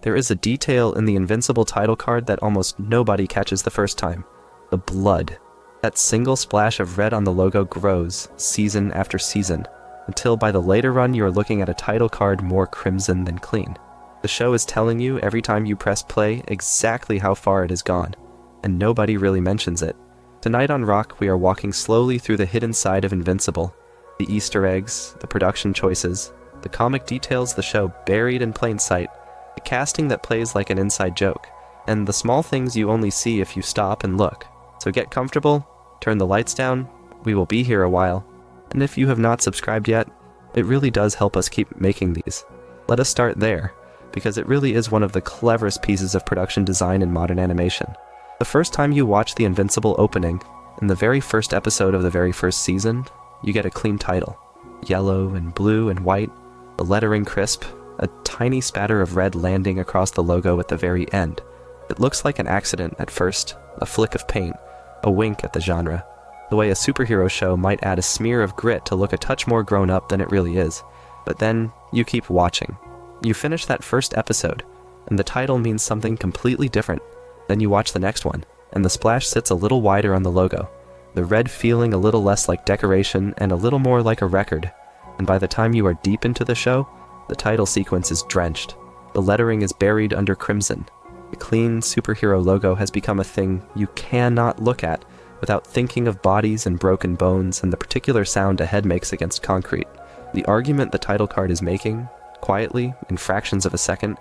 There is a detail in the Invincible title card that almost nobody catches the first time. The blood. That single splash of red on the logo grows, season after season, until by the later run you are looking at a title card more crimson than clean. The show is telling you every time you press play exactly how far it has gone, and nobody really mentions it. Tonight on Rock, we are walking slowly through the hidden side of Invincible. The Easter eggs, the production choices, the comic details the show buried in plain sight, the casting that plays like an inside joke, and the small things you only see if you stop and look. So get comfortable, turn the lights down, we will be here a while. And if you have not subscribed yet, it really does help us keep making these. Let us start there, because it really is one of the cleverest pieces of production design in modern animation. The first time you watch the Invincible opening, in the very first episode of the very first season, you get a clean title. Yellow and blue and white, the lettering crisp, a tiny spatter of red landing across the logo at the very end. It looks like an accident at first, a flick of paint, a wink at the genre. The way a superhero show might add a smear of grit to look a touch more grown up than it really is. But then, you keep watching. You finish that first episode, and the title means something completely different. Then you watch the next one, and the splash sits a little wider on the logo, the red feeling a little less like decoration and a little more like a record. And by the time you are deep into the show, the title sequence is drenched. The lettering is buried under crimson. The clean superhero logo has become a thing you cannot look at without thinking of bodies and broken bones and the particular sound a head makes against concrete. The argument the title card is making, quietly, in fractions of a second,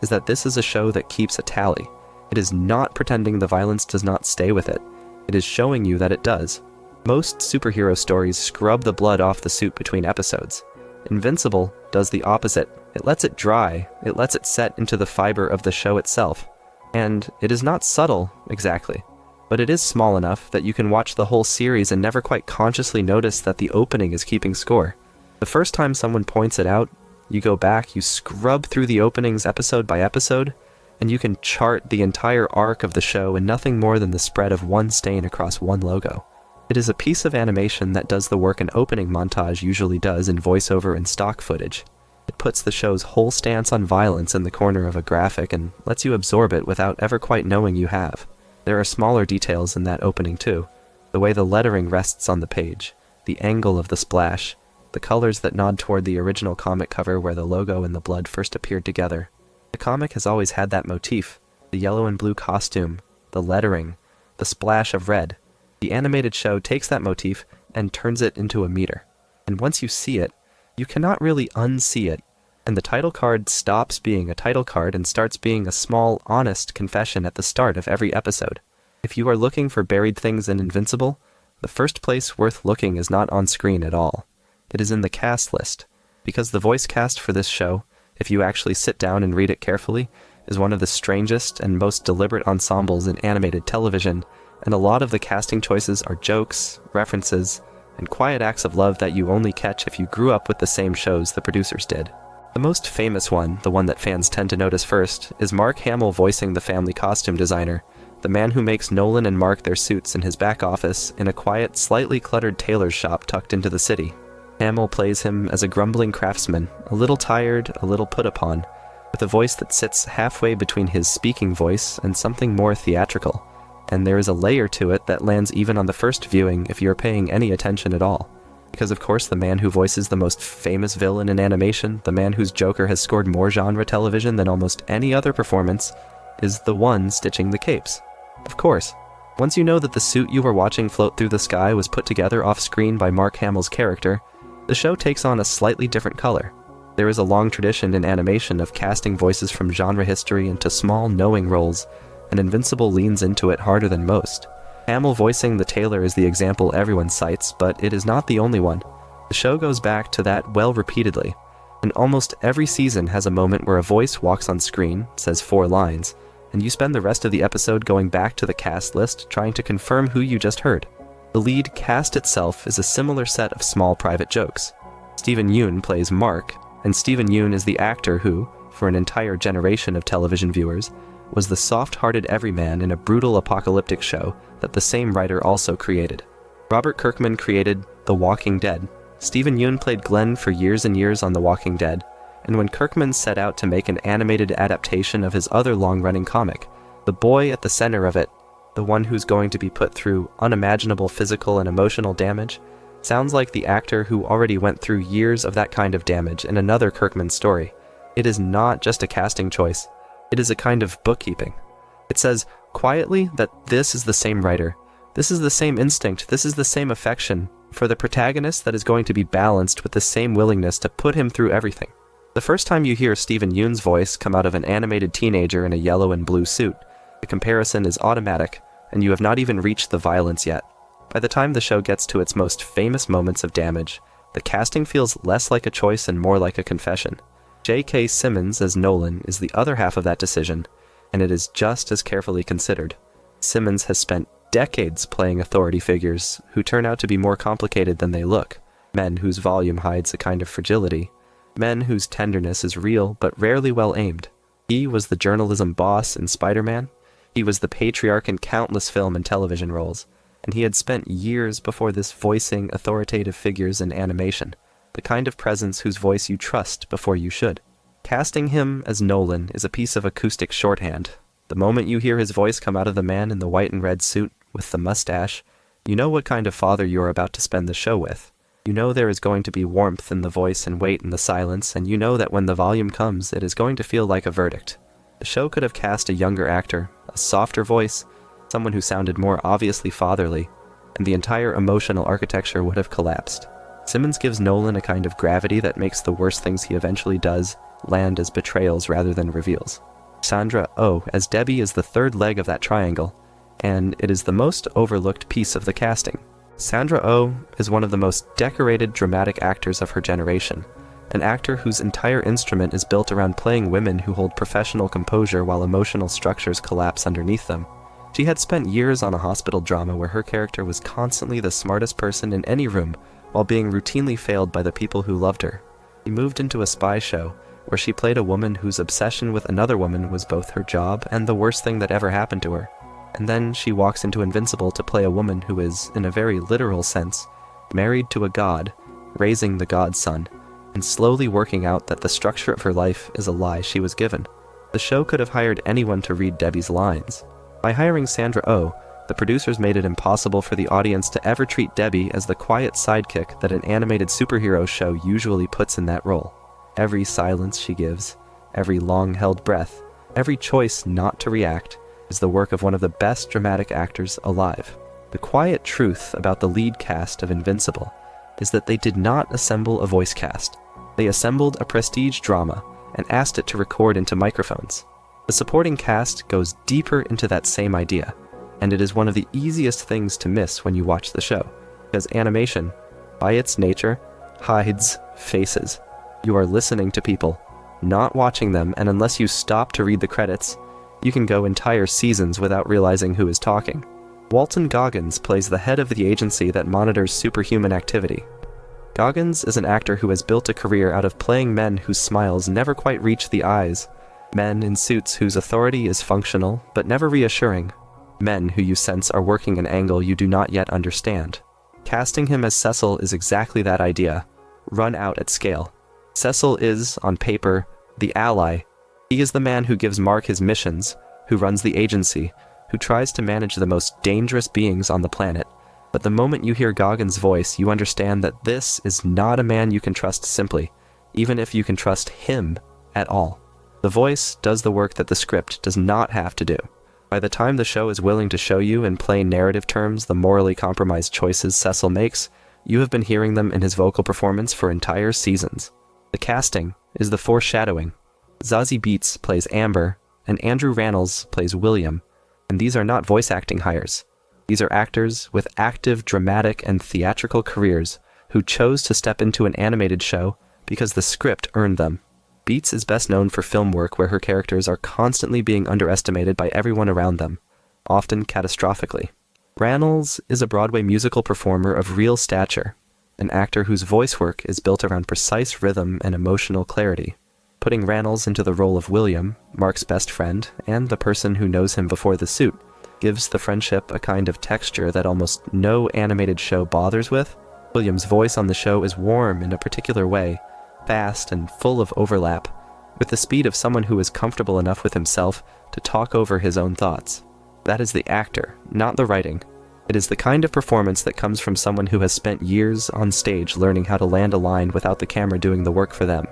is that this is a show that keeps a tally. It is not pretending the violence does not stay with it. It is showing you that it does. Most superhero stories scrub the blood off the suit between episodes. Invincible does the opposite. It lets it dry, it lets it set into the fiber of the show itself. And it is not subtle, exactly, but it is small enough that you can watch the whole series and never quite consciously notice that the opening is keeping score. The first time someone points it out, you go back, you scrub through the openings episode by episode, and you can chart the entire arc of the show in nothing more than the spread of one stain across one logo. It is a piece of animation that does the work an opening montage usually does in voiceover and stock footage. It puts the show's whole stance on violence in the corner of a graphic and lets you absorb it without ever quite knowing you have. There are smaller details in that opening too. The way the lettering rests on the page, the angle of the splash, the colors that nod toward the original comic cover where the logo and the blood first appeared together. The comic has always had that motif, the yellow and blue costume, the lettering, the splash of red. The animated show takes that motif and turns it into a meter. And once you see it, you cannot really unsee it, and the title card stops being a title card and starts being a small, honest confession at the start of every episode. If you are looking for buried things in Invincible, the first place worth looking is not on screen at all. It is in the cast list, because the voice cast for this show, if you actually sit down and read it carefully, is one of the strangest and most deliberate ensembles in animated television, and a lot of the casting choices are jokes, references, and quiet acts of love that you only catch if you grew up with the same shows the producers did. The most famous one, the one that fans tend to notice first, is Mark Hamill voicing the family costume designer, the man who makes Nolan and Mark their suits in his back office in a quiet, slightly cluttered tailor's shop tucked into the city. Hamill plays him as a grumbling craftsman, a little tired, a little put upon, with a voice that sits halfway between his speaking voice and something more theatrical. And there is a layer to it that lands even on the first viewing if you're paying any attention at all. Because of course the man who voices the most famous villain in animation, the man whose Joker has scored more genre television than almost any other performance, is the one stitching the capes. Of course. Once you know that the suit you were watching float through the sky was put together off-screen by Mark Hamill's character, the show takes on a slightly different color. There is a long tradition in animation of casting voices from genre history into small knowing roles, and Invincible leans into it harder than most. Hamill voicing the tailor is the example everyone cites, but it is not the only one. The show goes back to that well repeatedly, and almost every season has a moment where a voice walks on screen, says 4 lines, and you spend the rest of the episode going back to the cast list trying to confirm who you just heard. The lead cast itself is a similar set of small private jokes. Steven Yeun plays Mark, and Steven Yeun is the actor who, for an entire generation of television viewers, was the soft-hearted everyman in a brutal apocalyptic show that the same writer also created. Robert Kirkman created The Walking Dead. Steven Yeun played Glenn for years and years on The Walking Dead, And when Kirkman set out to make an animated adaptation of his other long-running comic, the boy at the center of it, the one who's going to be put through unimaginable physical and emotional damage, sounds like the actor who already went through years of that kind of damage in another Kirkman story. It is not just a casting choice. It is a kind of bookkeeping. It says quietly that this is the same writer, this is the same instinct, this is the same affection for the protagonist that is going to be balanced with the same willingness to put him through everything. The first time you hear Steven Yeun's voice come out of an animated teenager in a yellow and blue suit, the comparison is automatic, and you have not even reached the violence yet. By the time the show gets to its most famous moments of damage, the casting feels less like a choice and more like a confession. K Simmons as Nolan is the other half of that decision, and it is just as carefully considered. Simmons has spent decades playing authority figures who turn out to be more complicated than they look, men whose volume hides a kind of fragility, men whose tenderness is real but rarely well aimed. He was the journalism boss in Spider-Man, he was the patriarch in countless film and television roles, and he had spent years before this voicing authoritative figures in animation, the kind of presence whose voice you trust before you should. Casting him as Nolan is a piece of acoustic shorthand. The moment you hear his voice come out of the man in the white and red suit with the mustache, you know what kind of father you are about to spend the show with. You know there is going to be warmth in the voice and weight in the silence, and you know that when the volume comes, it is going to feel like a verdict. The show could have cast a younger actor, a softer voice, someone who sounded more obviously fatherly, and the entire emotional architecture would have collapsed. Simmons gives Nolan a kind of gravity that makes the worst things he eventually does land as betrayals rather than reveals. Sandra Oh as Debbie is the third leg of that triangle, and it is the most overlooked piece of the casting. Sandra Oh is one of the most decorated dramatic actors of her generation, an actor whose entire instrument is built around playing women who hold professional composure while emotional structures collapse underneath them. She had spent years on a hospital drama where her character was constantly the smartest person in any room while being routinely failed by the people who loved her. She moved into a spy show where she played a woman whose obsession with another woman was both her job and the worst thing that ever happened to her. And then she walks into Invincible to play a woman who is, in a very literal sense, married to a god, raising the god's son, and slowly working out that the structure of her life is a lie she was given. The show could have hired anyone to read Debbie's lines. By hiring Sandra Oh, the producers made it impossible for the audience to ever treat Debbie as the quiet sidekick that an animated superhero show usually puts in that role. Every silence she gives, every long-held breath, every choice not to react, is the work of one of the best dramatic actors alive. The quiet truth about the lead cast of Invincible is that they did not assemble a voice cast. They assembled a prestige drama and asked it to record into microphones. The supporting cast goes deeper into that same idea, and it is one of the easiest things to miss when you watch the show, because animation, by its nature, hides faces. You are listening to people, not watching them, and unless you stop to read the credits, you can go entire seasons without realizing who is talking. Walton Goggins plays the head of the agency that monitors superhuman activity. Goggins is an actor who has built a career out of playing men whose smiles never quite reach the eyes, men in suits whose authority is functional but never reassuring, men who you sense are working an angle you do not yet understand. Casting him as Cecil is exactly that idea, run out at scale. Cecil is, on paper, the ally. He is the man who gives Mark his missions, who runs the agency, who tries to manage the most dangerous beings on the planet. But the moment you hear Goggins' voice, you understand that this is not a man you can trust simply, even if you can trust him at all. The voice does the work that the script does not have to do. By the time the show is willing to show you in plain narrative terms the morally compromised choices Cecil makes, you have been hearing them in his vocal performance for entire seasons. The casting is the foreshadowing. Zazie Beetz plays Amber, and Andrew Rannells plays William, and these are not voice acting hires. These are actors with active dramatic and theatrical careers who chose to step into an animated show because the script earned them. Beetz is best known for film work where her characters are constantly being underestimated by everyone around them, often catastrophically. Rannells is a Broadway musical performer of real stature, an actor whose voice work is built around precise rhythm and emotional clarity. Putting Rannells into the role of William, Mark's best friend, and the person who knows him before the suit, gives the friendship a kind of texture that almost no animated show bothers with. William's voice on the show is warm in a particular way, fast and full of overlap, with the speed of someone who is comfortable enough with himself to talk over his own thoughts. That is the actor, not the writing. It is the kind of performance that comes from someone who has spent years on stage learning how to land a line without the camera doing the work for them.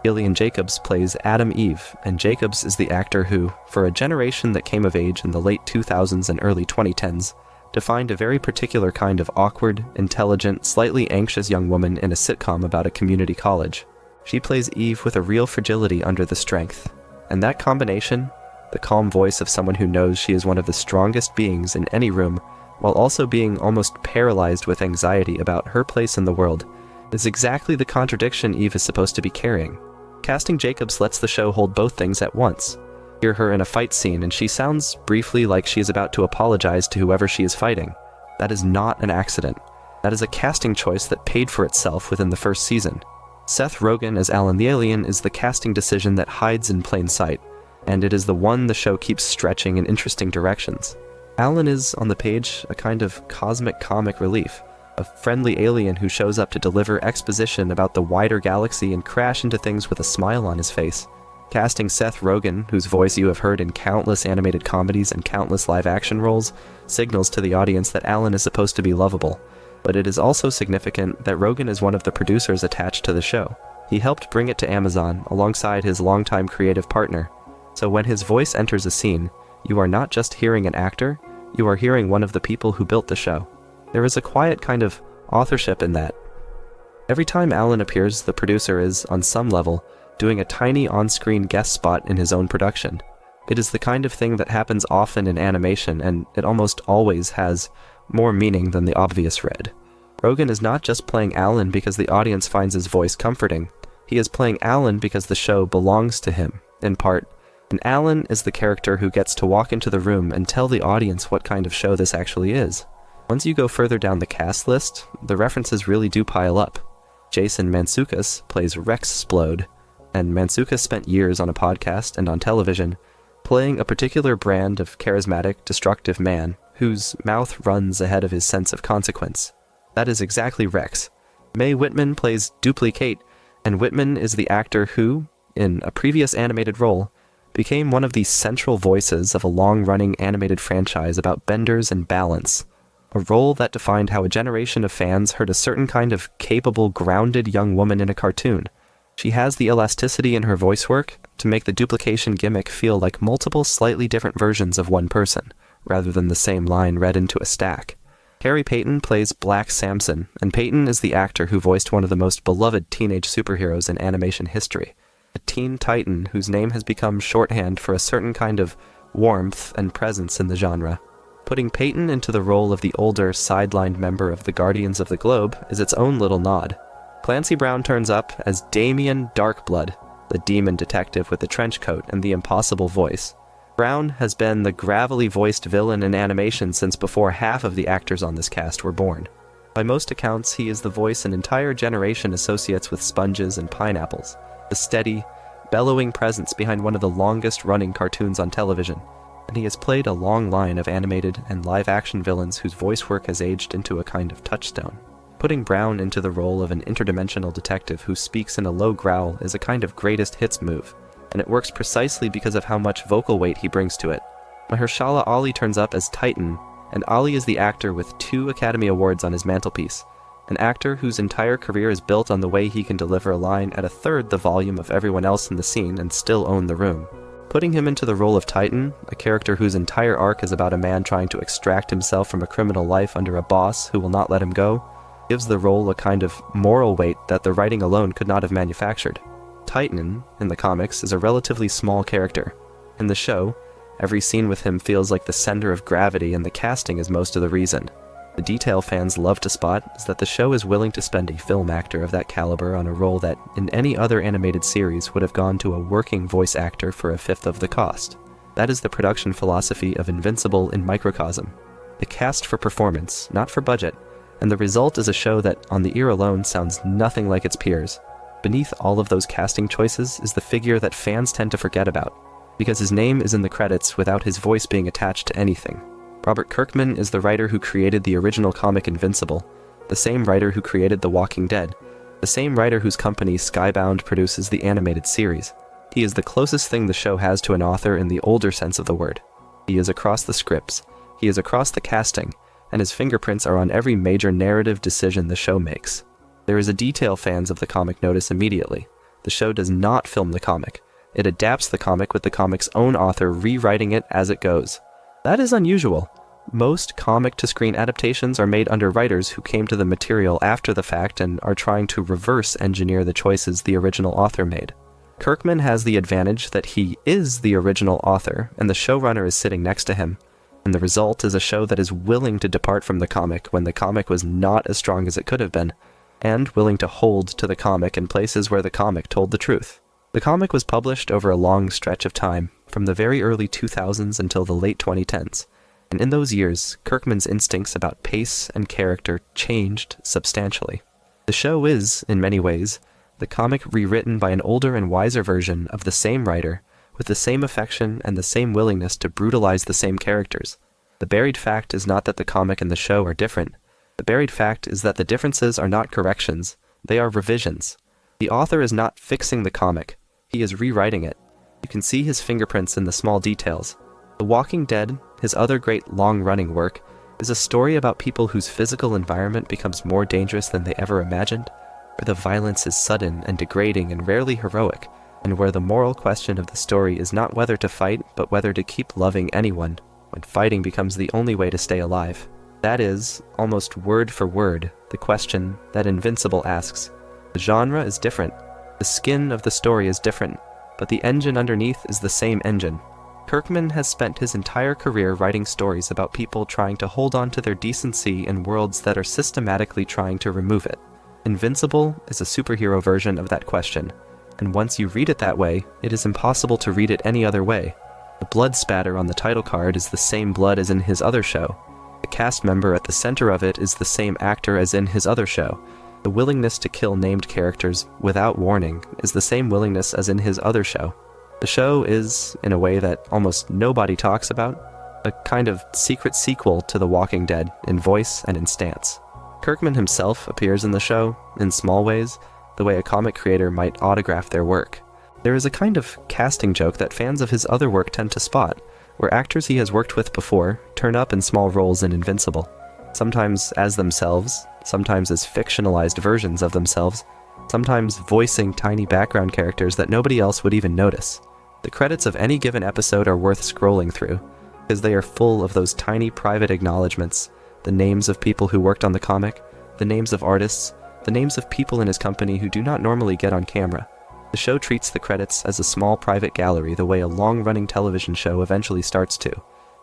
Gillian Jacobs plays Adam Eve, and Jacobs is the actor who, for a generation that came of age in the late 2000s and early 2010s, defined a very particular kind of awkward, intelligent, slightly anxious young woman in a sitcom about a community college. She plays Eve with a real fragility under the strength, and that combination, the calm voice of someone who knows she is one of the strongest beings in any room, while also being almost paralyzed with anxiety about her place in the world, is exactly the contradiction Eve is supposed to be carrying. Casting Jacobs lets the show hold both things at once. Hear her in a fight scene and she sounds briefly like she is about to apologize to whoever she is fighting. That is not an accident. That is a casting choice that paid for itself within the first season. Seth Rogen as Alan the Alien is the casting decision that hides in plain sight, and it is the one the show keeps stretching in interesting directions. Alan is, on the page, a kind of cosmic comic relief, a friendly alien who shows up to deliver exposition about the wider galaxy and crash into things with a smile on his face. Casting Seth Rogen, whose voice you have heard in countless animated comedies and countless live-action roles, signals to the audience that Alan is supposed to be lovable. But it is also significant that Rogen is one of the producers attached to the show. He helped bring it to Amazon alongside his longtime creative partner. So when his voice enters a scene, you are not just hearing an actor, you are hearing one of the people who built the show. There is a quiet kind of authorship in that. Every time Alan appears, the producer is, on some level, doing a tiny on-screen guest spot in his own production. It is the kind of thing that happens often in animation, and it almost always has more meaning than the obvious read. Rogen is not just playing Alan because the audience finds his voice comforting. He is playing Alan because the show belongs to him, in part, and Alan is the character who gets to walk into the room and tell the audience what kind of show this actually is. Once you go further down the cast list, the references really do pile up. Jason Mantzoukas plays Rex Splode, and Mantzoukas spent years on a podcast and on television, playing a particular brand of charismatic, destructive man whose mouth runs ahead of his sense of consequence. That is exactly Rex. Mae Whitman plays Dupli-Kate, and Whitman is the actor who, in a previous animated role, became one of the central voices of a long-running animated franchise about benders and balance, a role that defined how a generation of fans heard a certain kind of capable, grounded young woman in a cartoon. She has the elasticity in her voice work to make the duplication gimmick feel like multiple slightly different versions of one person, rather than the same line read into a stack. Payton plays Black Samson, and Payton is the actor who voiced one of the most beloved teenage superheroes in animation history, a teen titan whose name has become shorthand for a certain kind of warmth and presence in the genre. Putting Payton into the role of the older, sidelined member of the Guardians of the Globe is its own little nod. Clancy Brown turns up as Damien Darkblood, the demon detective with the trench coat and the impossible voice. Brown has been the gravelly-voiced villain in animation since before half of the actors on this cast were born. By most accounts, he is the voice an entire generation associates with sponges and pineapples, the steady, bellowing presence behind one of the longest-running cartoons on television, and he has played a long line of animated and live-action villains whose voice work has aged into a kind of touchstone. Putting Brown into the role of an interdimensional detective who speaks in a low growl is a kind of greatest hits move, and it works precisely because of how much vocal weight he brings to it. Mahershala Ali turns up as Titan, and Ali is the actor with 2 Academy Awards on his mantelpiece, an actor whose entire career is built on the way he can deliver a line at a third the volume of everyone else in the scene and still own the room. Putting him into the role of Titan, a character whose entire arc is about a man trying to extract himself from a criminal life under a boss who will not let him go, gives the role a kind of moral weight that the writing alone could not have manufactured. Titan, in the comics, is a relatively small character. In the show, every scene with him feels like the center of gravity, and the casting is most of the reason. The detail fans love to spot is that the show is willing to spend a film actor of that caliber on a role that, in any other animated series, would have gone to a working voice actor for a fifth of the cost. That is the production philosophy of Invincible in microcosm. They cast for performance, not for budget, and the result is a show that, on the ear alone, sounds nothing like its peers. Beneath all of those casting choices is the figure that fans tend to forget about, because his name is in the credits without his voice being attached to anything. Robert Kirkman is the writer who created the original comic Invincible, the same writer who created The Walking Dead, the same writer whose company Skybound produces the animated series. He is the closest thing the show has to an author in the older sense of the word. He is across the scripts, he is across the casting, and his fingerprints are on every major narrative decision the show makes. There is a detail fans of the comic notice immediately. The show does not film the comic. It adapts the comic with the comic's own author rewriting it as it goes. That is unusual. Most comic-to-screen adaptations are made under writers who came to the material after the fact and are trying to reverse engineer the choices the original author made. Kirkman has the advantage that he is the original author and the showrunner is sitting next to him, and the result is a show that is willing to depart from the comic when the comic was not as strong as it could have been, and willing to hold to the comic in places where the comic told the truth. The comic was published over a long stretch of time, from the very early 2000s until the late 2010s, and in those years, Kirkman's instincts about pace and character changed substantially. The show is, in many ways, the comic rewritten by an older and wiser version of the same writer, with the same affection and the same willingness to brutalize the same characters. The buried fact is not that the comic and the show are different. The buried fact is that the differences are not corrections, they are revisions. The author is not fixing the comic, he is rewriting it. You can see his fingerprints in the small details. The Walking Dead, his other great long-running work, is a story about people whose physical environment becomes more dangerous than they ever imagined, where the violence is sudden and degrading and rarely heroic, and where the moral question of the story is not whether to fight, but whether to keep loving anyone, when fighting becomes the only way to stay alive. That is, almost word for word, the question that Invincible asks. The genre is different, the skin of the story is different, but the engine underneath is the same engine. Kirkman has spent his entire career writing stories about people trying to hold on to their decency in worlds that are systematically trying to remove it. Invincible is a superhero version of that question, and once you read it that way, it is impossible to read it any other way. The blood spatter on the title card is the same blood as in his other show. The cast member at the center of it is the same actor as in his other show. The willingness to kill named characters without warning is the same willingness as in his other show. The show is, in a way that almost nobody talks about, a kind of secret sequel to The Walking Dead in voice and in stance. Kirkman himself appears in the show, in small ways, the way a comic creator might autograph their work. There is a kind of casting joke that fans of his other work tend to spot, where actors he has worked with before turn up in small roles in Invincible, sometimes as themselves, sometimes as fictionalized versions of themselves, sometimes voicing tiny background characters that nobody else would even notice. The credits of any given episode are worth scrolling through, because they are full of those tiny private acknowledgments, the names of people who worked on the comic, the names of artists, the names of people in his company who do not normally get on camera. The show treats the credits as a small private gallery the way a long-running television show eventually starts to,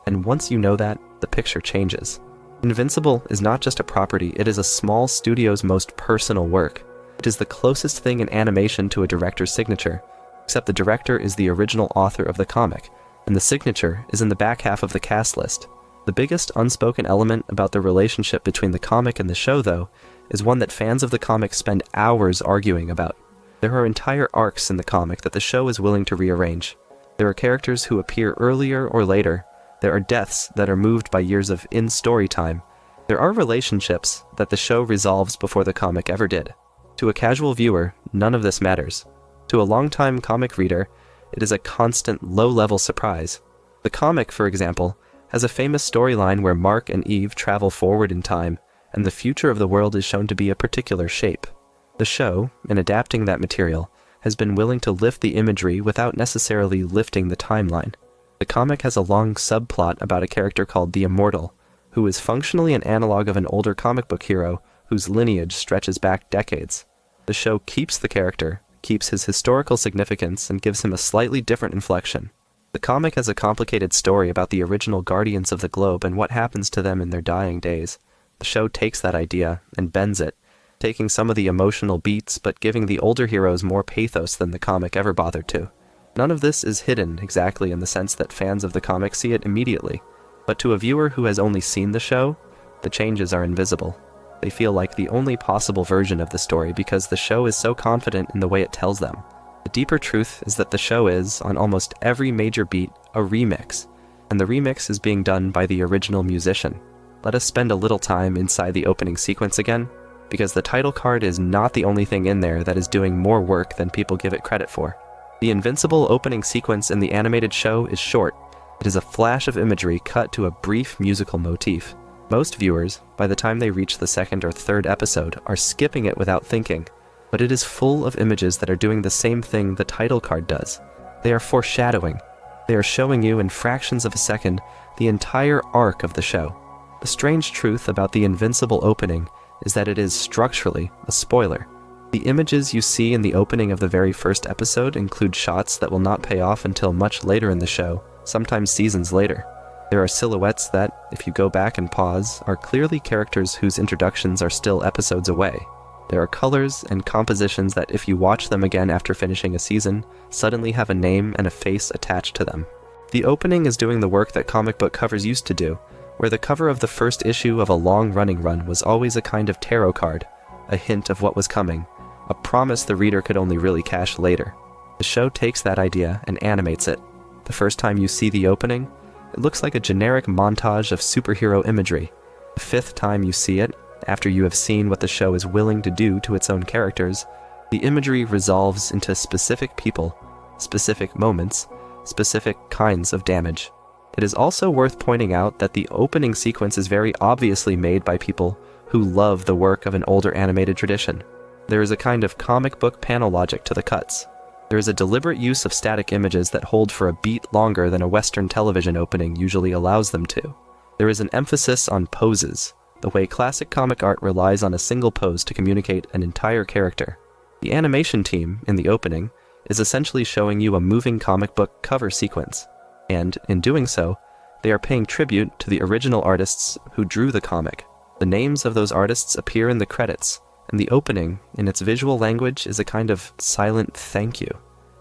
and once you know that, the picture changes. Invincible is not just a property, it is a small studio's most personal work. It is the closest thing in animation to a director's signature, except the director is the original author of the comic, and the signature is in the back half of the cast list. The biggest unspoken element about the relationship between the comic and the show, though, is one that fans of the comic spend hours arguing about. There are entire arcs in the comic that the show is willing to rearrange. There are characters who appear earlier or later. There are deaths that are moved by years of in-story time. There are relationships that the show resolves before the comic ever did. To a casual viewer, none of this matters. To a longtime comic reader, it is a constant low-level surprise. The comic, for example, has a famous storyline where Mark and Eve travel forward in time, and the future of the world is shown to be a particular shape. The show, in adapting that material, has been willing to lift the imagery without necessarily lifting the timeline. The comic has a long subplot about a character called the Immortal, who is functionally an analog of an older comic book hero whose lineage stretches back decades. The show keeps the character, keeps his historical significance, and gives him a slightly different inflection. The comic has a complicated story about the original Guardians of the Globe and what happens to them in their dying days. The show takes that idea and bends it, taking some of the emotional beats but giving the older heroes more pathos than the comic ever bothered to. None of this is hidden exactly in the sense that fans of the comic see it immediately, but to a viewer who has only seen the show, the changes are invisible. They feel like the only possible version of the story because the show is so confident in the way it tells them. The deeper truth is that the show is, on almost every major beat, a remix, and the remix is being done by the original musician. Let us spend a little time inside the opening sequence again, because the title card is not the only thing in there that is doing more work than people give it credit for. The Invincible opening sequence in the animated show is short. It is a flash of imagery cut to a brief musical motif. Most viewers, by the time they reach the second or third episode, are skipping it without thinking, but it is full of images that are doing the same thing the title card does. They are foreshadowing. They are showing you in fractions of a second the entire arc of the show. The strange truth about the Invincible opening is that it is structurally a spoiler. The images you see in the opening of the very first episode include shots that will not pay off until much later in the show, sometimes seasons later. There are silhouettes that, if you go back and pause, are clearly characters whose introductions are still episodes away. There are colors and compositions that, if you watch them again after finishing a season, suddenly have a name and a face attached to them. The opening is doing the work that comic book covers used to do, where the cover of the first issue of a long-running run was always a kind of tarot card, a hint of what was coming, a promise the reader could only really cash later. The show takes that idea and animates it. The first time you see the opening, it looks like a generic montage of superhero imagery. The fifth time you see it, after you have seen what the show is willing to do to its own characters, the imagery resolves into specific people, specific moments, specific kinds of damage. It is also worth pointing out that the opening sequence is very obviously made by people who love the work of an older animated tradition. There is a kind of comic book panel logic to the cuts. There is a deliberate use of static images that hold for a beat longer than a Western television opening usually allows them to. There is an emphasis on poses, the way classic comic art relies on a single pose to communicate an entire character. The animation team, in the opening, is essentially showing you a moving comic book cover sequence, and, in doing so, they are paying tribute to the original artists who drew the comic. The names of those artists appear in the credits, and the opening, in its visual language, is a kind of silent thank you.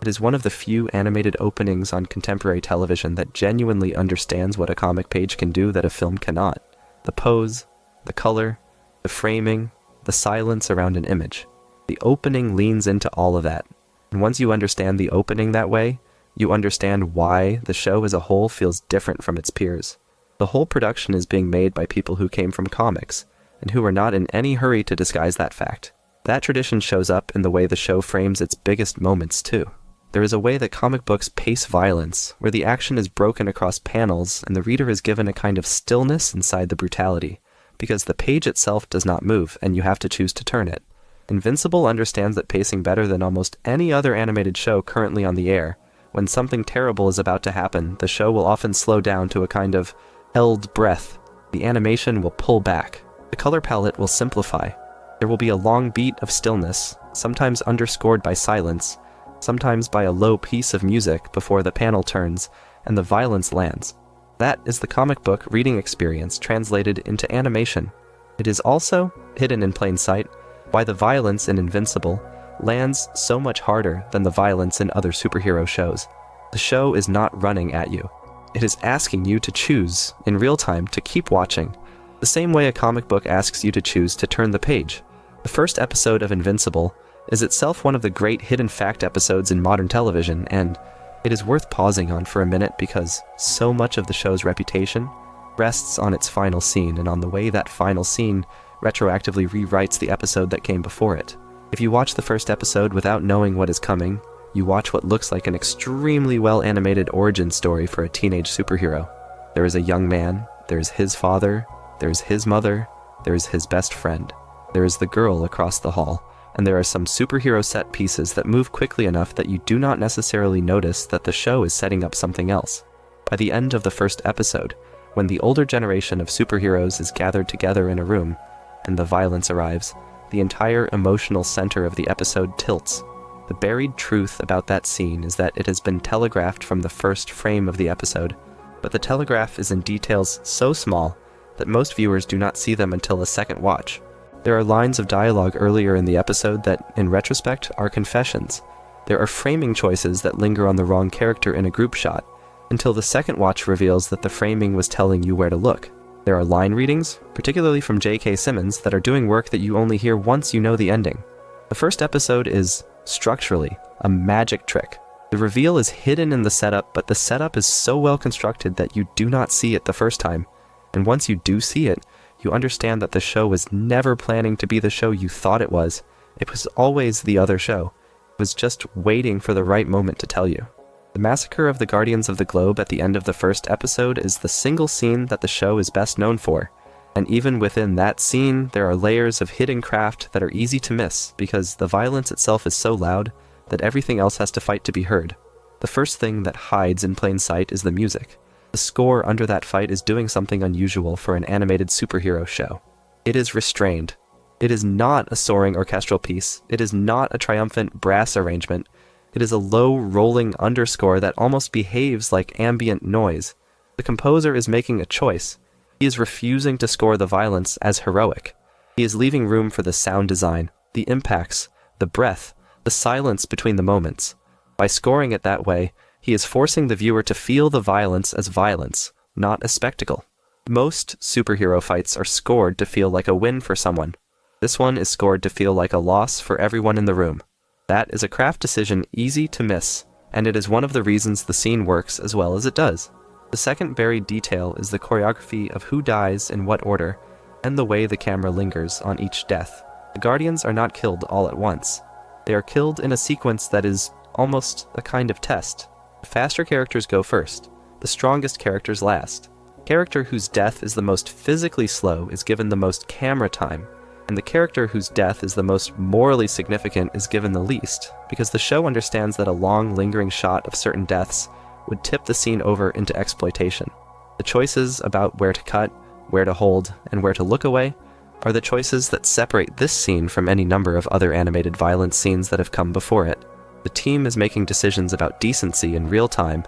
It is one of the few animated openings on contemporary television that genuinely understands what a comic page can do that a film cannot. The pose, the color, the framing, the silence around an image. The opening leans into all of that, and once you understand the opening that way, you understand why the show as a whole feels different from its peers. The whole production is being made by people who came from comics, and who are not in any hurry to disguise that fact. That tradition shows up in the way the show frames its biggest moments, too. There is a way that comic books pace violence, where the action is broken across panels and the reader is given a kind of stillness inside the brutality, because the page itself does not move and you have to choose to turn it. Invincible understands that pacing better than almost any other animated show currently on the air. When something terrible is about to happen, the show will often slow down to a kind of held breath. The animation will pull back. The color palette will simplify. There will be a long beat of stillness, sometimes underscored by silence, sometimes by a low piece of music before the panel turns and the violence lands. That is the comic book reading experience translated into animation. It is also, hidden in plain sight, why the violence in Invincible lands so much harder than the violence in other superhero shows. The show is not running at you. It is asking you to choose, in real time, to keep watching, the same way a comic book asks you to choose to turn the page. The first episode of Invincible is itself one of the great hidden fact episodes in modern television, and it is worth pausing on for a minute because so much of the show's reputation rests on its final scene and on the way that final scene retroactively rewrites the episode that came before it. If you watch the first episode without knowing what is coming, you watch what looks like an extremely well-animated origin story for a teenage superhero. There is a young man, there is his father, there is his mother, there is his best friend, there is the girl across the hall, and there are some superhero set pieces that move quickly enough that you do not necessarily notice that the show is setting up something else. By the end of the first episode, when the older generation of superheroes is gathered together in a room, and the violence arrives, the entire emotional center of the episode tilts. The buried truth about that scene is that it has been telegraphed from the first frame of the episode, but the telegraph is in details so small that most viewers do not see them until a second watch. There are lines of dialogue earlier in the episode that, in retrospect, are confessions. There are framing choices that linger on the wrong character in a group shot, until the second watch reveals that the framing was telling you where to look. There are line readings, particularly from K Simmons, that are doing work that you only hear once you know the ending. The first episode is, structurally, a magic trick. The reveal is hidden in the setup, but the setup is so well constructed that you do not see it the first time. And once you do see it, you understand that the show was never planning to be the show you thought it was. It was always the other show. It was just waiting for the right moment to tell you. The massacre of the Guardians of the Globe at the end of the first episode is the single scene that the show is best known for. And even within that scene, there are layers of hidden craft that are easy to miss because the violence itself is so loud that everything else has to fight to be heard. The first thing that hides in plain sight is the music. The score under that fight is doing something unusual for an animated superhero show. It is restrained. It is not a soaring orchestral piece. It is not a triumphant brass arrangement. It is a low, rolling underscore that almost behaves like ambient noise. The composer is making a choice. He is refusing to score the violence as heroic. He is leaving room for the sound design, the impacts, the breath, the silence between the moments. By scoring it that way, he is forcing the viewer to feel the violence as violence, not a spectacle. Most superhero fights are scored to feel like a win for someone. This one is scored to feel like a loss for everyone in the room. That is a craft decision easy to miss, and it is one of the reasons the scene works as well as it does. The second buried detail is the choreography of who dies in what order, and the way the camera lingers on each death. The Guardians are not killed all at once. They are killed in a sequence that is almost a kind of test. The faster characters go first, the strongest characters last. The character whose death is the most physically slow is given the most camera time, and the character whose death is the most morally significant is given the least, because the show understands that a long, lingering shot of certain deaths would tip the scene over into exploitation. The choices about where to cut, where to hold, and where to look away are the choices that separate this scene from any number of other animated violence scenes that have come before it. The team is making decisions about decency in real time,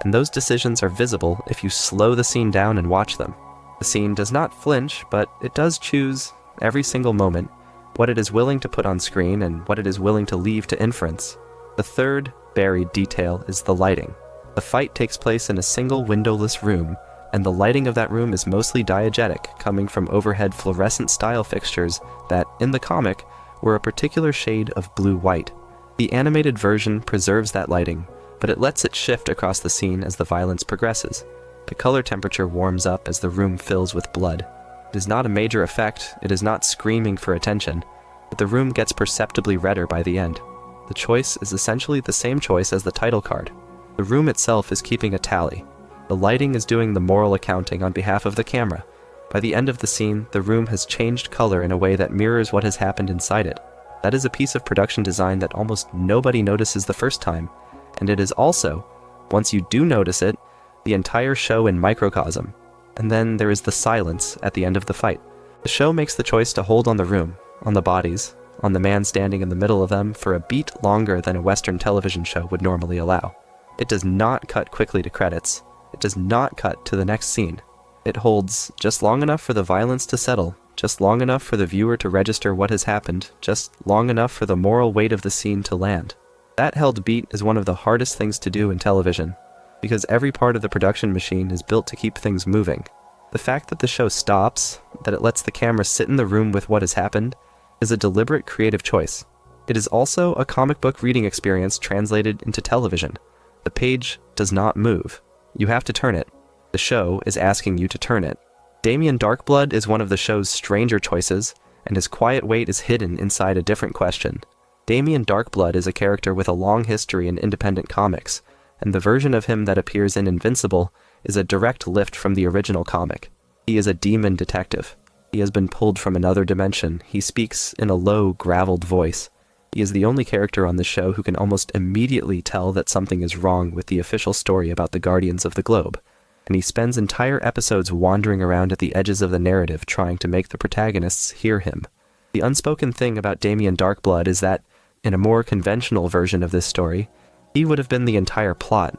and those decisions are visible if you slow the scene down and watch them. The scene does not flinch, but it does choose, every single moment, what it is willing to put on screen and what it is willing to leave to inference. The third buried detail is the lighting. The fight takes place in a single windowless room, and the lighting of that room is mostly diegetic, coming from overhead fluorescent-style fixtures that, in the comic, were a particular shade of blue-white. The animated version preserves that lighting, but it lets it shift across the scene as the violence progresses. The color temperature warms up as the room fills with blood. It is not a major effect, it is not screaming for attention, but the room gets perceptibly redder by the end. The choice is essentially the same choice as the title card. The room itself is keeping a tally. The lighting is doing the moral accounting on behalf of the camera. By the end of the scene, the room has changed color in a way that mirrors what has happened inside it. That is a piece of production design that almost nobody notices the first time, and it is also, once you do notice it, the entire show in microcosm. And then there is the silence at the end of the fight. The show makes the choice to hold on the room, on the bodies, on the man standing in the middle of them for a beat longer than a Western television show would normally allow. It does not cut quickly to credits. It does not cut to the next scene. It holds just long enough for the violence to settle, just long enough for the viewer to register what has happened, just long enough for the moral weight of the scene to land. That held beat is one of the hardest things to do in television, because every part of the production machine is built to keep things moving. The fact that the show stops, that it lets the camera sit in the room with what has happened, is a deliberate creative choice. It is also a comic book reading experience translated into television. The page does not move. You have to turn it. The show is asking you to turn it. Damien Darkblood is one of the show's stranger choices, and his quiet weight is hidden inside a different question. Damien Darkblood is a character with a long history in independent comics, and the version of him that appears in Invincible is a direct lift from the original comic. He is a demon detective. He has been pulled from another dimension. He speaks in a low, graveled voice. He is the only character on the show who can almost immediately tell that something is wrong with the official story about the Guardians of the Globe, and he spends entire episodes wandering around at the edges of the narrative trying to make the protagonists hear him. The unspoken thing about Damien Darkblood is that, in a more conventional version of this story, he would have been the entire plot.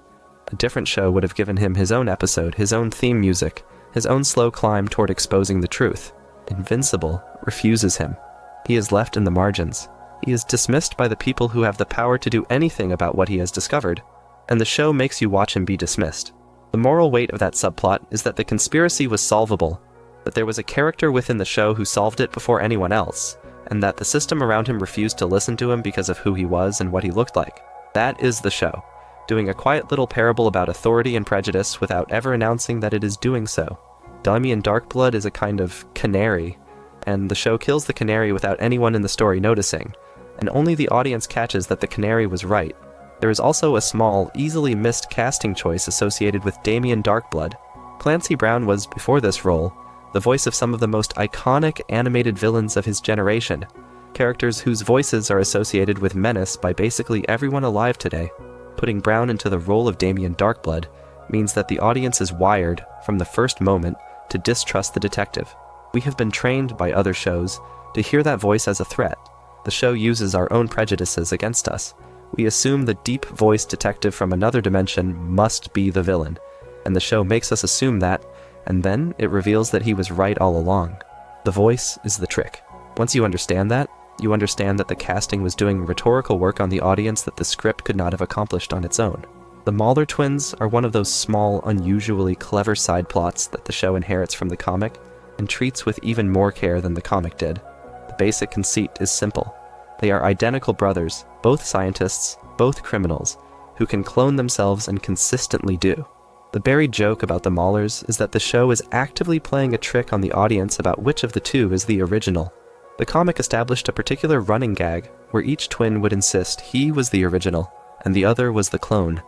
A different show would have given him his own episode, his own theme music, his own slow climb toward exposing the truth. Invincible refuses him. He is left in the margins. He is dismissed by the people who have the power to do anything about what he has discovered, and the show makes you watch him be dismissed. The moral weight of that subplot is that the conspiracy was solvable, that there was a character within the show who solved it before anyone else, and that the system around him refused to listen to him because of who he was and what he looked like. That is the show, doing a quiet little parable about authority and prejudice without ever announcing that it is doing so. Damien Darkblood is a kind of canary, and the show kills the canary without anyone in the story noticing, and only the audience catches that the canary was right. There is also a small, easily missed casting choice associated with Damien Darkblood. Clancy Brown was, before this role, the voice of some of the most iconic animated villains of his generation, characters whose voices are associated with menace by basically everyone alive today. Putting Brown into the role of Damien Darkblood means that the audience is wired, from the first moment, to distrust the detective. We have been trained by other shows to hear that voice as a threat. The show uses our own prejudices against us. We assume the deep-voiced detective from another dimension must be the villain, and the show makes us assume that, and then it reveals that he was right all along. The voice is the trick. Once you understand that, you understand that the casting was doing rhetorical work on the audience that the script could not have accomplished on its own. The Mauler twins are one of those small, unusually clever side plots that the show inherits from the comic, and treats with even more care than the comic did. The basic conceit is simple. They are identical brothers, both scientists, both criminals, who can clone themselves and consistently do. The buried joke about the Maulers is that the show is actively playing a trick on the audience about which of the two is the original. The comic established a particular running gag where each twin would insist he was the original and the other was the clone,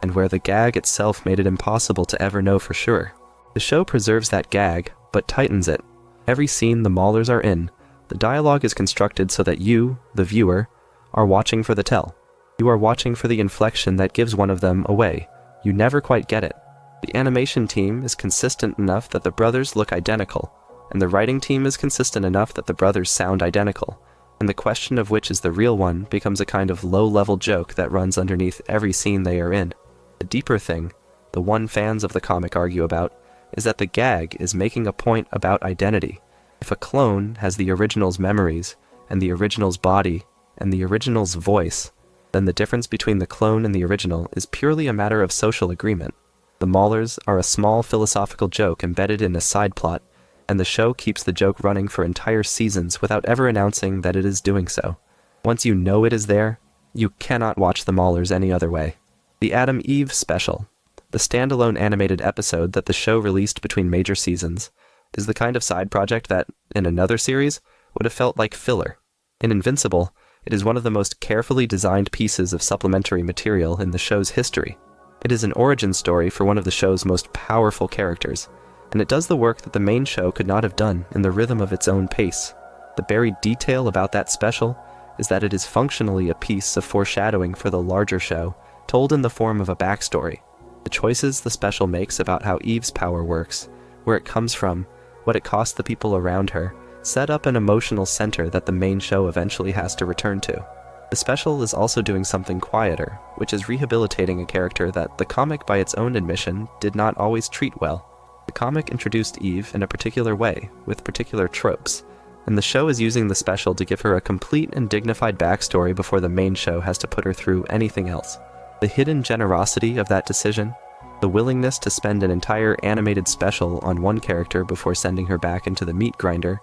and where the gag itself made it impossible to ever know for sure. The show preserves that gag, but tightens it. Every scene the Maulers are in, the dialogue is constructed so that you, the viewer, are watching for the tell. You are watching for the inflection that gives one of them away. You never quite get it. The animation team is consistent enough that the brothers look identical, and the writing team is consistent enough that the brothers sound identical, and the question of which is the real one becomes a kind of low-level joke that runs underneath every scene they are in. The deeper thing, the one fans of the comic argue about, is that the gag is making a point about identity. If a clone has the original's memories, and the original's body, and the original's voice, then the difference between the clone and the original is purely a matter of social agreement. The Maulers are a small philosophical joke embedded in a side plot, and the show keeps the joke running for entire seasons without ever announcing that it is doing so. Once you know it is there, you cannot watch the Maulers any other way. The Adam Eve special, the standalone animated episode that the show released between major seasons, is the kind of side project that, in another series, would have felt like filler. In Invincible, it is one of the most carefully designed pieces of supplementary material in the show's history. It is an origin story for one of the show's most powerful characters, and it does the work that the main show could not have done in the rhythm of its own pace. The buried detail about that special is that it is functionally a piece of foreshadowing for the larger show, told in the form of a backstory. The choices the special makes about how Eve's power works, where it comes from, what it costs the people around her, set up an emotional center that the main show eventually has to return to. The special is also doing something quieter, which is rehabilitating a character that the comic, by its own admission, did not always treat well. The comic introduced Eve in a particular way, with particular tropes, and the show is using the special to give her a complete and dignified backstory before the main show has to put her through anything else. The hidden generosity of that decision, the willingness to spend an entire animated special on one character before sending her back into the meat grinder,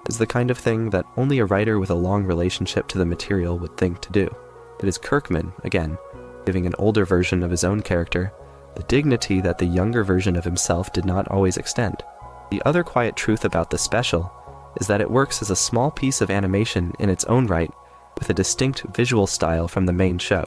is the kind of thing that only a writer with a long relationship to the material would think to do. It is Kirkman, again, giving an older version of his own character the dignity that the younger version of himself did not always extend. The other quiet truth about the special is that it works as a small piece of animation in its own right, with a distinct visual style from the main show.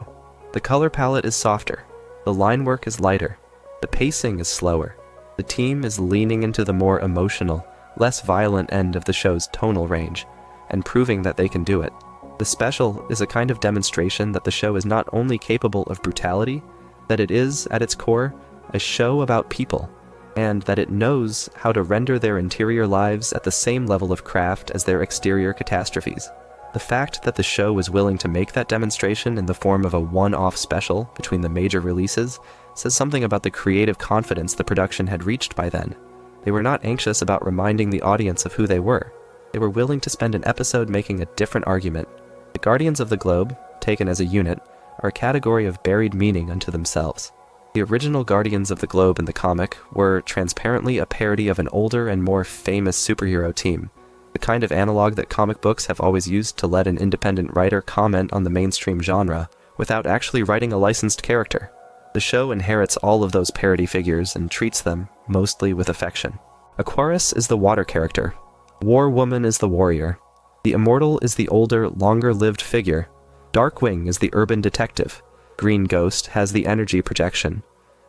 The color palette is softer, the line work is lighter, the pacing is slower, the team is leaning into the more emotional, less violent end of the show's tonal range, and proving that they can do it. The special is a kind of demonstration that the show is not only capable of brutality, that it is, at its core, a show about people, and that it knows how to render their interior lives at the same level of craft as their exterior catastrophes. The fact that the show was willing to make that demonstration in the form of a one-off special between the major releases says something about the creative confidence the production had reached by then. They were not anxious about reminding the audience of who they were. They were willing to spend an episode making a different argument. The Guardians of the Globe, taken as a unit, are a category of buried meaning unto themselves. The original Guardians of the Globe in the comic were transparently a parody of an older and more famous superhero team, the kind of analog that comic books have always used to let an independent writer comment on the mainstream genre without actually writing a licensed character. The show inherits all of those parody figures and treats them, mostly with affection. Aquarius is the water character. War Woman is the warrior. The Immortal is the older, longer-lived figure. Darkwing is the urban detective. Green Ghost has the energy projection.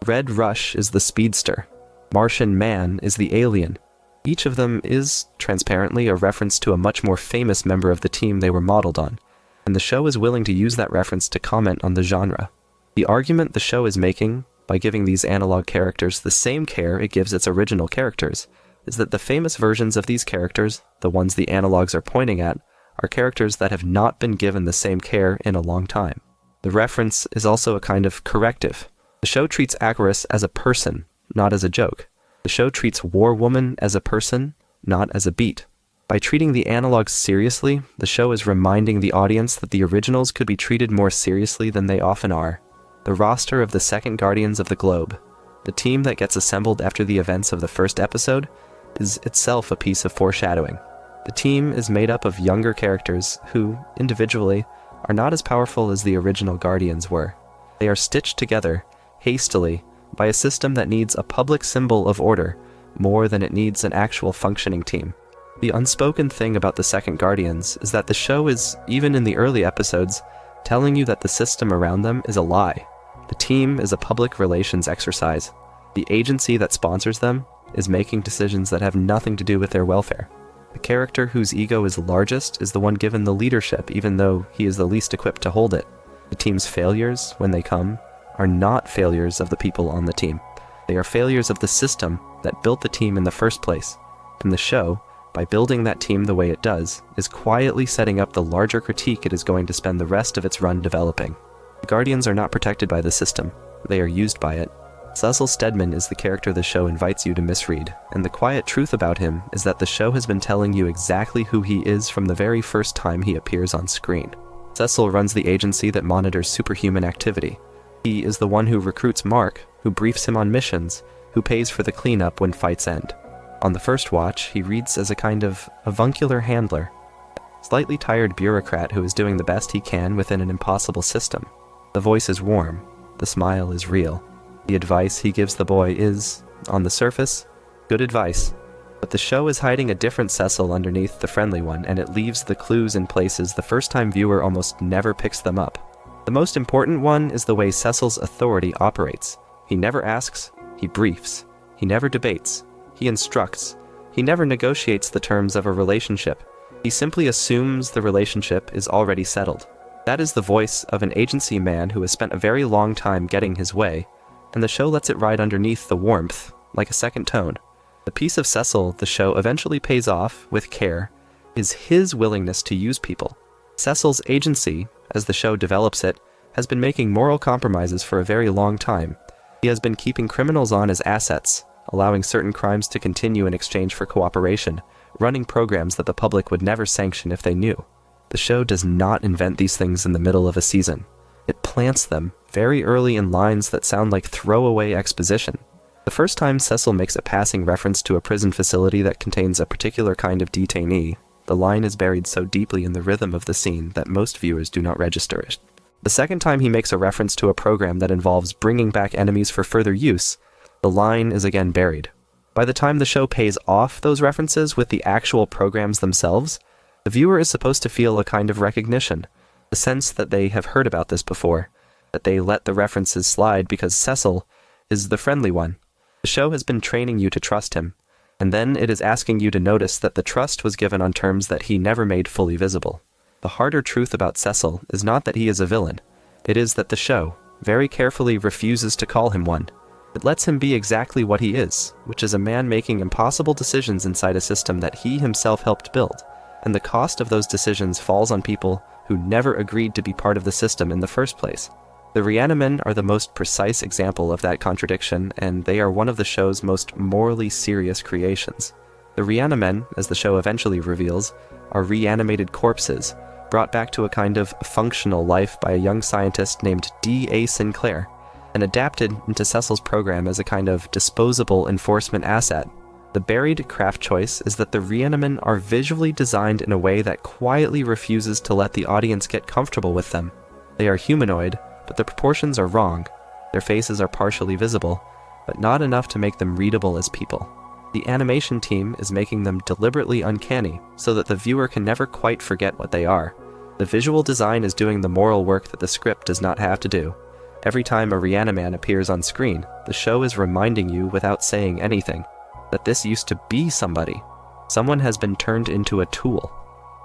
Red Rush is the speedster. Martian Man is the alien. Each of them is, transparently, a reference to a much more famous member of the team they were modeled on, and the show is willing to use that reference to comment on the genre. The argument the show is making, by giving these analog characters the same care it gives its original characters, is that the famous versions of these characters, the ones the analogs are pointing at, are characters that have not been given the same care in a long time. The reference is also a kind of corrective. The show treats Aquarius as a person, not as a joke. The show treats War Woman as a person, not as a beat. By treating the analogs seriously, the show is reminding the audience that the originals could be treated more seriously than they often are. The roster of the second Guardians of the Globe, the team that gets assembled after the events of the first episode, is itself a piece of foreshadowing. The team is made up of younger characters who, individually, are not as powerful as the original Guardians were. They are stitched together, hastily, by a system that needs a public symbol of order more than it needs an actual functioning team. The unspoken thing about the second Guardians is that the show is, even in the early episodes, telling you that the system around them is a lie. The team is a public relations exercise. The agency that sponsors them is making decisions that have nothing to do with their welfare. The character whose ego is largest is the one given the leadership, even though he is the least equipped to hold it. The team's failures, when they come, are not failures of the people on the team. They are failures of the system that built the team in the first place. And the show, by building that team the way it does, is quietly setting up the larger critique it is going to spend the rest of its run developing. The Guardians are not protected by the system. They are used by it. Cecil Stedman is the character the show invites you to misread, and the quiet truth about him is that the show has been telling you exactly who he is from the very first time he appears on screen. Cecil runs the agency that monitors superhuman activity. He is the one who recruits Mark, who briefs him on missions, who pays for the cleanup when fights end. On the first watch, he reads as a kind of avuncular handler, slightly tired bureaucrat who is doing the best he can within an impossible system. The voice is warm, the smile is real. The advice he gives the boy is, on the surface, good advice, but the show is hiding a different Cecil underneath the friendly one, and it leaves the clues in places the first-time viewer almost never picks them up. The most important one is the way Cecil's authority operates. He never asks, he briefs. He never debates, he instructs. He never negotiates the terms of a relationship. He simply assumes the relationship is already settled. That is the voice of an agency man who has spent a very long time getting his way, and the show lets it ride underneath the warmth, like a second tone. The piece of Cecil the show eventually pays off, with care, is his willingness to use people. Cecil's agency, as the show develops it, has been making moral compromises for a very long time. He has been keeping criminals on as assets, allowing certain crimes to continue in exchange for cooperation, running programs that the public would never sanction if they knew. The show does not invent these things in the middle of a season. It plants them very early in lines that sound like throwaway exposition. The first time Cecil makes a passing reference to a prison facility that contains a particular kind of detainee, the line is buried so deeply in the rhythm of the scene that most viewers do not register it. The second time he makes a reference to a program that involves bringing back enemies for further use, the line is again buried. By the time the show pays off those references with the actual programs themselves, the viewer is supposed to feel a kind of recognition, the sense that they have heard about this before, that they let the references slide because Cecil is the friendly one. The show has been training you to trust him, and then it is asking you to notice that the trust was given on terms that he never made fully visible. The harder truth about Cecil is not that he is a villain. It is that the show very carefully refuses to call him one. It lets him be exactly what he is, which is a man making impossible decisions inside a system that he himself helped build, and the cost of those decisions falls on people who never agreed to be part of the system in the first place. The Rannells are the most precise example of that contradiction, and they are one of the show's most morally serious creations. The Rannells, as the show eventually reveals, are reanimated corpses, brought back to a kind of functional life by a young scientist named D.A. Sinclair, and adapted into Cecil's program as a kind of disposable enforcement asset. The buried craft choice is that the Rannells are visually designed in a way that quietly refuses to let the audience get comfortable with them. They are humanoid, but the proportions are wrong. Their faces are partially visible, but not enough to make them readable as people. The animation team is making them deliberately uncanny so that the viewer can never quite forget what they are. The visual design is doing the moral work that the script does not have to do. Every time a Rannells appears on screen, the show is reminding you without saying anything that this used to be somebody. Someone has been turned into a tool.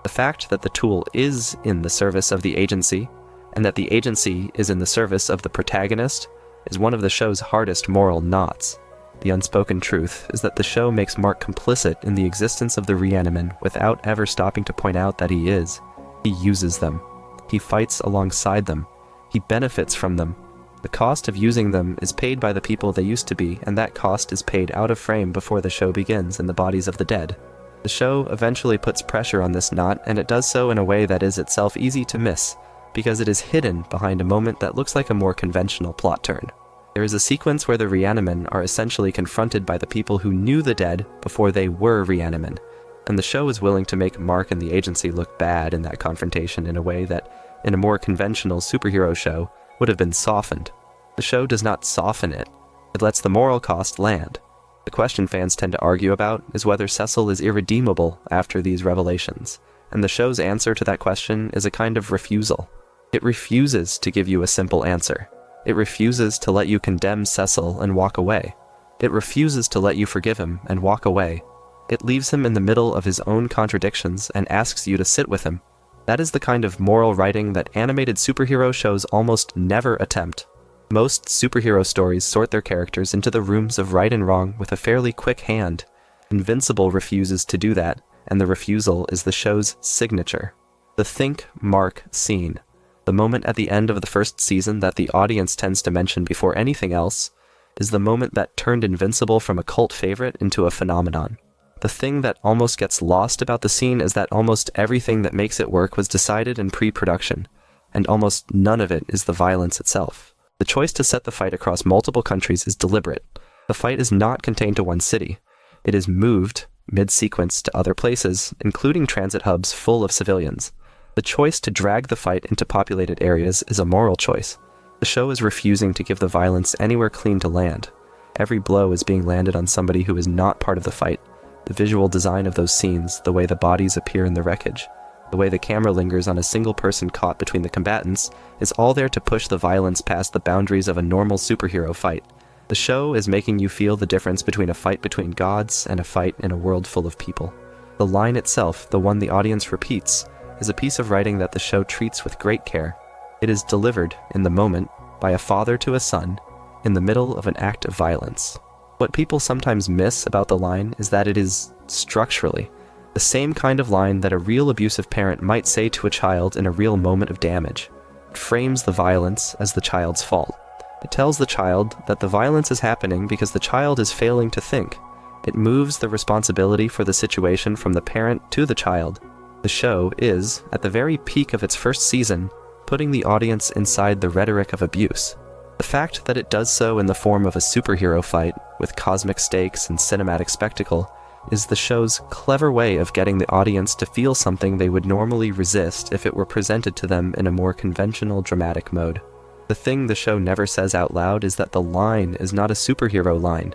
The fact that the tool is in the service of the agency, and that the agency is in the service of the protagonist, is one of the show's hardest moral knots. The unspoken truth is that the show makes Mark complicit in the existence of the Rannells without ever stopping to point out that he is. He uses them. He fights alongside them. He benefits from them. The cost of using them is paid by the people they used to be, and that cost is paid out of frame before the show begins in the bodies of the dead. The show eventually puts pressure on this knot, and it does so in a way that is itself easy to miss, because it is hidden behind a moment that looks like a more conventional plot turn. There is a sequence where the Rannells are essentially confronted by the people who knew the dead before they were Rannells, and the show is willing to make Mark and the agency look bad in that confrontation in a way that, in a more conventional superhero show, would have been softened. The show does not soften it. It lets the moral cost land. The question fans tend to argue about is whether Cecil is irredeemable after these revelations, and the show's answer to that question is a kind of refusal. It refuses to give you a simple answer. It refuses to let you condemn Cecil and walk away. It refuses to let you forgive him and walk away. It leaves him in the middle of his own contradictions and asks you to sit with him. That is the kind of moral writing that animated superhero shows almost never attempt. Most superhero stories sort their characters into the rooms of right and wrong with a fairly quick hand. Invincible refuses to do that, and the refusal is the show's signature. The Think Mark scene, the moment at the end of the first season that the audience tends to mention before anything else, is the moment that turned Invincible from a cult favorite into a phenomenon. The thing that almost gets lost about the scene is that almost everything that makes it work was decided in pre-production, and almost none of it is the violence itself. The choice to set the fight across multiple countries is deliberate. The fight is not contained to one city. It is moved, mid-sequence, to other places, including transit hubs full of civilians. The choice to drag the fight into populated areas is a moral choice. The show is refusing to give the violence anywhere clean to land. Every blow is being landed on somebody who is not part of the fight. The visual design of those scenes, the way the bodies appear in the wreckage, the way the camera lingers on a single person caught between the combatants, is all there to push the violence past the boundaries of a normal superhero fight. The show is making you feel the difference between a fight between gods and a fight in a world full of people. The line itself, the one the audience repeats, is a piece of writing that the show treats with great care. It is delivered, in the moment, by a father to a son, in the middle of an act of violence. What people sometimes miss about the line is that it is, structurally, the same kind of line that a real abusive parent might say to a child in a real moment of damage. It frames the violence as the child's fault. It tells the child that the violence is happening because the child is failing to think. It moves the responsibility for the situation from the parent to the child. The show is, at the very peak of its first season, putting the audience inside the rhetoric of abuse. The fact that it does so in the form of a superhero fight, with cosmic stakes and cinematic spectacle, is the show's clever way of getting the audience to feel something they would normally resist if it were presented to them in a more conventional dramatic mode. The thing the show never says out loud is that the line is not a superhero line.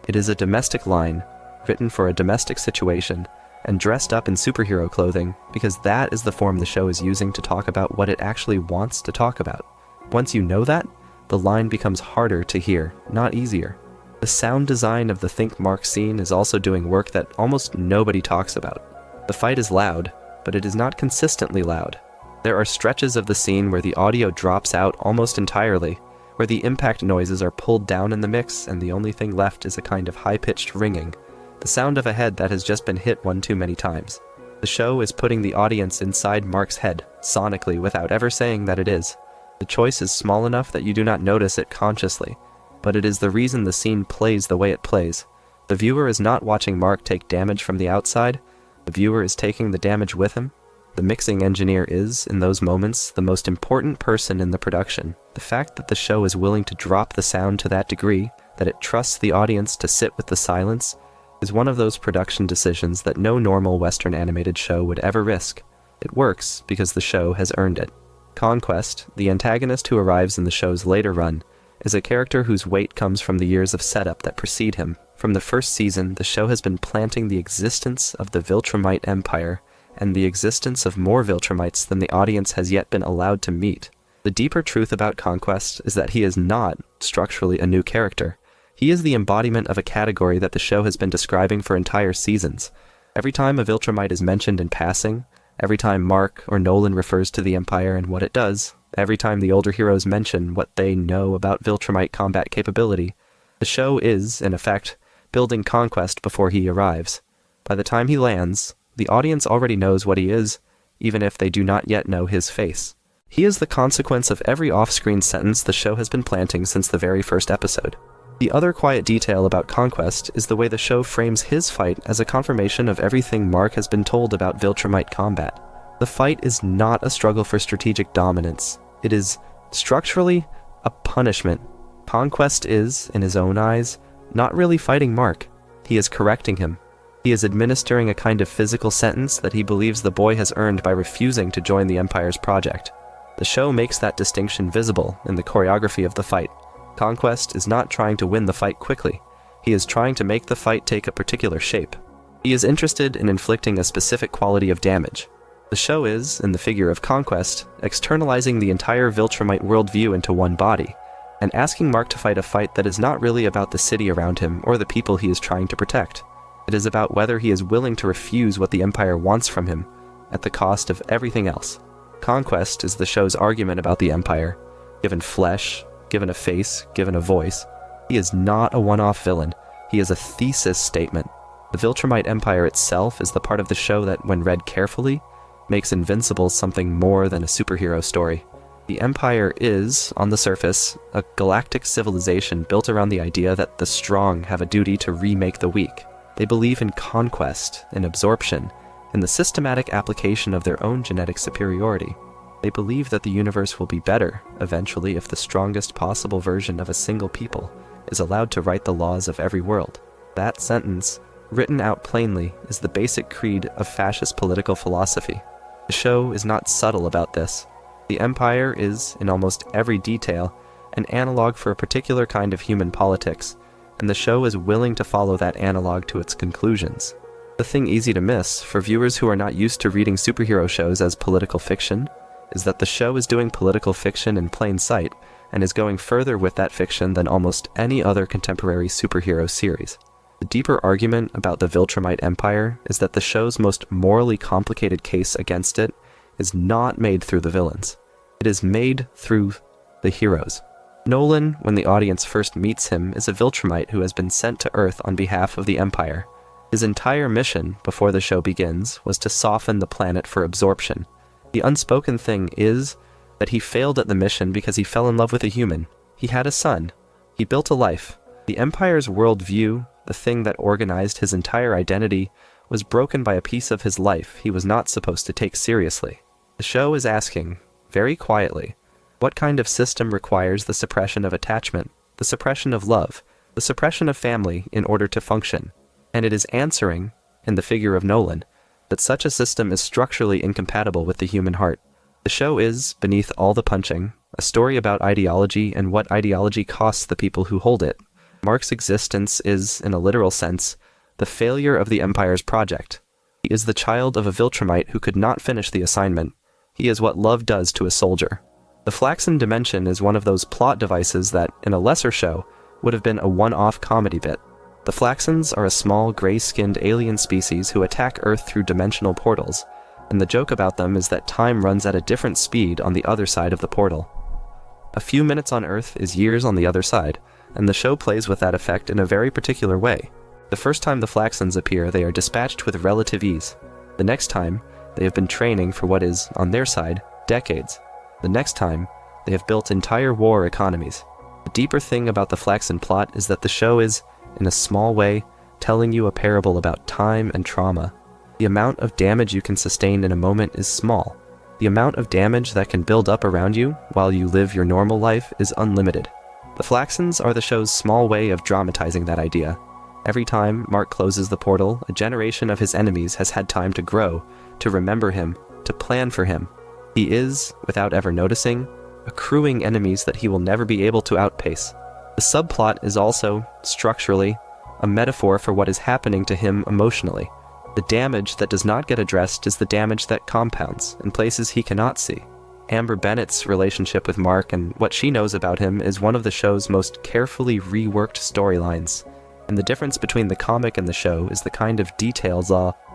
It is a domestic line, written for a domestic situation, and dressed up in superhero clothing, because that is the form the show is using to talk about what it actually wants to talk about. Once you know that, the line becomes harder to hear, not easier. The sound design of the Think Mark scene is also doing work that almost nobody talks about. The fight is loud, but it is not consistently loud. There are stretches of the scene where the audio drops out almost entirely, where the impact noises are pulled down in the mix and the only thing left is a kind of high-pitched ringing, the sound of a head that has just been hit one too many times. The show is putting the audience inside Mark's head, sonically, without ever saying that it is. The choice is small enough that you do not notice it consciously, but it is the reason the scene plays the way it plays. The viewer is not watching Mark take damage from the outside, the viewer is taking the damage with him. The mixing engineer is, in those moments, the most important person in the production. The fact that the show is willing to drop the sound to that degree, that it trusts the audience to sit with the silence, is one of those production decisions that no normal Western animated show would ever risk. It works because the show has earned it. Conquest, the antagonist who arrives in the show's later run, is a character whose weight comes from the years of setup that precede him. From the first season, the show has been planting the existence of the Viltrumite Empire and the existence of more Viltrumites than the audience has yet been allowed to meet. The deeper truth about Conquest is that he is not, structurally, a new character. He is the embodiment of a category that the show has been describing for entire seasons. Every time a Viltrumite is mentioned in passing, every time Mark or Nolan refers to the Empire and what it does, every time the older heroes mention what they know about Viltrumite combat capability, the show is, in effect, building Conquest before he arrives. By the time he lands, the audience already knows what he is, even if they do not yet know his face. He is the consequence of every off-screen sentence the show has been planting since the very first episode. The other quiet detail about Conquest is the way the show frames his fight as a confirmation of everything Mark has been told about Viltrumite combat. The fight is not a struggle for strategic dominance. It is, structurally, a punishment. Conquest is, in his own eyes, not really fighting Mark. He is correcting him. He is administering a kind of physical sentence that he believes the boy has earned by refusing to join the Empire's project. The show makes that distinction visible in the choreography of the fight. Conquest is not trying to win the fight quickly. He is trying to make the fight take a particular shape. He is interested in inflicting a specific quality of damage. The show is, in the figure of Conquest, externalizing the entire Viltrumite worldview into one body, and asking Mark to fight a fight that is not really about the city around him or the people he is trying to protect. It is about whether he is willing to refuse what the Empire wants from him, at the cost of everything else. Conquest is the show's argument about the Empire, given flesh, given a face, given a voice. He is not a one-off villain. He is a thesis statement. The Viltrumite Empire itself is the part of the show that, when read carefully, makes Invincible something more than a superhero story. The Empire is, on the surface, a galactic civilization built around the idea that the strong have a duty to remake the weak. They believe in conquest, in absorption, in the systematic application of their own genetic superiority. They believe that the universe will be better, eventually, if the strongest possible version of a single people is allowed to write the laws of every world. That sentence, written out plainly, is the basic creed of fascist political philosophy. The show is not subtle about this. The Empire is, in almost every detail, an analog for a particular kind of human politics, and the show is willing to follow that analog to its conclusions. The thing easy to miss, for viewers who are not used to reading superhero shows as political fiction, is that the show is doing political fiction in plain sight, and is going further with that fiction than almost any other contemporary superhero series. The deeper argument about the Viltrumite Empire is that the show's most morally complicated case against it is not made through the villains. It is made through the heroes. Nolan, when the audience first meets him, is a Viltrumite who has been sent to Earth on behalf of the Empire. His entire mission, before the show begins, was to soften the planet for absorption. The unspoken thing is that he failed at the mission because he fell in love with a human. He had a son. He built a life. The Empire's worldview, the thing that organized his entire identity, was broken by a piece of his life he was not supposed to take seriously. The show is asking, very quietly, what kind of system requires the suppression of attachment, the suppression of love, the suppression of family in order to function? And it is answering, in the figure of Nolan, that such a system is structurally incompatible with the human heart. The show is, beneath all the punching, a story about ideology and what ideology costs the people who hold it. Mark's existence is, in a literal sense, the failure of the Empire's project. He is the child of a Viltrumite who could not finish the assignment. He is what love does to a soldier. The Flaxen dimension is one of those plot devices that, in a lesser show, would have been a one-off comedy bit. The Flaxens are a small, gray-skinned alien species who attack Earth through dimensional portals, and the joke about them is that time runs at a different speed on the other side of the portal. A few minutes on Earth is years on the other side, and the show plays with that effect in a very particular way. The first time the Flaxens appear, they are dispatched with relative ease. The next time, they have been training for what is, on their side, decades. The next time, they have built entire war economies. The deeper thing about the Flaxen plot is that the show is, in a small way, telling you a parable about time and trauma. The amount of damage you can sustain in a moment is small. The amount of damage that can build up around you while you live your normal life is unlimited. The Flaxens are the show's small way of dramatizing that idea. Every time Mark closes the portal, a generation of his enemies has had time to grow, to remember him, to plan for him. He is, without ever noticing, accruing enemies that he will never be able to outpace. The subplot is also, structurally, a metaphor for what is happening to him emotionally. The damage that does not get addressed is the damage that compounds in places he cannot see. Amber Bennett's relationship with Mark and what she knows about him is one of the show's most carefully reworked storylines. And the difference between the comic and the show is the kind of details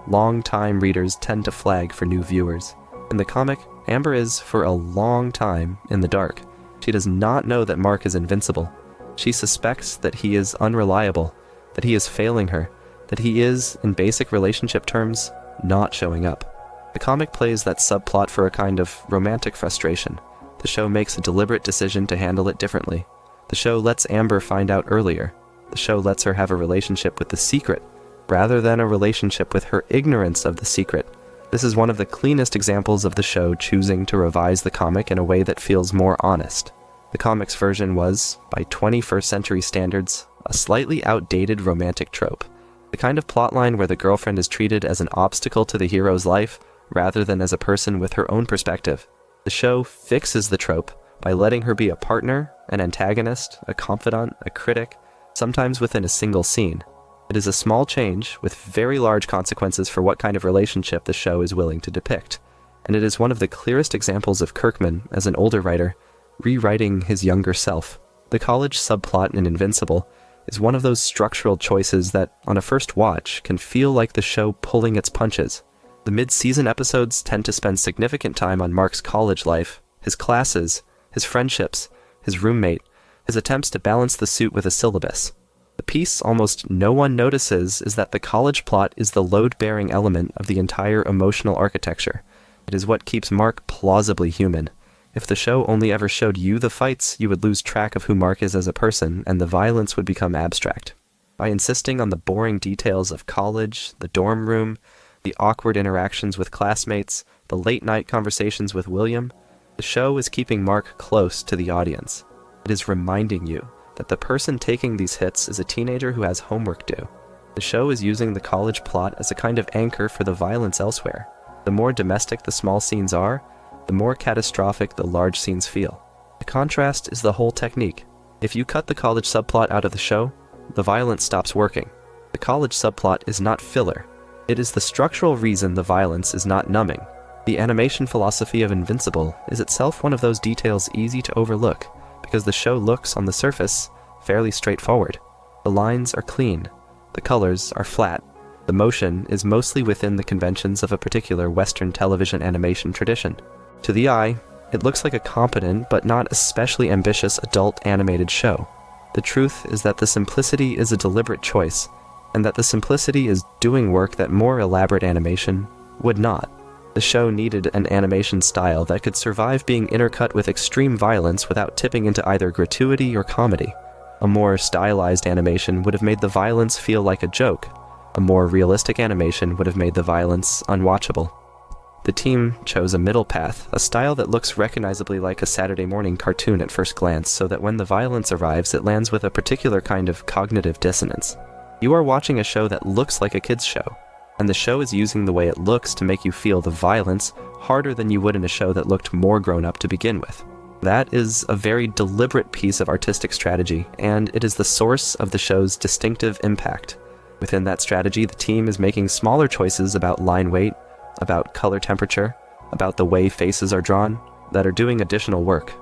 long-time readers tend to flag for new viewers. In the comic, Amber is, for a long time, in the dark. She does not know that Mark is invincible. She suspects that he is unreliable, that he is failing her, that he is, in basic relationship terms, not showing up. The comic plays that subplot for a kind of romantic frustration. The show makes a deliberate decision to handle it differently. The show lets Amber find out earlier. The show lets her have a relationship with the secret, rather than a relationship with her ignorance of the secret. This is one of the cleanest examples of the show choosing to revise the comic in a way that feels more honest. The comic's version was, by 21st century standards, a slightly outdated romantic trope. The kind of plotline where the girlfriend is treated as an obstacle to the hero's life, rather than as a person with her own perspective. The show fixes the trope by letting her be a partner, an antagonist, a confidant, a critic, sometimes within a single scene. It is a small change with very large consequences for what kind of relationship the show is willing to depict, and it is one of the clearest examples of Kirkman, as an older writer, rewriting his younger self. The college subplot in Invincible is one of those structural choices that, on a first watch, can feel like the show pulling its punches. The mid-season episodes tend to spend significant time on Mark's college life, his classes, his friendships, his roommate, his attempts to balance the suit with a syllabus. The piece almost no one notices is that the college plot is the load-bearing element of the entire emotional architecture. It is what keeps Mark plausibly human. If the show only ever showed you the fights, you would lose track of who Mark is as a person, and the violence would become abstract. By insisting on the boring details of college, the dorm room, the awkward interactions with classmates, the late-night conversations with William, the show is keeping Mark close to the audience. It is reminding you that the person taking these hits is a teenager who has homework due. The show is using the college plot as a kind of anchor for the violence elsewhere. The more domestic the small scenes are, the more catastrophic the large scenes feel. The contrast is the whole technique. If you cut the college subplot out of the show, the violence stops working. The college subplot is not filler. It is the structural reason the violence is not numbing. The animation philosophy of Invincible is itself one of those details easy to overlook, because the show looks, on the surface, fairly straightforward. The lines are clean. The colors are flat. The motion is mostly within the conventions of a particular Western television animation tradition. To the eye, it looks like a competent but not especially ambitious adult animated show. The truth is that the simplicity is a deliberate choice, and that the simplicity is doing work that more elaborate animation would not. The show needed an animation style that could survive being intercut with extreme violence without tipping into either gratuity or comedy. A more stylized animation would have made the violence feel like a joke. A more realistic animation would have made the violence unwatchable. The team chose a middle path, a style that looks recognizably like a Saturday morning cartoon at first glance, so that when the violence arrives, it lands with a particular kind of cognitive dissonance. You are watching a show that looks like a kid's show, and the show is using the way it looks to make you feel the violence harder than you would in a show that looked more grown up to begin with. That is a very deliberate piece of artistic strategy, and it is the source of the show's distinctive impact. Within that strategy, the team is making smaller choices about line weight, about color temperature, about the way faces are drawn, that are doing additional work.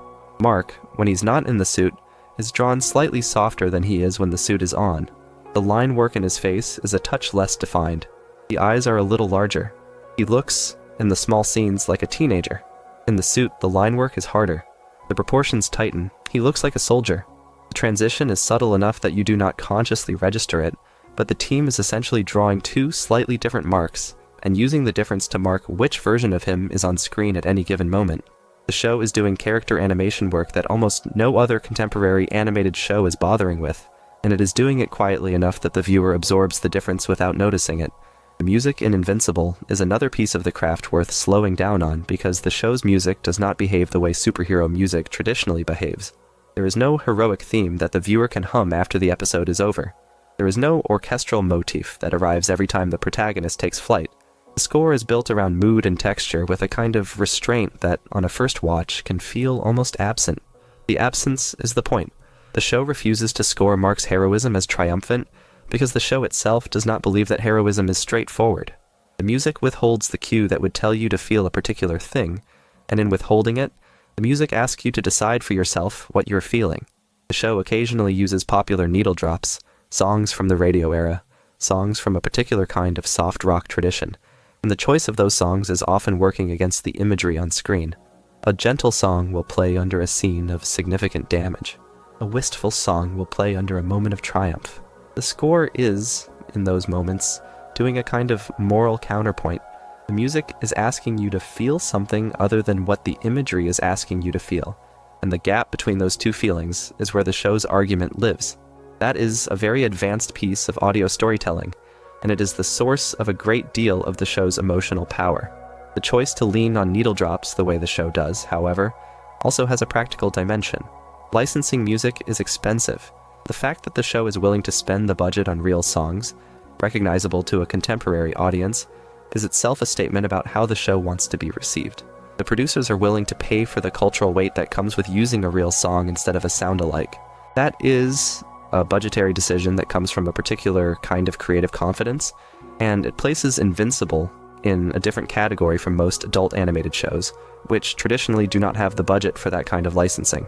Mark, when he's not in the suit, is drawn slightly softer than he is when the suit is on. The line work in his face is a touch less defined. The eyes are a little larger. He looks, in the small scenes, like a teenager. In the suit, the line work is harder. The proportions tighten. He looks like a soldier. The transition is subtle enough that you do not consciously register it, but the team is essentially drawing two slightly different Marks, and using the difference to mark which version of him is on screen at any given moment. The show is doing character animation work that almost no other contemporary animated show is bothering with, and it is doing it quietly enough that the viewer absorbs the difference without noticing it. The music in Invincible is another piece of the craft worth slowing down on, because the show's music does not behave the way superhero music traditionally behaves. There is no heroic theme that the viewer can hum after the episode is over. There is no orchestral motif that arrives every time the protagonist takes flight. The score is built around mood and texture with a kind of restraint that, on a first watch, can feel almost absent. The absence is the point. The show refuses to score Mark's heroism as triumphant because the show itself does not believe that heroism is straightforward. The music withholds the cue that would tell you to feel a particular thing, and in withholding it, the music asks you to decide for yourself what you're feeling. The show occasionally uses popular needle drops, songs from the radio era, songs from a particular kind of soft rock tradition, and the choice of those songs is often working against the imagery on screen. A gentle song will play under a scene of significant damage. A wistful song will play under a moment of triumph. The score is, in those moments, doing a kind of moral counterpoint. The music is asking you to feel something other than what the imagery is asking you to feel, and the gap between those two feelings is where the show's argument lives. That is a very advanced piece of audio storytelling, and it is the source of a great deal of the show's emotional power. The choice to lean on needle drops the way the show does, however, also has a practical dimension. Licensing music is expensive. The fact that the show is willing to spend the budget on real songs, recognizable to a contemporary audience, is itself a statement about how the show wants to be received. The producers are willing to pay for the cultural weight that comes with using a real song instead of a sound-alike. That is a budgetary decision that comes from a particular kind of creative confidence, and it places Invincible in a different category from most adult animated shows, which traditionally do not have the budget for that kind of licensing.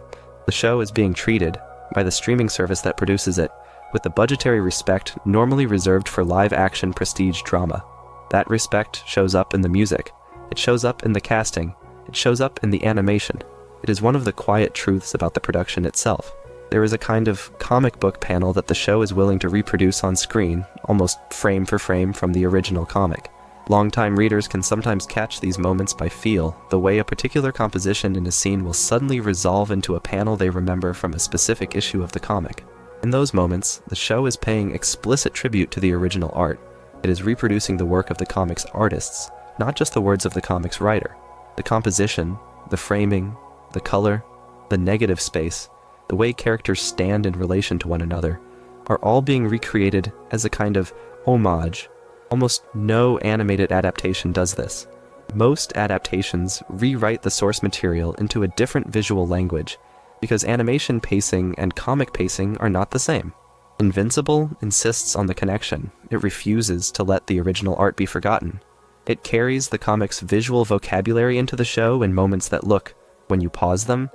The show is being treated, by the streaming service that produces it, with the budgetary respect normally reserved for live-action prestige drama. That respect shows up in the music, it shows up in the casting, it shows up in the animation. It is one of the quiet truths about the production itself. There is a kind of comic book panel that the show is willing to reproduce on screen, almost frame for frame from the original comic. Longtime readers can sometimes catch these moments by feel, the way a particular composition in a scene will suddenly resolve into a panel they remember from a specific issue of the comic. In those moments, the show is paying explicit tribute to the original art. It is reproducing the work of the comic's artists, not just the words of the comic's writer. The composition, the framing, the color, the negative space, the way characters stand in relation to one another, are all being recreated as a kind of homage. Almost no animated adaptation does this. Most adaptations rewrite the source material into a different visual language, because animation pacing and comic pacing are not the same. Invincible insists on the connection. It refuses to let the original art be forgotten. It carries the comic's visual vocabulary into the show in moments that look, when you pause them,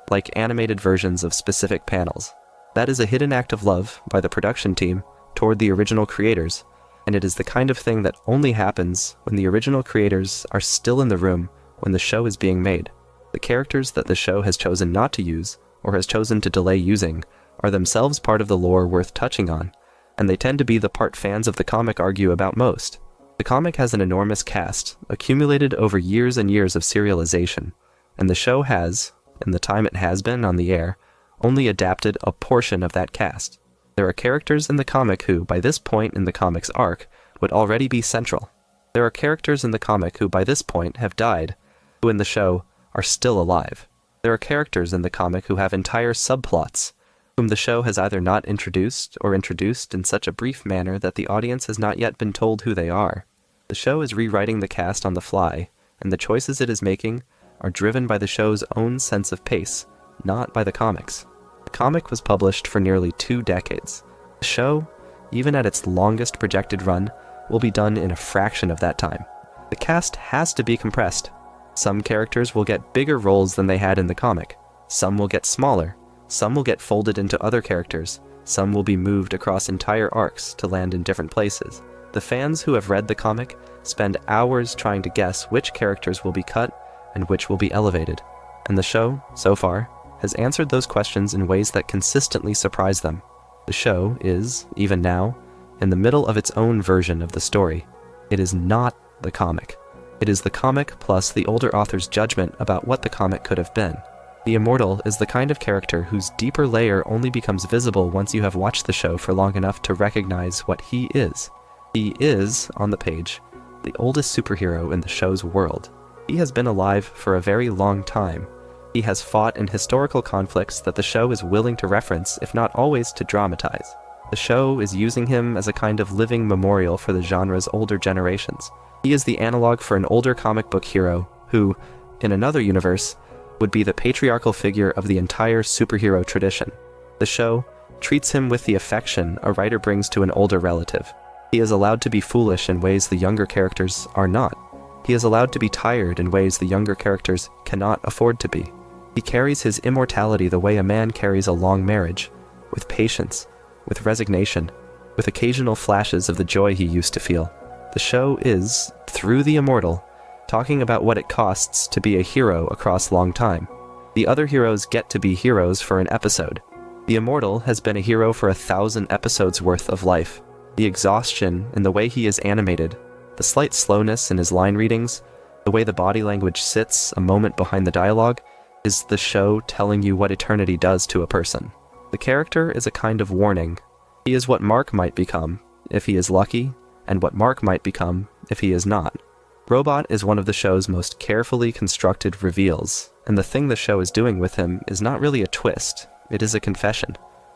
like animated versions of specific panels. That is a hidden act of love by the production team toward the original creators, and it is the kind of thing that only happens when the original creators are still in the room when the show is being made. The characters that the show has chosen not to use, or has chosen to delay using, are themselves part of the lore worth touching on, and they tend to be the part fans of the comic argue about most. The comic has an enormous cast, accumulated over years and years of serialization, and the show has, in the time it has been on the air, only adapted a portion of that cast. There are characters in the comic who, by this point in the comic's arc, would already be central. There are characters in the comic who, by this point, have died, who in the show are still alive. There are characters in the comic who have entire subplots, whom the show has either not introduced or introduced in such a brief manner that the audience has not yet been told who they are. The show is rewriting the cast on the fly, and the choices it is making are driven by the show's own sense of pace, not by the comics. The comic was published for nearly 2 decades. The show, even at its longest projected run, will be done in a fraction of that time. The cast has to be compressed. Some characters will get bigger roles than they had in the comic. Some will get smaller. Some will get folded into other characters. Some will be moved across entire arcs to land in different places. The fans who have read the comic spend hours trying to guess which characters will be cut and which will be elevated. And the show, so far, has answered those questions in ways that consistently surprise them. The show is, even now, in the middle of its own version of the story. It is not the comic. It is the comic plus the older author's judgment about what the comic could have been. The Immortal is the kind of character whose deeper layer only becomes visible once you have watched the show for long enough to recognize what he is. He is, on the page, the oldest superhero in the show's world. He has been alive for a very long time. He has fought in historical conflicts that the show is willing to reference, if not always to dramatize. The show is using him as a kind of living memorial for the genre's older generations. He is the analog for an older comic book hero who, in another universe, would be the patriarchal figure of the entire superhero tradition. The show treats him with the affection a writer brings to an older relative. He is allowed to be foolish in ways the younger characters are not. He is allowed to be tired in ways the younger characters cannot afford to be. He carries his immortality the way a man carries a long marriage, with patience, with resignation, with occasional flashes of the joy he used to feel. The show is, through the immortal, talking about what it costs to be a hero across long time. The other heroes get to be heroes for an episode. The immortal has been a hero for 1,000 episodes worth of life. The exhaustion in the way he is animated, the slight slowness in his line readings, the way the body language sits a moment behind the dialogue, is the show telling you what eternity does to a person. The character is a kind of warning. He is what Mark might become, if he is lucky, and what Mark might become, if he is not. Robot is one of the show's most carefully constructed reveals, and the thing the show is doing with him is not really a twist, it is a confession.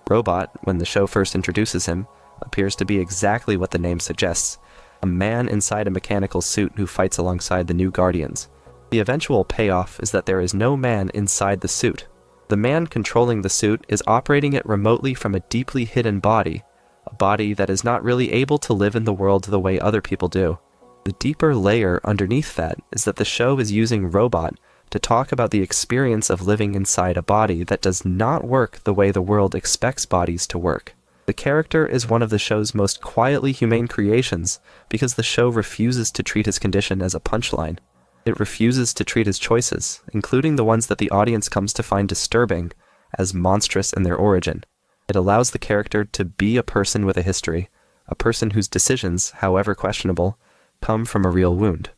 Robot, when the show first introduces him, appears to be exactly what the name suggests, a man inside a mechanical suit who fights alongside the new Guardians. The eventual payoff is that there is no man inside the suit. The man controlling the suit is operating it remotely from a deeply hidden body, a body that is not really able to live in the world the way other people do. The deeper layer underneath that is that the show is using Robot to talk about the experience of living inside a body that does not work the way the world expects bodies to work. The character is one of the show's most quietly humane creations because the show refuses to treat his condition as a punchline. It refuses to treat his choices, including the ones that the audience comes to find disturbing, as monstrous in their origin. It allows the character to be a person with a history, a person whose decisions, however questionable, come from a real wound.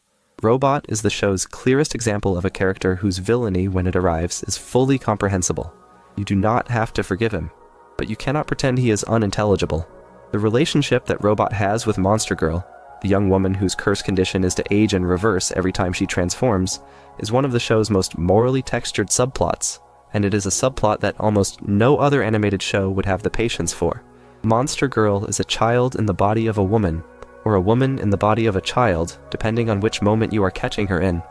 Robot is the show's clearest example of a character whose villainy, when it arrives, is fully comprehensible. You do not have to forgive him, but you cannot pretend he is unintelligible. The relationship that Robot has with Monster Girl, the young woman whose curse condition is to age in reverse every time she transforms, is one of the show's most morally textured subplots, and it is a subplot that almost no other animated show would have the patience for. Monster Girl is a child in the body of a woman, or a woman in the body of a child, depending on which moment you are catching her in,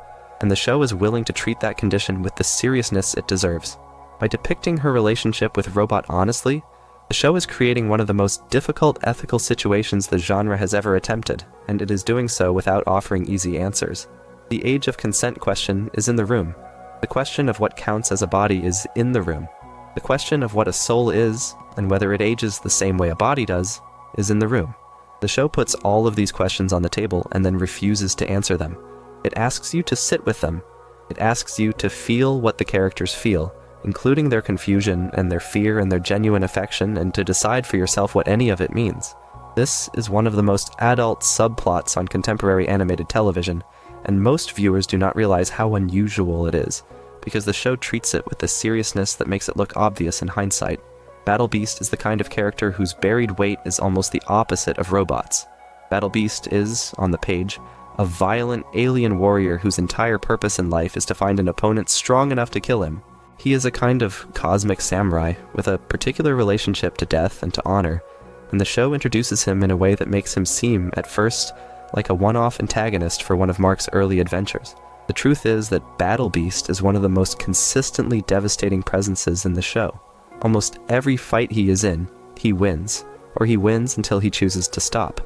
and the show is willing to treat that condition with the seriousness it deserves. By depicting her relationship with Robot honestly, the show is creating one of the most difficult ethical situations the genre has ever attempted, and it is doing so without offering easy answers. The age of consent question is in the room. The question of what counts as a body is in the room. The question of what a soul is, and whether it ages the same way a body does, is in the room. The show puts all of these questions on the table and then refuses to answer them. It asks you to sit with them. It asks you to feel what the characters feel, including their confusion and their fear and their genuine affection, and to decide for yourself what any of it means. This is one of the most adult subplots on contemporary animated television, and most viewers do not realize how unusual it is, because the show treats it with the seriousness that makes it look obvious in hindsight. Battle Beast is the kind of character whose buried weight is almost the opposite of Robot's. Battle Beast is, on the page, a violent alien warrior whose entire purpose in life is to find an opponent strong enough to kill him. He is a kind of cosmic samurai with a particular relationship to death and to honor, and the show introduces him in a way that makes him seem, at first, like a one-off antagonist for one of Mark's early adventures. The truth is that Battle Beast is one of the most consistently devastating presences in the show. Almost every fight he is in, he wins, or he wins until he chooses to stop.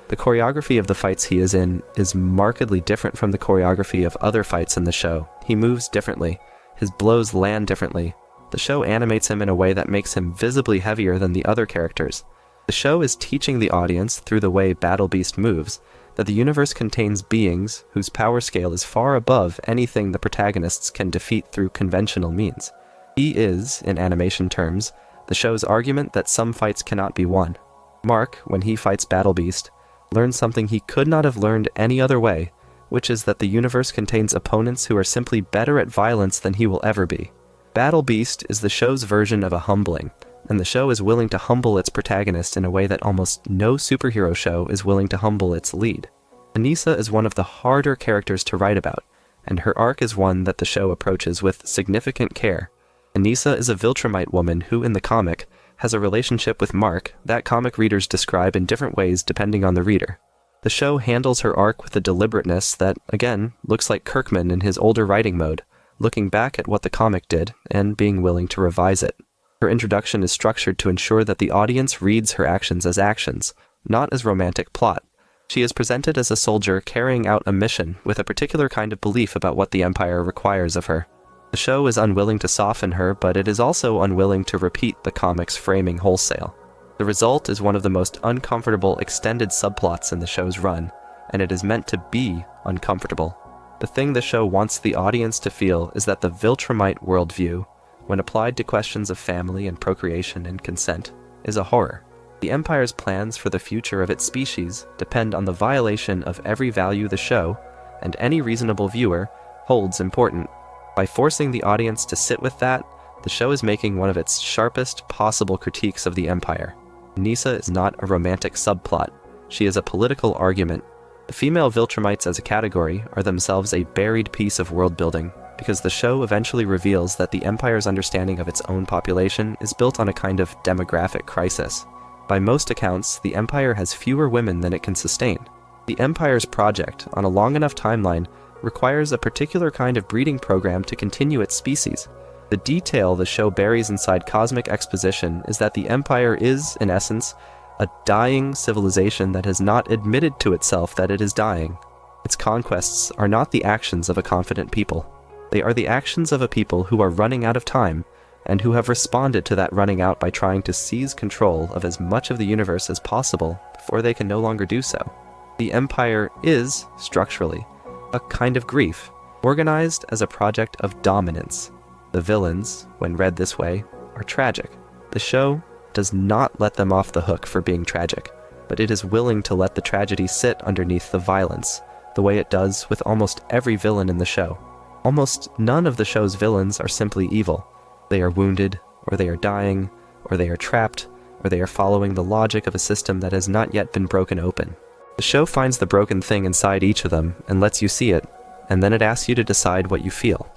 The choreography of the fights he is in is markedly different from the choreography of other fights in the show. He moves differently. His blows land differently. The show animates him in a way that makes him visibly heavier than the other characters. The show is teaching the audience, through the way Battle Beast moves, that the universe contains beings whose power scale is far above anything the protagonists can defeat through conventional means. He is, in animation terms, the show's argument that some fights cannot be won. Mark, when he fights Battle Beast, learns something he could not have learned any other way, which is that the universe contains opponents who are simply better at violence than he will ever be. Battle Beast is the show's version of a humbling, and the show is willing to humble its protagonist in a way that almost no superhero show is willing to humble its lead. Anissa is one of the harder characters to write about, and her arc is one that the show approaches with significant care. Anissa is a Viltrumite woman who, in the comic, has a relationship with Mark that comic readers describe in different ways depending on the reader. The show handles her arc with a deliberateness that, again, looks like Kirkman in his older writing mode, looking back at what the comic did and being willing to revise it. Her introduction is structured to ensure that the audience reads her actions as actions, not as romantic plot. She is presented as a soldier carrying out a mission with a particular kind of belief about what the Empire requires of her. The show is unwilling to soften her, but it is also unwilling to repeat the comic's framing wholesale. The result is one of the most uncomfortable extended subplots in the show's run, and it is meant to be uncomfortable. The thing the show wants the audience to feel is that the Viltrumite worldview, when applied to questions of family and procreation and consent, is a horror. The Empire's plans for the future of its species depend on the violation of every value the show, and any reasonable viewer, holds important. By forcing the audience to sit with that, the show is making one of its sharpest possible critiques of the Empire. Nyssa is not a romantic subplot. She is a political argument. The female Viltrumites as a category are themselves a buried piece of world building, because the show eventually reveals that the Empire's understanding of its own population is built on a kind of demographic crisis. By most accounts, the Empire has fewer women than it can sustain. The Empire's project, on a long enough timeline, requires a particular kind of breeding program to continue its species. The detail the show buries inside cosmic exposition is that the Empire is, in essence, a dying civilization that has not admitted to itself that it is dying. Its conquests are not the actions of a confident people. They are the actions of a people who are running out of time, and who have responded to that running out by trying to seize control of as much of the universe as possible before they can no longer do so. The Empire is, structurally, a kind of grief, organized as a project of dominance. The villains, when read this way, are tragic. The show does not let them off the hook for being tragic, but it is willing to let the tragedy sit underneath the violence, the way it does with almost every villain in the show. Almost none of the show's villains are simply evil. They are wounded, or they are dying, or they are trapped, or they are following the logic of a system that has not yet been broken open. The show finds the broken thing inside each of them and lets you see it, and then it asks you to decide what you feel.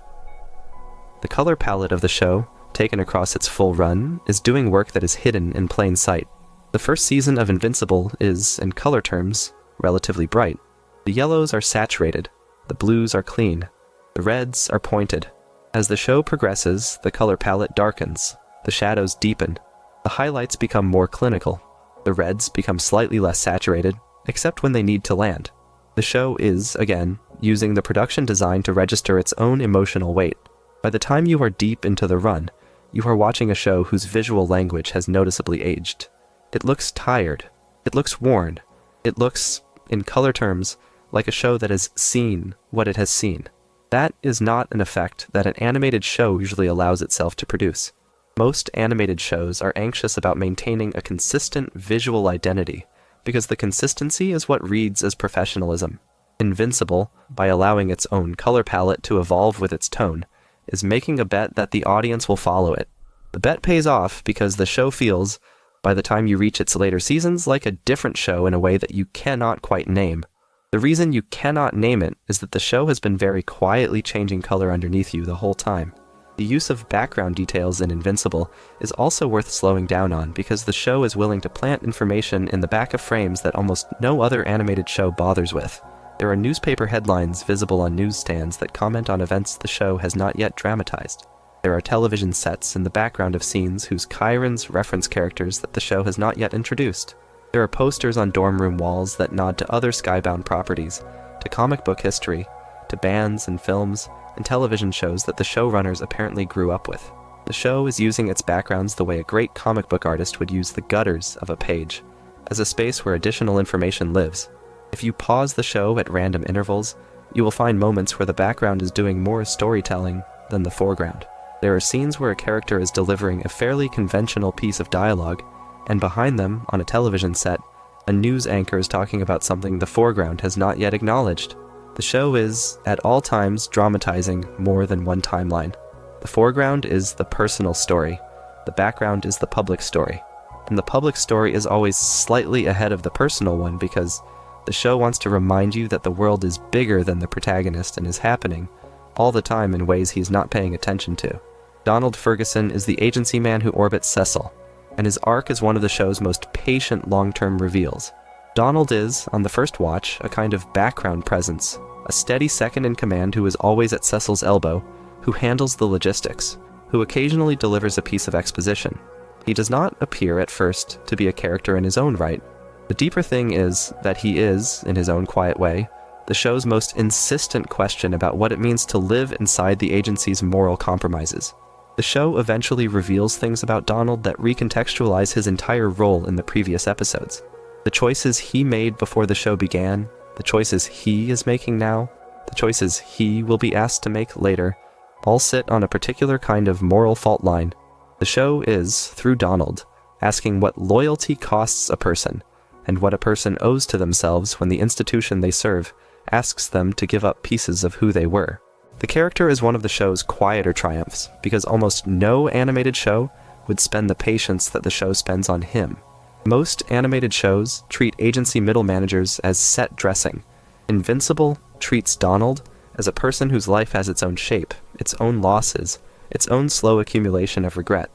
The color palette of the show, taken across its full run, is doing work that is hidden in plain sight. The first season of Invincible is, in color terms, relatively bright. The yellows are saturated, the blues are clean, the reds are pointed. As the show progresses, the color palette darkens, the shadows deepen, the highlights become more clinical, the reds become slightly less saturated, except when they need to land. The show is, again, using the production design to register its own emotional weight. By the time you are deep into the run, you are watching a show whose visual language has noticeably aged. It looks tired. It looks worn. It looks, in color terms, like a show that has seen what it has seen. That is not an effect that an animated show usually allows itself to produce. Most animated shows are anxious about maintaining a consistent visual identity, because the consistency is what reads as professionalism. Invincible, by allowing its own color palette to evolve with its tone, is making a bet that the audience will follow it. The bet pays off because the show feels, by the time you reach its later seasons, like a different show in a way that you cannot quite name. The reason you cannot name it is that the show has been very quietly changing color underneath you the whole time. The use of background details in Invincible is also worth slowing down on because the show is willing to plant information in the back of frames that almost no other animated show bothers with. There are newspaper headlines visible on newsstands that comment on events the show has not yet dramatized. There are television sets in the background of scenes whose chirons reference characters that the show has not yet introduced. There are posters on dorm room walls that nod to other Skybound properties, to comic book history, to bands and films, and television shows that the showrunners apparently grew up with. The show is using its backgrounds the way a great comic book artist would use the gutters of a page, as a space where additional information lives. If you pause the show at random intervals, you will find moments where the background is doing more storytelling than the foreground. There are scenes where a character is delivering a fairly conventional piece of dialogue, and behind them, on a television set, a news anchor is talking about something the foreground has not yet acknowledged. The show is, at all times, dramatizing more than one timeline. The foreground is the personal story, the background is the public story, and the public story is always slightly ahead of the personal one because the show wants to remind you that the world is bigger than the protagonist and is happening all the time in ways he's not paying attention to. Donald Ferguson is the agency man who orbits Cecil, and his arc is one of the show's most patient long-term reveals. Donald is, on the first watch, a kind of background presence, a steady second-in-command who is always at Cecil's elbow, who handles the logistics, who occasionally delivers a piece of exposition. He does not appear at first to be a character in his own right. The deeper thing is that he is, in his own quiet way, the show's most insistent question about what it means to live inside the agency's moral compromises. The show eventually reveals things about Donald that recontextualize his entire role in the previous episodes. The choices he made before the show began, the choices he is making now, the choices he will be asked to make later, all sit on a particular kind of moral fault line. The show is, through Donald, asking what loyalty costs a person, and what a person owes to themselves when the institution they serve asks them to give up pieces of who they were. The character is one of the show's quieter triumphs, because almost no animated show would spend the patience that the show spends on him. Most animated shows treat agency middle managers as set dressing. Invincible treats Donald as a person whose life has its own shape, its own losses, its own slow accumulation of regret.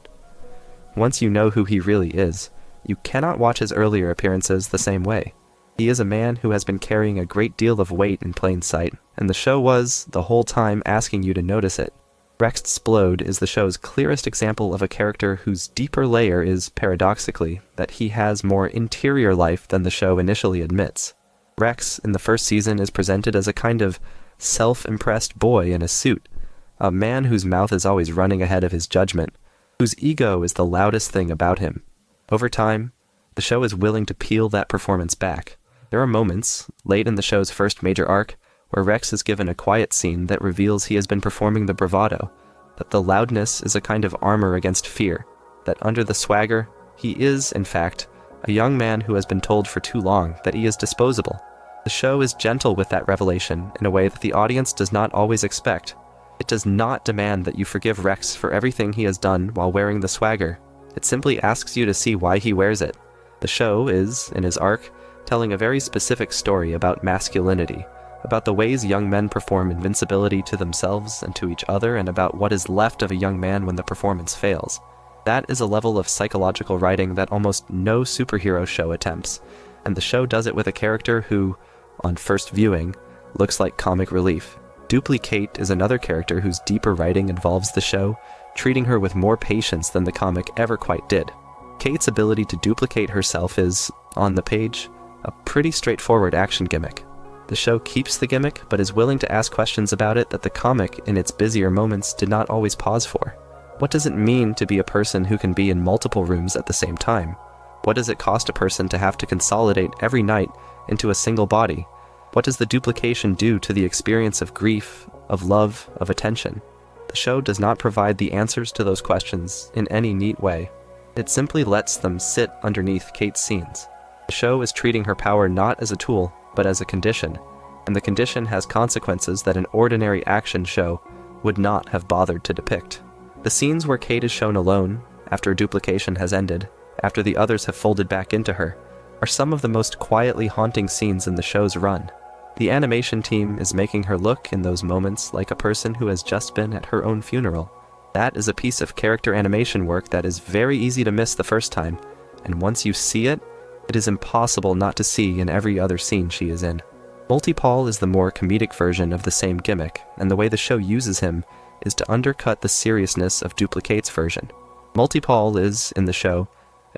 Once you know who he really is, you cannot watch his earlier appearances the same way. He is a man who has been carrying a great deal of weight in plain sight, and the show was, the whole time, asking you to notice it. Rex Splode is the show's clearest example of a character whose deeper layer is, paradoxically, that he has more interior life than the show initially admits. Rex, in the first season, is presented as a kind of self-impressed boy in a suit, a man whose mouth is always running ahead of his judgment, whose ego is the loudest thing about him. Over time, the show is willing to peel that performance back. There are moments, late in the show's first major arc, where Rex is given a quiet scene that reveals he has been performing the bravado, that the loudness is a kind of armor against fear, that under the swagger, he is, in fact, a young man who has been told for too long that he is disposable. The show is gentle with that revelation in a way that the audience does not always expect. It does not demand that you forgive Rex for everything he has done while wearing the swagger. It simply asks you to see why he wears it. The show is, in his arc, telling a very specific story about masculinity, about the ways young men perform invincibility to themselves and to each other, and about what is left of a young man when the performance fails. That is a level of psychological writing that almost no superhero show attempts, and the show does it with a character who, on first viewing, looks like comic relief. Dupli-Kate is another character whose deeper writing involves the show, treating her with more patience than the comic ever quite did. Kate's ability to duplicate herself is, on the page, a pretty straightforward action gimmick. The show keeps the gimmick, but is willing to ask questions about it that the comic, in its busier moments, did not always pause for. What does it mean to be a person who can be in multiple rooms at the same time? What does it cost a person to have to consolidate every night into a single body? What does the duplication do to the experience of grief, of love, of attention? The show does not provide the answers to those questions in any neat way. It simply lets them sit underneath Kate's scenes. The show is treating her power not as a tool, but as a condition, and the condition has consequences that an ordinary action show would not have bothered to depict. The scenes where Kate is shown alone, after duplication has ended, after the others have folded back into her, are some of the most quietly haunting scenes in the show's run. The animation team is making her look in those moments like a person who has just been at her own funeral. That is a piece of character animation work that is very easy to miss the first time, and once you see it, it is impossible not to see in every other scene she is in. Multi-Paul is the more comedic version of the same gimmick, and the way the show uses him is to undercut the seriousness of Dupli-Kate's version. Multi-Paul is, in the show,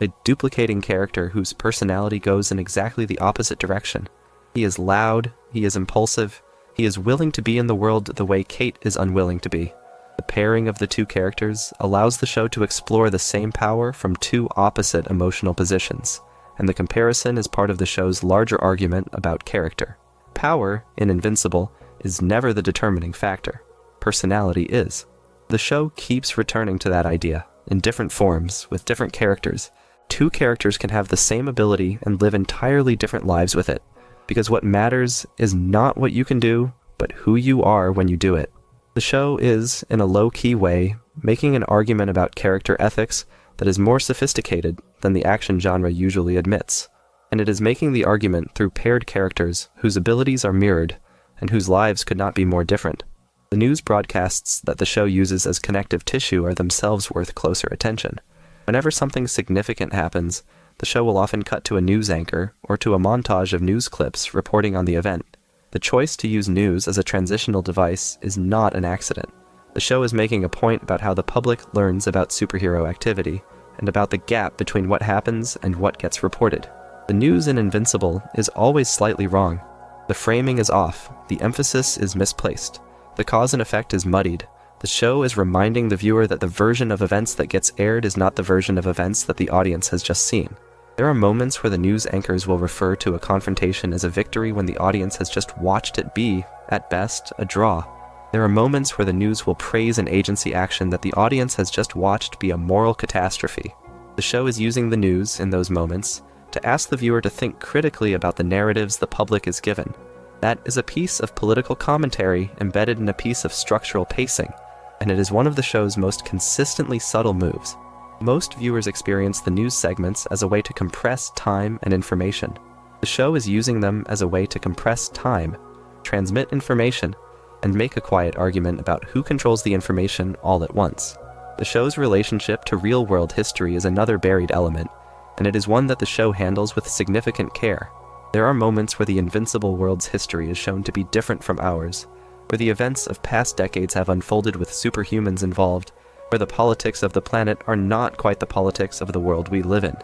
a duplicating character whose personality goes in exactly the opposite direction. He is loud, he is impulsive, he is willing to be in the world the way Kate is unwilling to be. The pairing of the two characters allows the show to explore the same power from two opposite emotional positions, and the comparison is part of the show's larger argument about character. Power, in Invincible, is never the determining factor. Personality is. The show keeps returning to that idea, in different forms, with different characters. Two characters can have the same ability and live entirely different lives with it, because what matters is not what you can do, but who you are when you do it. The show is, in a low-key way, making an argument about character ethics that is more sophisticated than the action genre usually admits, and it is making the argument through paired characters whose abilities are mirrored and whose lives could not be more different. The news broadcasts that the show uses as connective tissue are themselves worth closer attention. Whenever something significant happens, The show will often cut to a news anchor or to a montage of news clips reporting on the event. The choice to use news as a transitional device is not an accident. The show is making a point about how the public learns about superhero activity, and about the gap between what happens and what gets reported. The news in Invincible is always slightly wrong. The framing is off, the emphasis is misplaced, the cause and effect is muddied. The show is reminding the viewer that the version of events that gets aired is not the version of events that the audience has just seen. There are moments where the news anchors will refer to a confrontation as a victory when the audience has just watched it be, at best, a draw. There are moments where the news will praise an agency action that the audience has just watched be a moral catastrophe. The show is using the news, in those moments, to ask the viewer to think critically about the narratives the public is given. That is a piece of political commentary embedded in a piece of structural pacing, and it is one of the show's most consistently subtle moves. Most viewers experience the news segments as a way to compress time and information. The show is using them as a way to compress time, transmit information, and make a quiet argument about who controls the information all at once. The show's relationship to real-world history is another buried element, and it is one that the show handles with significant care. There are moments where the Invincible world's history is shown to be different from ours, where the events of past decades have unfolded with superhumans involved, where the politics of the planet are not quite the politics of the world we live in.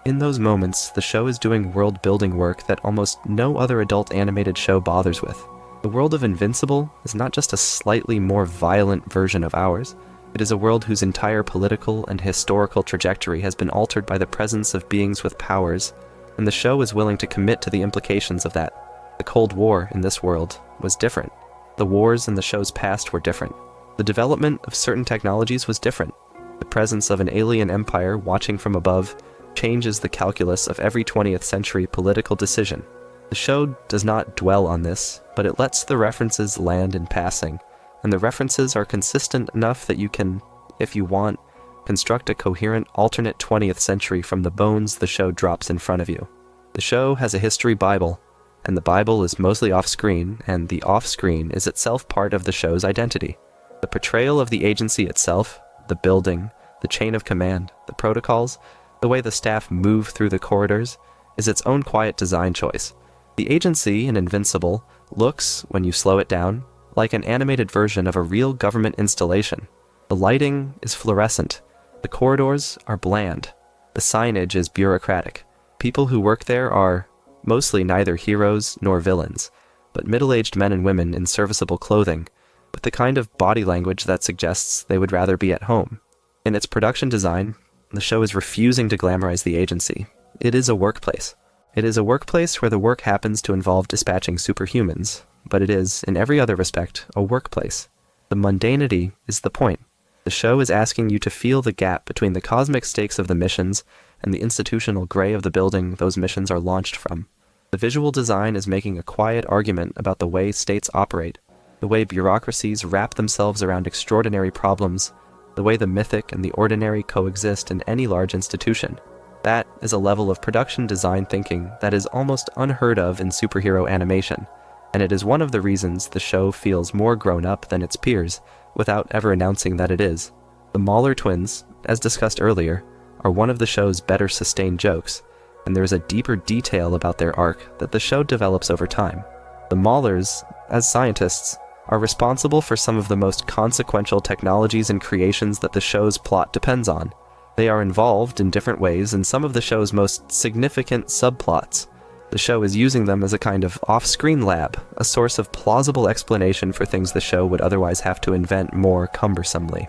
In those moments, the show is doing world-building work that almost no other adult animated show bothers with. The world of Invincible is not just a slightly more violent version of ours, it is a world whose entire political and historical trajectory has been altered by the presence of beings with powers, and the show is willing to commit to the implications of that. The Cold War in this world was different. The wars in the show's past were different. The development of certain technologies was different. The presence of an alien empire watching from above changes the calculus of every 20th century political decision. The show does not dwell on this, but it lets the references land in passing, and the references are consistent enough that you can, if you want, construct a coherent alternate 20th century from the bones the show drops in front of you. The show has a history Bible, and the Bible is mostly off-screen, and the off-screen is itself part of the show's identity. The portrayal of the agency itself, the building, the chain of command, the protocols, the way the staff move through the corridors, is its own quiet design choice. The agency in Invincible looks, when you slow it down, like an animated version of a real government installation. The lighting is fluorescent. The corridors are bland. The signage is bureaucratic. People who work there are mostly neither heroes nor villains, but middle-aged men and women in serviceable clothing, with the kind of body language that suggests they would rather be at home. In its production design, the show is refusing to glamorize the agency. It is a workplace. It is a workplace where the work happens to involve dispatching superhumans, but it is, in every other respect, a workplace. The mundanity is the point. The show is asking you to feel the gap between the cosmic stakes of the missions and the institutional gray of the building those missions are launched from. The visual design is making a quiet argument about the way states operate, the way bureaucracies wrap themselves around extraordinary problems, the way the mythic and the ordinary coexist in any large institution. That is a level of production design thinking that is almost unheard of in superhero animation, and it is one of the reasons the show feels more grown up than its peers, without ever announcing that it is. The Mauler twins, as discussed earlier, are one of the show's better sustained jokes, and there is a deeper detail about their arc that the show develops over time. The Maulers, as scientists, are responsible for some of the most consequential technologies and creations that the show's plot depends on. They are involved in different ways in some of the show's most significant subplots. The show is using them as a kind of off-screen lab, a source of plausible explanation for things the show would otherwise have to invent more cumbersomely.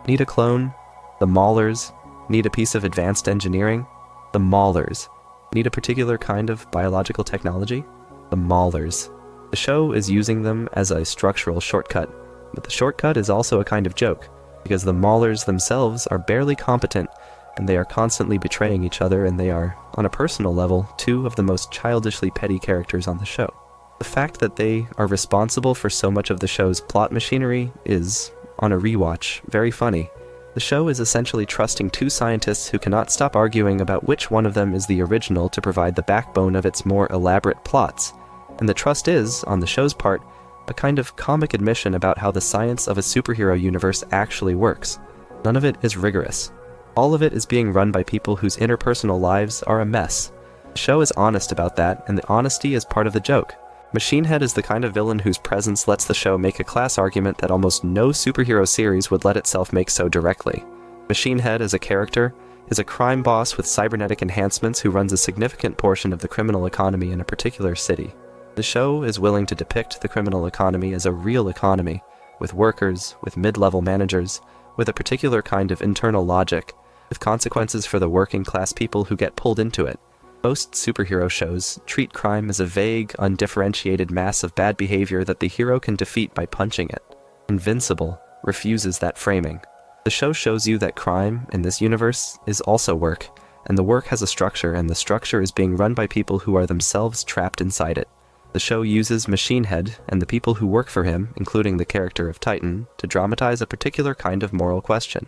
Need a clone? The Maulers. Need a piece of advanced engineering? The Maulers. Need a particular kind of biological technology? The Maulers. The show is using them as a structural shortcut, but the shortcut is also a kind of joke, because the Maulers themselves are barely competent, and they are constantly betraying each other, and they are, on a personal level, two of the most childishly petty characters on the show. The fact that they are responsible for so much of the show's plot machinery is, on a rewatch, very funny. The show is essentially trusting two scientists who cannot stop arguing about which one of them is the original to provide the backbone of its more elaborate plots, and the trust is, on the show's part, a kind of comic admission about how the science of a superhero universe actually works. None of it is rigorous. All of it is being run by people whose interpersonal lives are a mess. The show is honest about that, and the honesty is part of the joke. Machine Head is the kind of villain whose presence lets the show make a class argument that almost no superhero series would let itself make so directly. Machine Head as a character is a crime boss with cybernetic enhancements who runs a significant portion of the criminal economy in a particular city. The show is willing to depict the criminal economy as a real economy, with workers, with mid-level managers, with a particular kind of internal logic, with consequences for the working class people who get pulled into it. Most superhero shows treat crime as a vague, undifferentiated mass of bad behavior that the hero can defeat by punching it. Invincible refuses that framing. The show shows you that crime, in this universe, is also work, and the work has a structure, and the structure is being run by people who are themselves trapped inside it. The show uses Machine Head and the people who work for him, including the character of Titan, to dramatize a particular kind of moral question.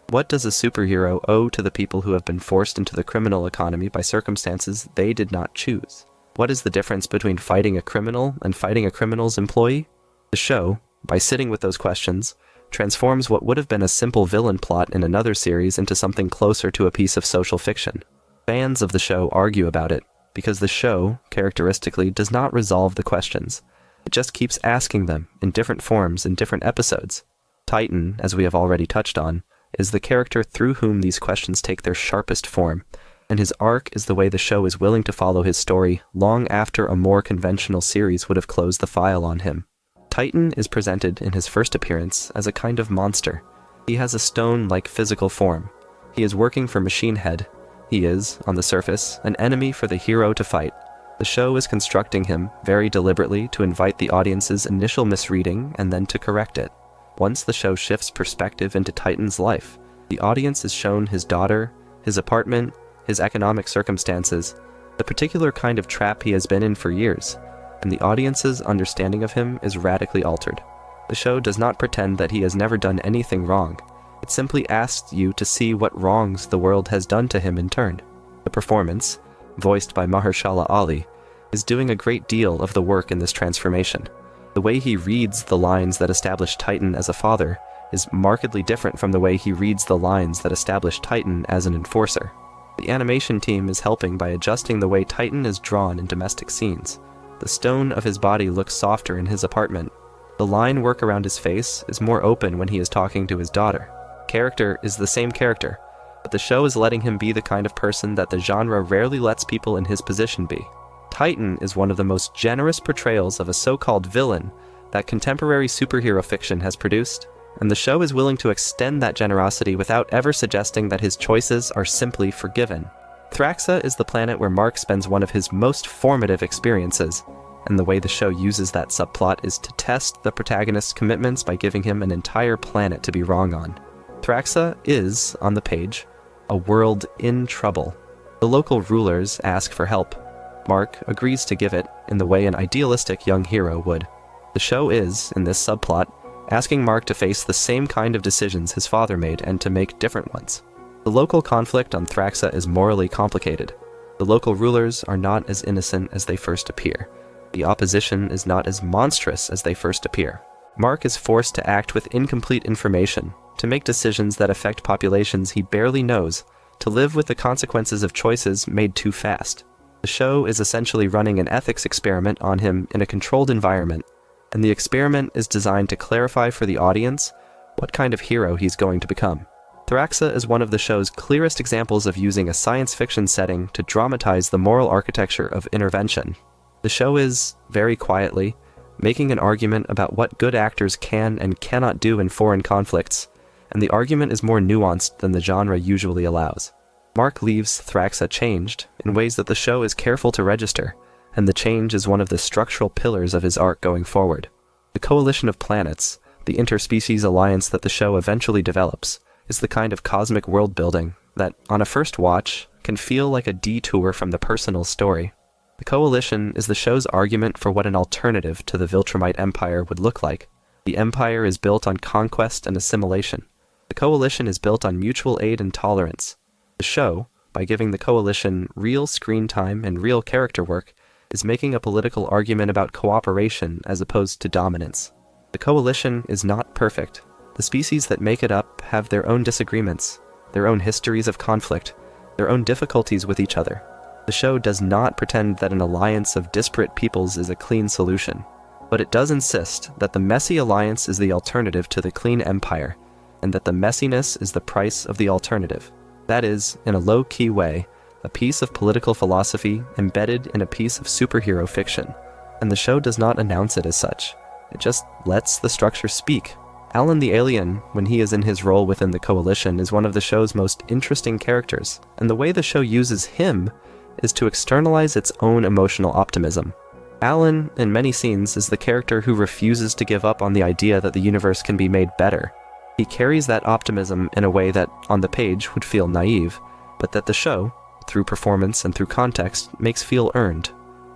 What does a superhero owe to the people who have been forced into the criminal economy by circumstances they did not choose? What is the difference between fighting a criminal and fighting a criminal's employee? The show, by sitting with those questions, transforms what would have been a simple villain plot in another series into something closer to a piece of social fiction. Fans of the show argue about it, because the show, characteristically, does not resolve the questions. It just keeps asking them, in different forms, in different episodes. Titan, as we have already touched on, is the character through whom these questions take their sharpest form, and his arc is the way the show is willing to follow his story long after a more conventional series would have closed the file on him. Titan is presented in his first appearance as a kind of monster. He has a stone-like physical form. He is working for Machine Head. He is, on the surface, an enemy for the hero to fight. The show is constructing him very deliberately to invite the audience's initial misreading and then to correct it. Once the show shifts perspective into Titan's life, the audience is shown his daughter, his apartment, his economic circumstances, the particular kind of trap he has been in for years, and the audience's understanding of him is radically altered. The show does not pretend that he has never done anything wrong. It simply asks you to see what wrongs the world has done to him in turn. The performance, voiced by Mahershala Ali, is doing a great deal of the work in this transformation. The way he reads the lines that establish Titan as a father is markedly different from the way he reads the lines that establish Titan as an enforcer. The animation team is helping by adjusting the way Titan is drawn in domestic scenes. The stone of his body looks softer in his apartment. The line work around his face is more open when he is talking to his daughter. Character is the same character, but the show is letting him be the kind of person that the genre rarely lets people in his position be. Titan is one of the most generous portrayals of a so-called villain that contemporary superhero fiction has produced, and the show is willing to extend that generosity without ever suggesting that his choices are simply forgiven. Thraxa is the planet where Mark spends one of his most formative experiences, and the way the show uses that subplot is to test the protagonist's commitments by giving him an entire planet to be wrong on. Thraxa is, on the page, a world in trouble. The local rulers ask for help. Mark agrees to give it in the way an idealistic young hero would. The show is, in this subplot, asking Mark to face the same kind of decisions his father made and to make different ones. The local conflict on Thraxa is morally complicated. The local rulers are not as innocent as they first appear. The opposition is not as monstrous as they first appear. Mark is forced to act with incomplete information, to make decisions that affect populations he barely knows, to live with the consequences of choices made too fast. The show is essentially running an ethics experiment on him in a controlled environment, and the experiment is designed to clarify for the audience what kind of hero he's going to become. Thraxa is one of the show's clearest examples of using a science fiction setting to dramatize the moral architecture of intervention. The show is, very quietly, making an argument about what good actors can and cannot do in foreign conflicts, and the argument is more nuanced than the genre usually allows. Mark leaves Thraxa changed in ways that the show is careful to register, and the change is one of the structural pillars of his arc going forward. The coalition of planets, the interspecies alliance that the show eventually develops, is the kind of cosmic world-building that, on a first watch, can feel like a detour from the personal story. The coalition is the show's argument for what an alternative to the Viltrumite Empire would look like. The Empire is built on conquest and assimilation. The coalition is built on mutual aid and tolerance. The show, by giving the coalition real screen time and real character work, is making a political argument about cooperation as opposed to dominance. The coalition is not perfect. The species that make it up have their own disagreements. their own histories of conflict, their own difficulties with each other. The show does not pretend that an alliance of disparate peoples is a clean solution, but it does insist that the messy alliance is the alternative to the clean empire, and that the messiness is the price of the alternative. That is, in a low-key way, a piece of political philosophy embedded in a piece of superhero fiction, and the show does not announce it as such. It just lets the structure speak. Alan the alien, when he is in his role within the Coalition, is one of the show's most interesting characters, and the way the show uses him is to externalize its own emotional optimism. Alan, in many scenes, is the character who refuses to give up on the idea that the universe can be made better. He carries that optimism in a way that, on the page, would feel naive, but that the show, through performance and through context, makes feel earned.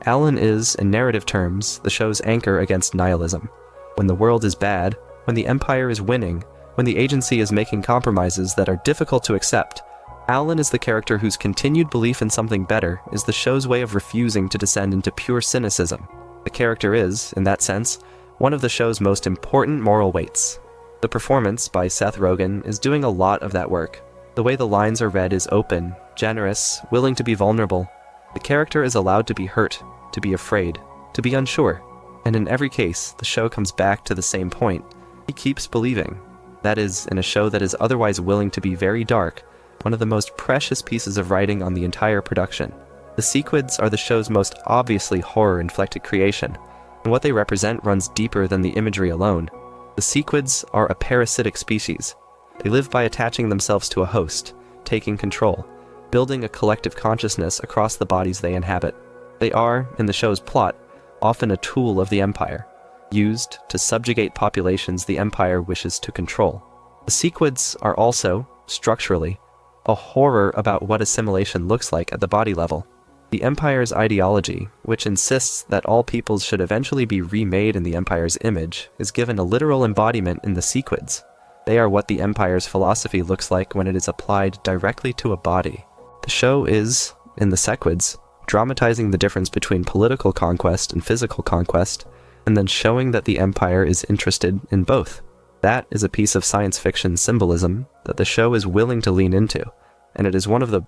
Alan is, in narrative terms, the show's anchor against nihilism. When the world is bad, when the Empire is winning, when the agency is making compromises that are difficult to accept, Alan is the character whose continued belief in something better is the show's way of refusing to descend into pure cynicism. The character is, in that sense, one of the show's most important moral weights. The performance by Seth Rogen is doing a lot of that work. The way the lines are read is open, generous, willing to be vulnerable. The character is allowed to be hurt, to be afraid, to be unsure. And in every case, the show comes back to the same point. He keeps believing. That is, in a show that is otherwise willing to be very dark, one of the most precious pieces of writing on the entire production. The sequids are the show's most obviously horror-inflected creation, and what they represent runs deeper than the imagery alone. The sequids are a parasitic species. They live by attaching themselves to a host, taking control, building a collective consciousness across the bodies they inhabit. They are, in the show's plot, often a tool of the Empire, used to subjugate populations the Empire wishes to control. The sequids are also, structurally, a horror about what assimilation looks like at the body level. The Empire's ideology, which insists that all peoples should eventually be remade in the Empire's image, is given a literal embodiment in the sequids. They are what the Empire's philosophy looks like when it is applied directly to a body. The show is, in the sequids, dramatizing the difference between political conquest and physical conquest, and then showing that the Empire is interested in both. That is a piece of science fiction symbolism that the show is willing to lean into, and it is one of the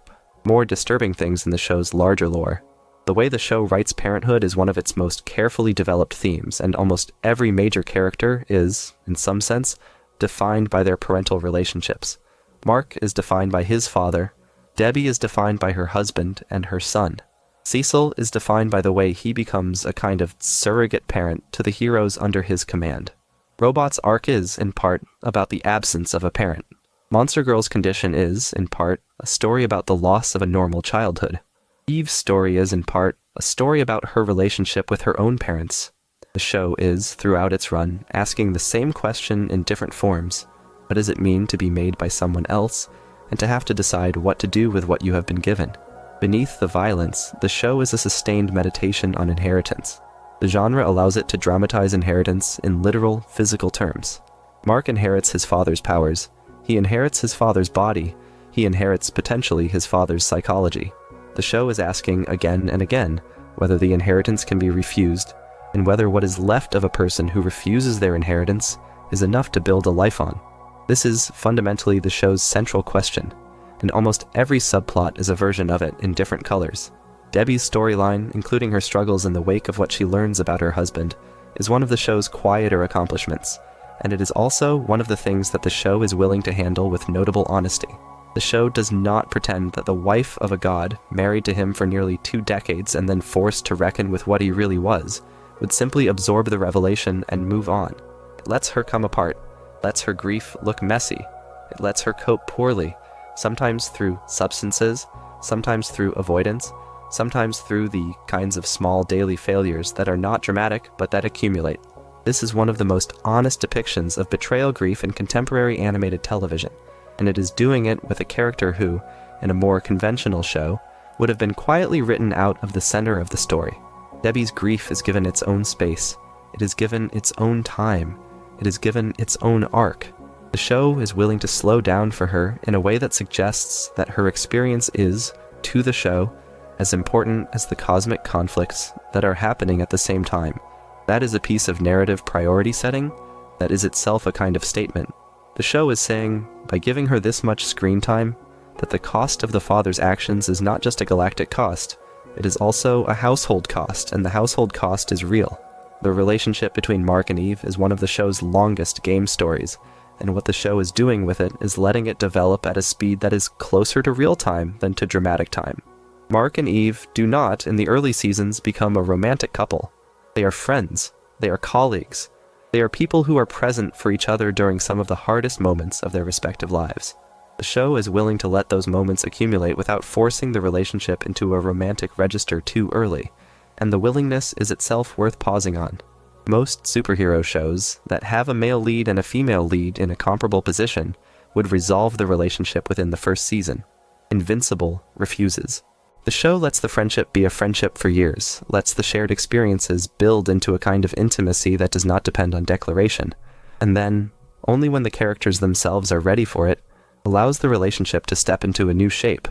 more disturbing things in the show's larger lore. The way the show writes parenthood is one of its most carefully developed themes, and almost every major character is, in some sense, defined by their parental relationships. Mark is defined by his father, Debbie is defined by her husband and her son. Cecil is defined by the way he becomes a kind of surrogate parent to the heroes under his command. Robot's arc is, in part, about the absence of a parent. Monster Girl's condition is, in part, a story about the loss of a normal childhood. Eve's story is, in part, a story about her relationship with her own parents. The show is, throughout its run, asking the same question in different forms. What does it mean to be made by someone else, and to have to decide what to do with what you have been given? Beneath the violence, the show is a sustained meditation on inheritance. The genre allows it to dramatize inheritance in literal, physical terms. Mark inherits his father's powers. He inherits his father's body. He inherits, potentially, his father's psychology. The show is asking again and again whether the inheritance can be refused, and whether what is left of a person who refuses their inheritance is enough to build a life on. This is fundamentally the show's central question, and almost every subplot is a version of it in different colors. Debbie's storyline, including her struggles in the wake of what she learns about her husband, is one of the show's quieter accomplishments, and it is also one of the things that the show is willing to handle with notable honesty. The show does not pretend that the wife of a god, married to him for nearly 2 decades and then forced to reckon with what he really was, would simply absorb the revelation and move on. It lets her come apart, lets her grief look messy, it lets her cope poorly, sometimes through substances, sometimes through avoidance, sometimes through the kinds of small daily failures that are not dramatic but that accumulate. This is one of the most honest depictions of betrayal grief in contemporary animated television, and it is doing it with a character who, in a more conventional show, would have been quietly written out of the center of the story. Debbie's grief is given its own space, it is given its own time, it is given its own arc. The show is willing to slow down for her in a way that suggests that her experience is, to the show, as important as the cosmic conflicts that are happening at the same time. That is a piece of narrative priority setting that is itself a kind of statement. The show is saying, by giving her this much screen time, that the cost of the father's actions is not just a galactic cost, it is also a household cost, and the household cost is real. The relationship between Mark and Eve is one of the show's longest game stories, and what the show is doing with it is letting it develop at a speed that is closer to real time than to dramatic time. Mark and Eve do not, in the early seasons, become a romantic couple. They are friends. They are colleagues. They are people who are present for each other during some of the hardest moments of their respective lives. The show is willing to let those moments accumulate without forcing the relationship into a romantic register too early, and the willingness is itself worth pausing on. Most superhero shows that have a male lead and a female lead in a comparable position would resolve the relationship within the first season. Invincible refuses. The show lets the friendship be a friendship for years, lets the shared experiences build into a kind of intimacy that does not depend on declaration, and then, only when the characters themselves are ready for it, allows the relationship to step into a new shape.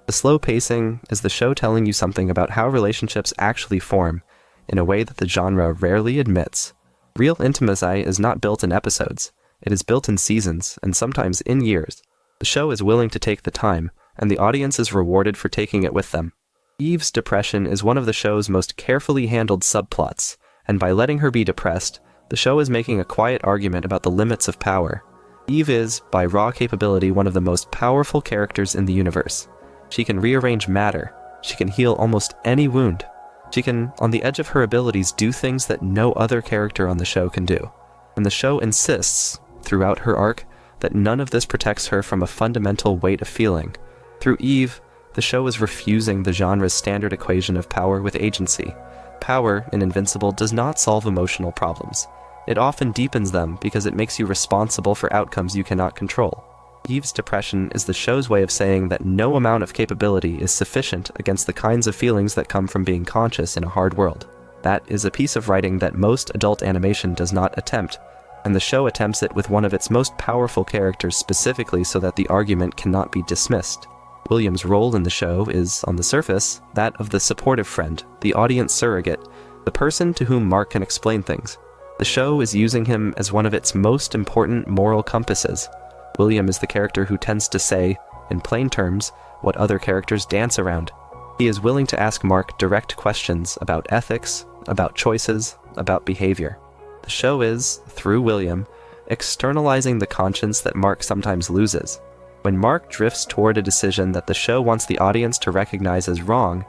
The slow pacing is the show telling you something about how relationships actually form, in a way that the genre rarely admits. Real intimacy is not built in episodes, it is built in seasons, and sometimes in years. The show is willing to take the time, and the audience is rewarded for taking it with them. Eve's depression is one of the show's most carefully handled subplots, and by letting her be depressed, the show is making a quiet argument about the limits of power. Eve is, by raw capability, one of the most powerful characters in the universe. She can rearrange matter. She can heal almost any wound. She can, on the edge of her abilities, do things that no other character on the show can do. And the show insists, throughout her arc, that none of this protects her from a fundamental weight of feeling. Through Eve, the show is refusing the genre's standard equation of power with agency. Power, in Invincible, does not solve emotional problems. It often deepens them because it makes you responsible for outcomes you cannot control. Eve's depression is the show's way of saying that no amount of capability is sufficient against the kinds of feelings that come from being conscious in a hard world. That is a piece of writing that most adult animation does not attempt, and the show attempts it with one of its most powerful characters specifically so that the argument cannot be dismissed. William's role in the show is, on the surface, that of the supportive friend, the audience surrogate, the person to whom Mark can explain things. The show is using him as one of its most important moral compasses. William is the character who tends to say, in plain terms, what other characters dance around. He is willing to ask Mark direct questions about ethics, about choices, about behavior. The show is, through William, externalizing the conscience that Mark sometimes loses. When Mark drifts toward a decision that the show wants the audience to recognize as wrong,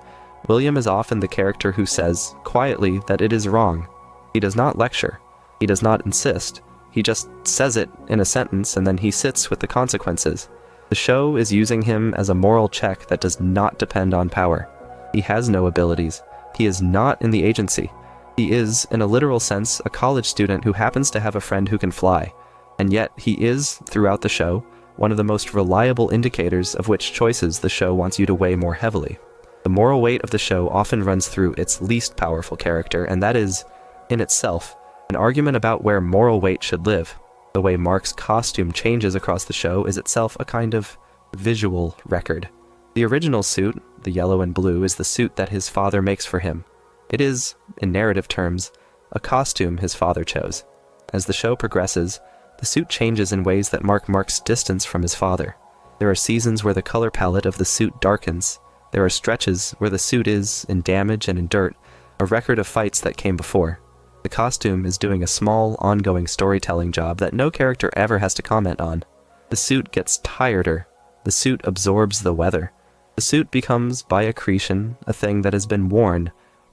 William is often the character who says, quietly, that it is wrong. He does not lecture. He does not insist. He just says it in a sentence and then he sits with the consequences. The show is using him as a moral check that does not depend on power. He has no abilities. He is not in the agency. He is, in a literal sense, a college student who happens to have a friend who can fly. And yet he is, throughout the show, one of the most reliable indicators of which choices the show wants you to weigh more heavily. The moral weight of the show often runs through its least powerful character, and that is, in itself, an argument about where moral weight should live. The way Mark's costume changes across the show is itself a kind of visual record. The original suit, the yellow and blue, is the suit that his father makes for him. It is, in narrative terms, a costume his father chose. As the show progresses, the suit changes in ways that marks distance from his father. There are seasons where the color palette of the suit darkens. There are stretches where the suit is, in damage and in dirt, a record of fights that came before. The costume is doing a small, ongoing storytelling job that no character ever has to comment on. The suit gets tireder. The suit absorbs the weather. The suit becomes, by accretion, a thing that has been worn,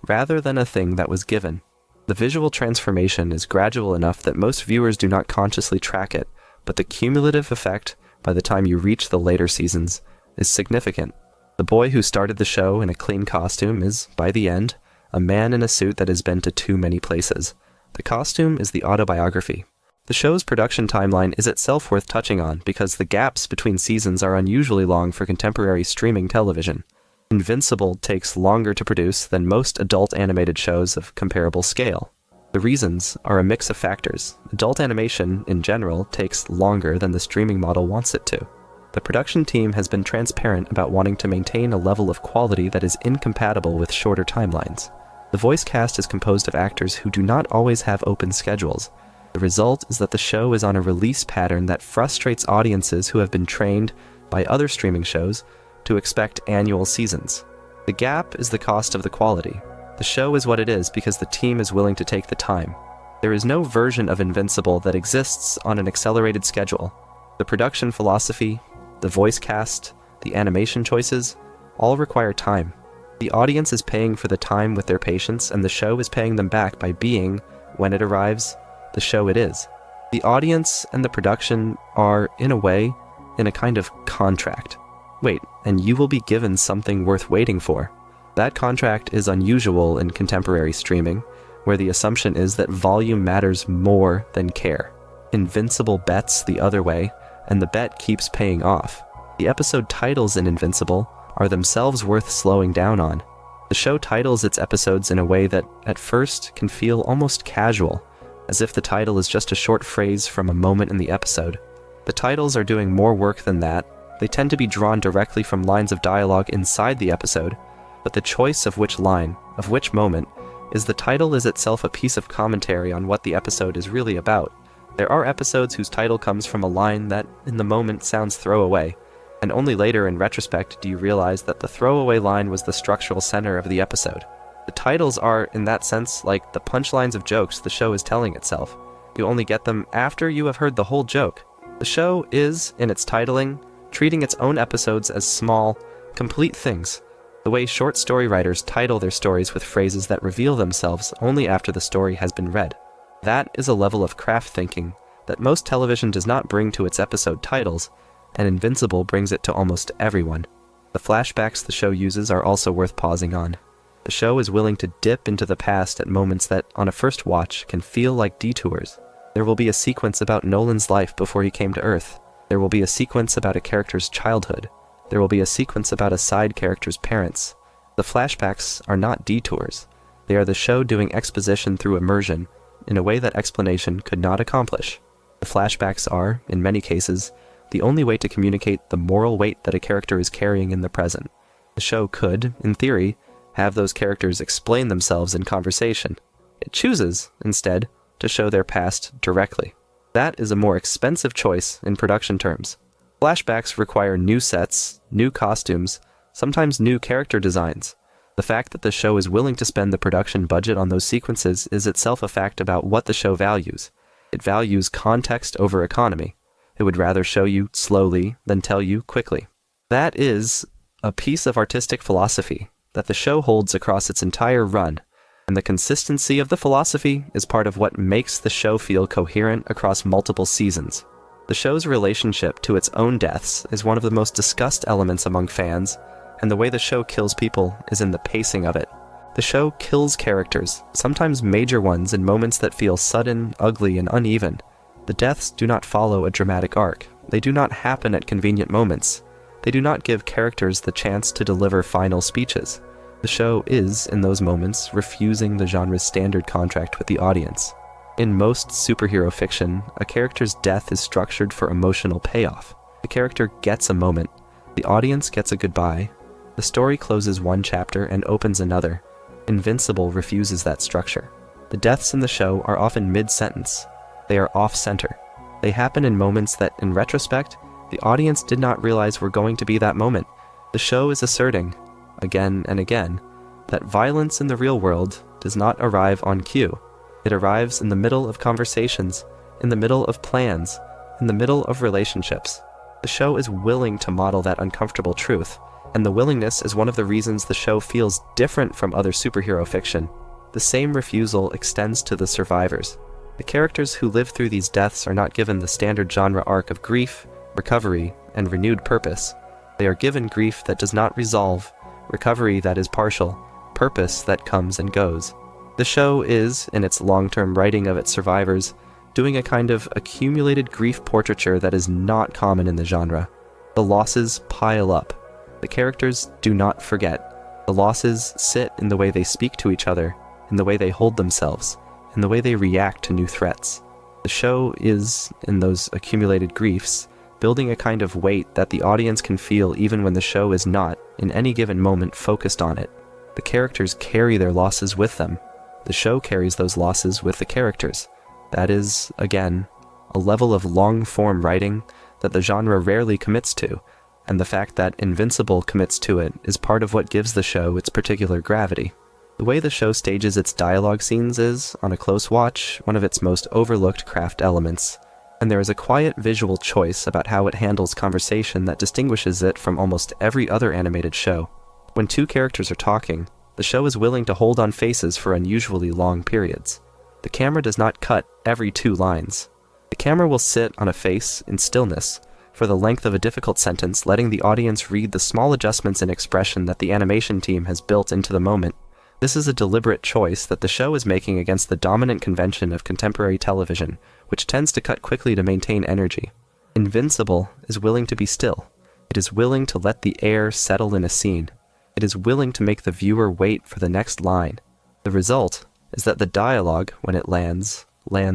rather than a thing that was given. The visual transformation is gradual enough that most viewers do not consciously track it, but the cumulative effect, by the time you reach the later seasons, is significant. The boy who started the show in a clean costume is, by the end, a man in a suit that has been to too many places. The costume is the autobiography. The show's production timeline is itself worth touching on because the gaps between seasons are unusually long for contemporary streaming television. Invincible takes longer to produce than most adult animated shows of comparable scale. The reasons are a mix of factors. Adult animation, in general, takes longer than the streaming model wants it to. The production team has been transparent about wanting to maintain a level of quality that is incompatible with shorter timelines. The voice cast is composed of actors who do not always have open schedules. The result is that the show is on a release pattern that frustrates audiences who have been trained by other streaming shows to expect annual seasons. The gap is the cost of the quality. The show is what it is because the team is willing to take the time. There is no version of Invincible that exists on an accelerated schedule. The production philosophy, the voice cast, the animation choices, all require time. The audience is paying for the time with their patience, and the show is paying them back by being, when it arrives, the show it is. The audience and the production are, in a way, in a kind of contract. Wait, and you will be given something worth waiting for. That contract is unusual in contemporary streaming, where the assumption is that volume matters more than care. Invincible bets the other way, and the bet keeps paying off. The episode titles in Invincible are themselves worth slowing down on. The show titles its episodes in a way that, at first, can feel almost casual, as if the title is just a short phrase from a moment in the episode. The titles are doing more work than that. They tend to be drawn directly from lines of dialogue inside the episode, but the choice of which line, of which moment, is the title is itself a piece of commentary on what the episode is really about. There are episodes whose title comes from a line that, in the moment, sounds throwaway, and only later in retrospect do you realize that the throwaway line was the structural center of the episode. The titles are, in that sense, like the punchlines of jokes the show is telling itself. You only get them after you have heard the whole joke. The show is, in its titling, treating its own episodes as small, complete things, the way short story writers title their stories with phrases that reveal themselves only after the story has been read. That is a level of craft thinking that most television does not bring to its episode titles, and Invincible brings it to almost everyone. The flashbacks the show uses are also worth pausing on. The show is willing to dip into the past at moments that, on a first watch, can feel like detours. There will be a sequence about Nolan's life before he came to Earth. There will be a sequence about a character's childhood. There will be a sequence about a side character's parents. The flashbacks are not detours. They are the show doing exposition through immersion in a way that explanation could not accomplish. The flashbacks are, in many cases, the only way to communicate the moral weight that a character is carrying in the present. The show could, in theory, have those characters explain themselves in conversation. It chooses, instead, to show their past directly. That is a more expensive choice in production terms. Flashbacks require new sets, new costumes, sometimes new character designs. The fact that the show is willing to spend the production budget on those sequences is itself a fact about what the show values. It values context over economy. It would rather show you slowly than tell you quickly. That is a piece of artistic philosophy that the show holds across its entire run, and the consistency of the philosophy is part of what makes the show feel coherent across multiple seasons. The show's relationship to its own deaths is one of the most discussed elements among fans, and the way the show kills people is in the pacing of it. The show kills characters, sometimes major ones in moments that feel sudden, ugly, and uneven. The deaths do not follow a dramatic arc. They do not happen at convenient moments. They do not give characters the chance to deliver final speeches. The show is, in those moments, refusing the genre's standard contract with the audience. In most superhero fiction, a character's death is structured for emotional payoff. The character gets a moment. The audience gets a goodbye. The story closes one chapter and opens another. Invincible refuses that structure. The deaths in the show are often mid-sentence. They are off-center. They happen in moments that, in retrospect, the audience did not realize were going to be that moment. The show is asserting, again and again, that violence in the real world does not arrive on cue. It arrives in the middle of conversations, in the middle of plans, in the middle of relationships. The show is willing to model that uncomfortable truth, and the willingness is one of the reasons the show feels different from other superhero fiction. The same refusal extends to the survivors. The characters who live through these deaths are not given the standard genre arc of grief, recovery, and renewed purpose. They are given grief that does not resolve, recovery that is partial, purpose that comes and goes. The show is, in its long-term writing of its survivors, doing a kind of accumulated grief portraiture that is not common in the genre. The losses pile up. The characters do not forget. The losses sit in the way they speak to each other, in the way they hold themselves, in the way they react to new threats. The show is, in those accumulated griefs, building a kind of weight that the audience can feel even when the show is not, in any given moment, focused on it. The characters carry their losses with them. The show carries those losses with the characters. That is, again, a level of long-form writing that the genre rarely commits to, and the fact that Invincible commits to it is part of what gives the show its particular gravity. The way the show stages its dialogue scenes is, on a close watch, one of its most overlooked craft elements, and there is a quiet visual choice about how it handles conversation that distinguishes it from almost every other animated show. When two characters are talking, the show is willing to hold on faces for unusually long periods. The camera does not cut every 2 lines. The camera will sit on a face in stillness for the length of a difficult sentence, letting the audience read the small adjustments in expression that the animation team has built into the moment. This is a deliberate choice that the show is making against the dominant convention of contemporary television, which tends to cut quickly to maintain energy. Invincible is willing to be still. It is willing to let the air settle in a scene. It is willing to make the viewer wait for the next line. The result is that the dialogue, when it lands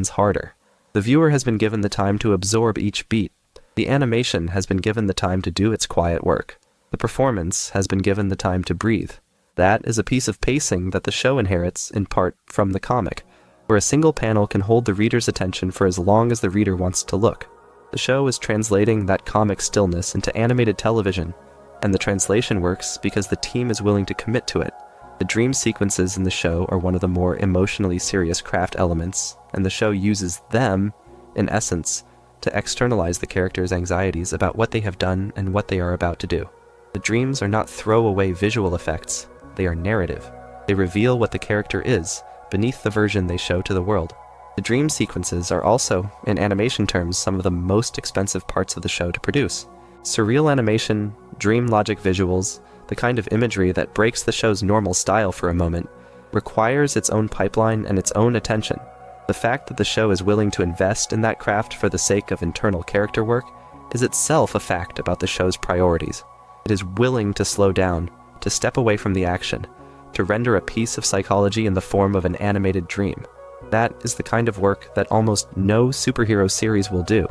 harder. The viewer has been given the time to absorb each beat. The animation has been given the time to do its quiet work. The performance has been given the time to breathe. That is a piece of pacing that the show inherits, in part, from the comic, where a single panel can hold the reader's attention for as long as the reader wants to look. The show is translating that comic stillness into animated television, and the translation works because the team is willing to commit to it. The dream sequences in the show are one of the more emotionally serious craft elements, and the show uses them, in essence, to externalize the characters' anxieties about what they have done and what they are about to do. The dreams are not throwaway visual effects, they are narrative. They reveal what the character is, beneath the version they show to the world. The dream sequences are also, in animation terms, some of the most expensive parts of the show to produce. Surreal animation, dream logic visuals, the kind of imagery that breaks the show's normal style for a moment, requires its own pipeline and its own attention. The fact that the show is willing to invest in that craft for the sake of internal character work is itself a fact about the show's priorities. It is willing to slow down, to step away from the action, to render a piece of psychology in the form of an animated dream. That is the kind of work that almost no superhero series will do,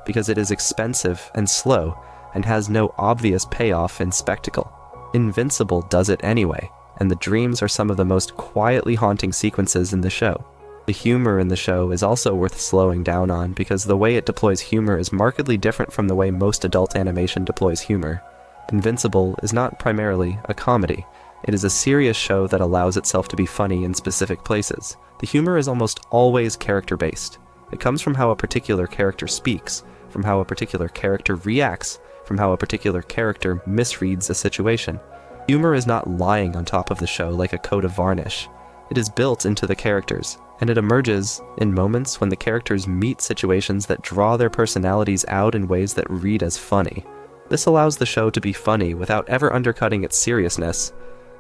because it is expensive and slow and has no obvious payoff in spectacle. Invincible does it anyway, and the dreams are some of the most quietly haunting sequences in the show. The humor in the show is also worth slowing down on because the way it deploys humor is markedly different from the way most adult animation deploys humor. Invincible is not primarily a comedy. It is a serious show that allows itself to be funny in specific places. The humor is almost always character-based. It comes from how a particular character speaks, from how a particular character reacts, from how a particular character misreads a situation. Humor is not lying on top of the show like a coat of varnish. It is built into the characters, and it emerges in moments when the characters meet situations that draw their personalities out in ways that read as funny. This allows the show to be funny without ever undercutting its seriousness.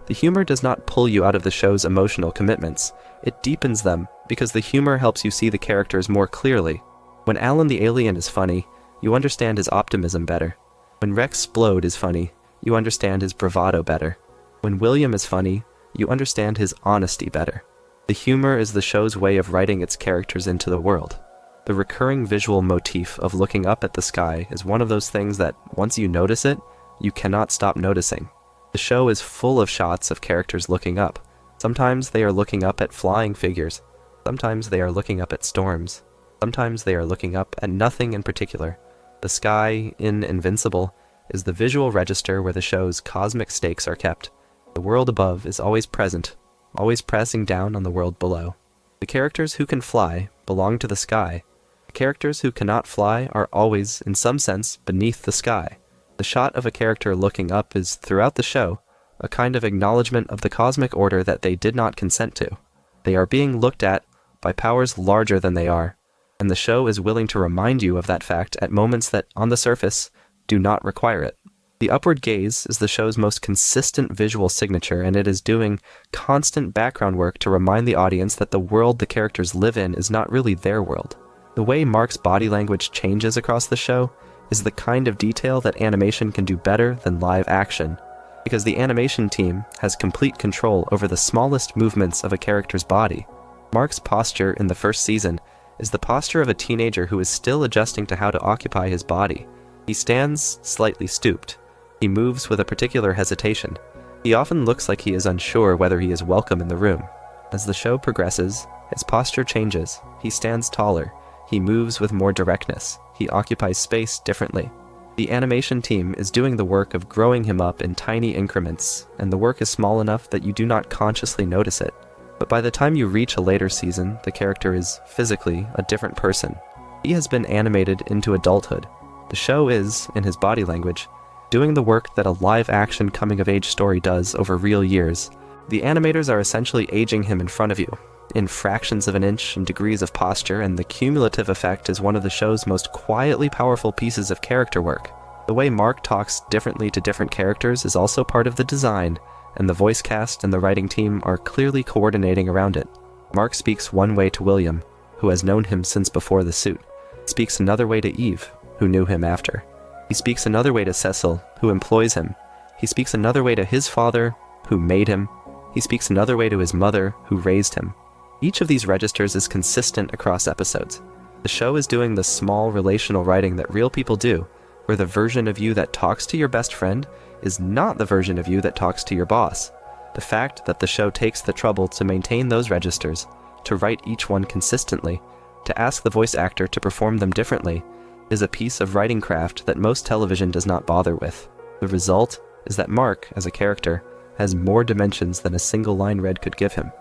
The humor does not pull you out of the show's emotional commitments. It deepens them, because the humor helps you see the characters more clearly. When Alan the alien is funny, you understand his optimism better. When Rex Splode is funny, you understand his bravado better. When William is funny, you understand his honesty better. The humor is the show's way of writing its characters into the world. The recurring visual motif of looking up at the sky is one of those things that, once you notice it, you cannot stop noticing. The show is full of shots of characters looking up. Sometimes they are looking up at flying figures. Sometimes they are looking up at storms. Sometimes they are looking up at nothing in particular. The sky in Invincible is the visual register where the show's cosmic stakes are kept. The world above is always present, always pressing down on the world below. The characters who can fly belong to the sky. The characters who cannot fly are always, in some sense, beneath the sky. The shot of a character looking up is, throughout the show, a kind of acknowledgement of the cosmic order that they did not consent to. They are being looked at by powers larger than they are, and the show is willing to remind you of that fact at moments that, on the surface, do not require it. The upward gaze is the show's most consistent visual signature, and it is doing constant background work to remind the audience that the world the characters live in is not really their world. The way Mark's body language changes across the show is the kind of detail that animation can do better than live action, because the animation team has complete control over the smallest movements of a character's body. Mark's posture in the first season is the posture of a teenager who is still adjusting to how to occupy his body. He stands slightly stooped. He moves with a particular hesitation. He often looks like he is unsure whether he is welcome in the room. As the show progresses, His posture changes, he stands taller, he moves with more directness, he occupies space differently. The animation team is doing the work of growing him up in tiny increments, and the work is small enough that you do not consciously notice it. But by the time you reach a later season, the character is, physically, a different person. He has been animated into adulthood. The show is, in his body language, doing the work that a live-action coming-of-age story does over real years. The animators are essentially aging him in front of you, in fractions of an inch and degrees of posture, and the cumulative effect is one of the show's most quietly powerful pieces of character work. The way Mark talks differently to different characters is also part of the design, and the voice cast and the writing team are clearly coordinating around it. Mark speaks one way to William, who has known him since before the suit. He speaks another way to Eve, who knew him after. He speaks another way to Cecil, who employs him. He speaks another way to his father, who made him. He speaks another way to his mother, who raised him. Each of these registers is consistent across episodes. The show is doing the small relational writing that real people do, where the version of you that talks to your best friend is not the version of you that talks to your boss. The fact that the show takes the trouble to maintain those registers, to write each one consistently, to ask the voice actor to perform them differently, is a piece of writing craft that most television does not bother with. The result is that Mark, as a character, has more dimensions than a single line read could give him.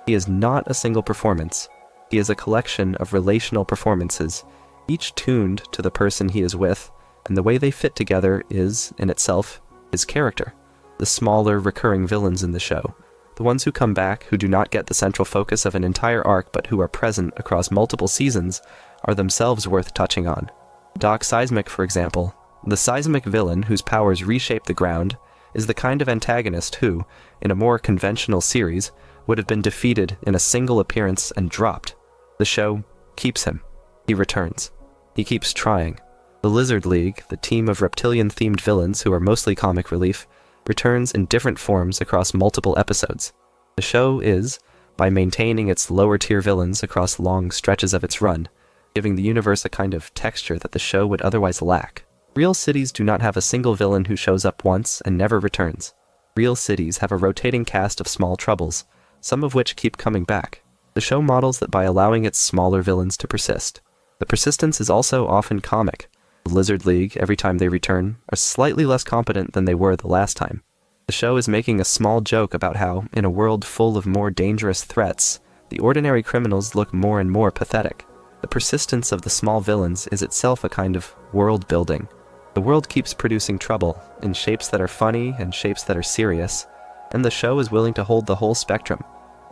He is not a single performance. He is a collection of relational performances, each tuned to the person he is with, and the way they fit together is, in itself, his character. The smaller, recurring villains in the show, the ones who come back, who do not get the central focus of an entire arc but who are present across multiple seasons, are themselves worth touching on. Doc Seismic, for example, the seismic villain whose powers reshape the ground, is the kind of antagonist who, in a more conventional series, would have been defeated in a single appearance and dropped. The show keeps him. He returns. He keeps trying. The Lizard League, the team of reptilian-themed villains who are mostly comic relief, returns in different forms across multiple episodes. The show is, by maintaining its lower-tier villains across long stretches of its run, giving the universe a kind of texture that the show would otherwise lack. Real cities do not have a single villain who shows up once and never returns. Real cities have a rotating cast of small troubles, some of which keep coming back. The show models that by allowing its smaller villains to persist. The persistence is also often comic. The Lizard League, every time they return, are slightly less competent than they were the last time. The show is making a small joke about how, in a world full of more dangerous threats, the ordinary criminals look more and more pathetic. The persistence of the small villains is itself a kind of world building. The world keeps producing trouble, in shapes that are funny and shapes that are serious, and the show is willing to hold the whole spectrum.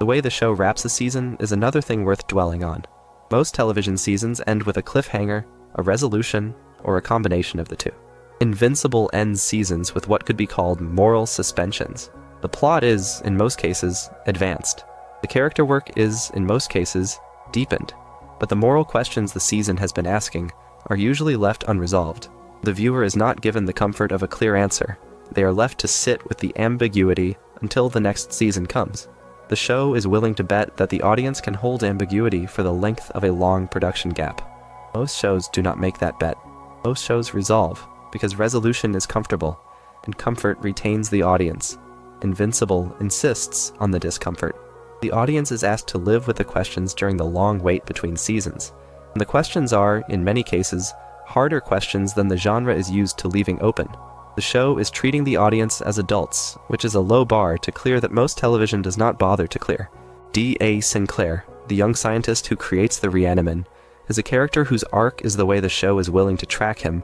The way the show wraps a season is another thing worth dwelling on. Most television seasons end with a cliffhanger, a resolution, or a combination of the two. Invincible ends seasons with what could be called moral suspensions. The plot is, in most cases, advanced. The character work is, in most cases, deepened. But the moral questions the season has been asking are usually left unresolved. The viewer is not given the comfort of a clear answer. They are left to sit with the ambiguity until the next season comes. The show is willing to bet that the audience can hold ambiguity for the length of a long production gap. Most shows do not make that bet. Most shows resolve, because resolution is comfortable, and comfort retains the audience. Invincible insists on the discomfort. The audience is asked to live with the questions during the long wait between seasons. And the questions are, in many cases, harder questions than the genre is used to leaving open. The show is treating the audience as adults, which is a low bar to clear that most television does not bother to clear. D.A. Sinclair, the young scientist who creates the Reaniman, is a character whose arc is the way the show is willing to track him,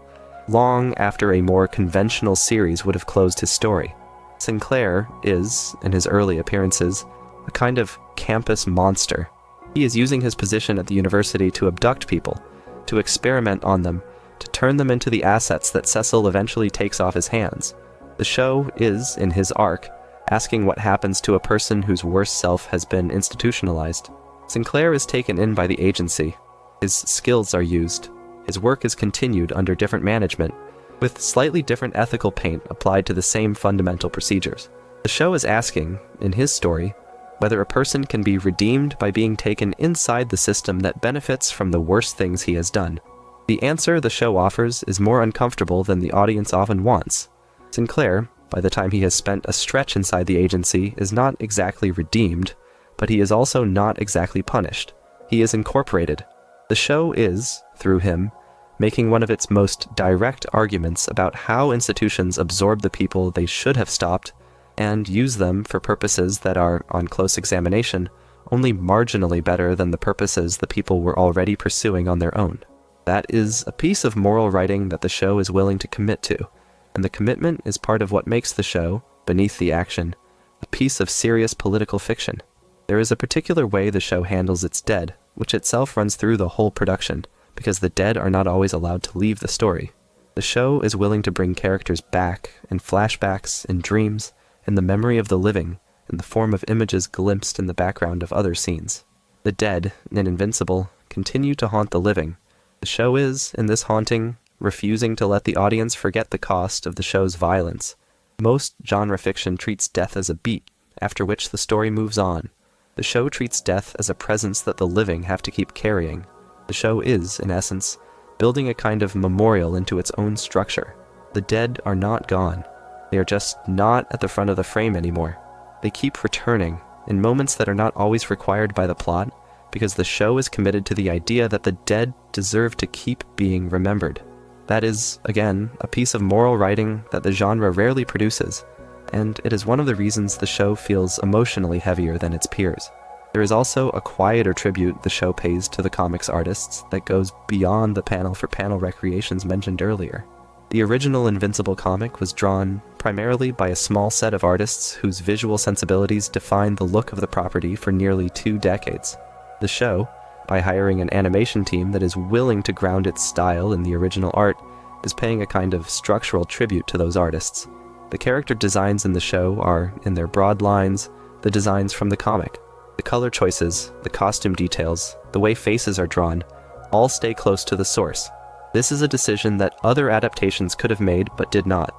long after a more conventional series would have closed his story. Sinclair is, in his early appearances, a kind of campus monster. He is using his position at the university to abduct people, to experiment on them, to turn them into the assets that Cecil eventually takes off his hands. The show is, in his arc, asking what happens to a person whose worst self has been institutionalized. Sinclair is taken in by the agency. His skills are used. His work is continued under different management, with slightly different ethical paint applied to the same fundamental procedures. The show is asking, in his story, whether a person can be redeemed by being taken inside the system that benefits from the worst things he has done. The answer the show offers is more uncomfortable than the audience often wants. Sinclair, by the time he has spent a stretch inside the agency, is not exactly redeemed, but he is also not exactly punished. He is incorporated. The show is, through him, making one of its most direct arguments about how institutions absorb the people they should have stopped and use them for purposes that are, on close examination, only marginally better than the purposes the people were already pursuing on their own. That is a piece of moral writing that the show is willing to commit to, and the commitment is part of what makes the show, beneath the action, a piece of serious political fiction. There is a particular way the show handles its dead, which itself runs through the whole production, because the dead are not always allowed to leave the story. The show is willing to bring characters back in flashbacks, in dreams, in the memory of the living, in the form of images glimpsed in the background of other scenes. The dead, in Invincible, continue to haunt the living. The show is, in this haunting, refusing to let the audience forget the cost of the show's violence. Most genre fiction treats death as a beat, after which the story moves on. The show treats death as a presence that the living have to keep carrying. The show is, in essence, building a kind of memorial into its own structure. The dead are not gone. They are just not at the front of the frame anymore. They keep returning, in moments that are not always required by the plot, because the show is committed to the idea that the dead deserve to keep being remembered. That is, again, a piece of moral writing that the genre rarely produces, and it is one of the reasons the show feels emotionally heavier than its peers. There is also a quieter tribute the show pays to the comics artists that goes beyond the panel-for-panel recreations mentioned earlier. The original Invincible comic was drawn primarily by a small set of artists whose visual sensibilities defined the look of the property for nearly 2 decades. The show, by hiring an animation team that is willing to ground its style in the original art, is paying a kind of structural tribute to those artists. The character designs in the show are, in their broad lines, the designs from the comic. The color choices, the costume details, the way faces are drawn, all stay close to the source. This is a decision that other adaptations could have made but did not.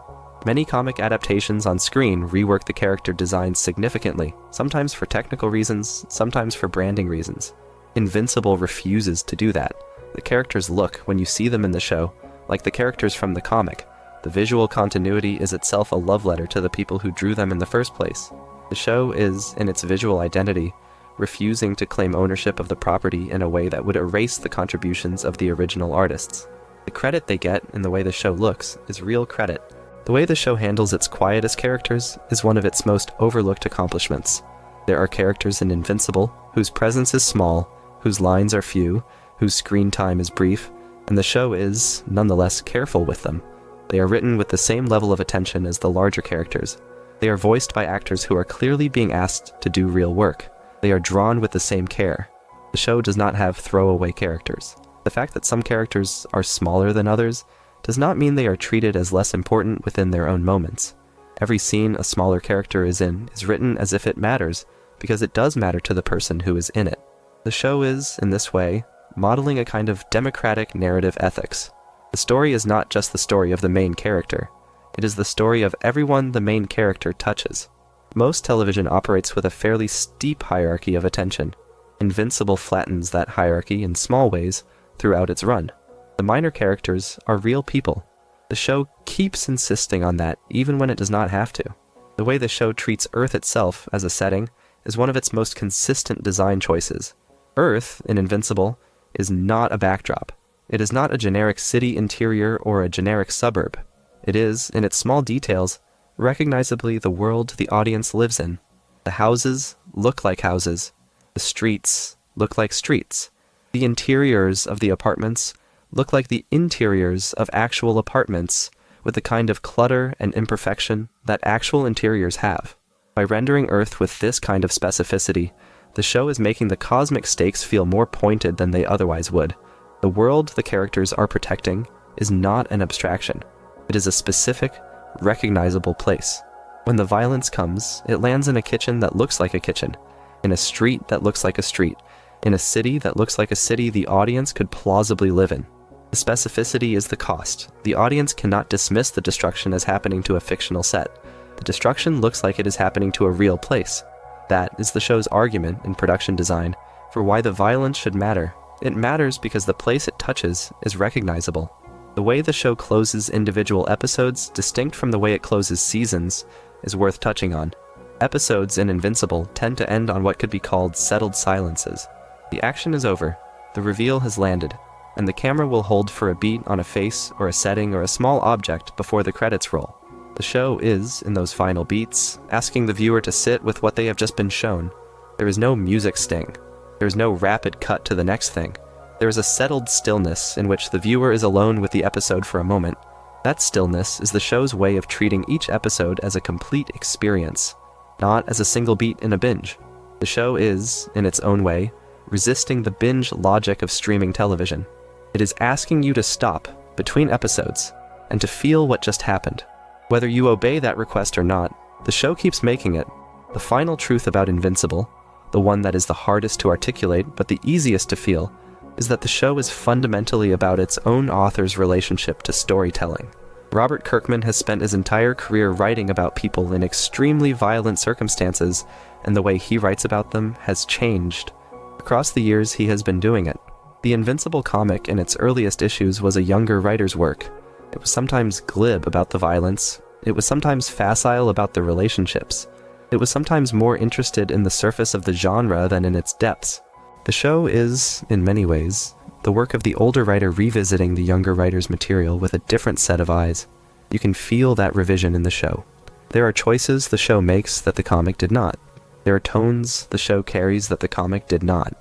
Many comic adaptations on screen rework the character designs significantly, sometimes for technical reasons, sometimes for branding reasons. Invincible refuses to do that. The characters look, when you see them in the show, like the characters from the comic. The visual continuity is itself a love letter to the people who drew them in the first place. The show is, in its visual identity, refusing to claim ownership of the property in a way that would erase the contributions of the original artists. The credit they get in the way the show looks is real credit. The way the show handles its quietest characters is one of its most overlooked accomplishments. There are characters in Invincible whose presence is small, whose lines are few, whose screen time is brief, and the show is, nonetheless, careful with them. They are written with the same level of attention as the larger characters. They are voiced by actors who are clearly being asked to do real work. They are drawn with the same care. The show does not have throwaway characters. The fact that some characters are smaller than others does not mean they are treated as less important within their own moments. Every scene a smaller character is in is written as if it matters, because it does matter to the person who is in it. The show is, in this way, modeling a kind of democratic narrative ethics. The story is not just the story of the main character. It is the story of everyone the main character touches. Most television operates with a fairly steep hierarchy of attention. Invincible flattens that hierarchy in small ways throughout its run. The minor characters are real people. The show keeps insisting on that even when it does not have to. The way the show treats Earth itself as a setting is one of its most consistent design choices. Earth, in Invincible, is not a backdrop. It is not a generic city interior or a generic suburb. It is, in its small details, recognizably the world the audience lives in. The houses look like houses. The streets look like streets. The interiors of the apartments look like the interiors of actual apartments, with the kind of clutter and imperfection that actual interiors have. By rendering Earth with this kind of specificity, the show is making the cosmic stakes feel more pointed than they otherwise would. The world the characters are protecting is not an abstraction. It is a specific, recognizable place. When the violence comes, it lands in a kitchen that looks like a kitchen, in a street that looks like a street, in a city that looks like a city the audience could plausibly live in. The specificity is the cost. The audience cannot dismiss the destruction as happening to a fictional set. The destruction looks like it is happening to a real place. That is the show's argument in production design for why the violence should matter. It matters because the place it touches is recognizable. The way the show closes individual episodes, distinct from the way it closes seasons, is worth touching on. Episodes in Invincible tend to end on what could be called settled silences. The action is over, the reveal has landed, and the camera will hold for a beat on a face or a setting or a small object before the credits roll. The show is, in those final beats, asking the viewer to sit with what they have just been shown. There is no music sting. There is no rapid cut to the next thing. There is a settled stillness in which the viewer is alone with the episode for a moment. That stillness is the show's way of treating each episode as a complete experience, not as a single beat in a binge. The show is, in its own way, resisting the binge logic of streaming television. It is asking you to stop between episodes and to feel what just happened. Whether you obey that request or not, the show keeps making it. The final truth about Invincible, the one that is the hardest to articulate but the easiest to feel, is that the show is fundamentally about its own author's relationship to storytelling. Robert Kirkman has spent his entire career writing about people in extremely violent circumstances, and the way he writes about them has changed. Across the years he has been doing it. The Invincible comic in its earliest issues was a younger writer's work. It was sometimes glib about the violence. It was sometimes facile about the relationships. It was sometimes more interested in the surface of the genre than in its depths. The show is, in many ways, the work of the older writer revisiting the younger writer's material with a different set of eyes. You can feel that revision in the show. There are choices the show makes that the comic did not. There are tones the show carries that the comic did not.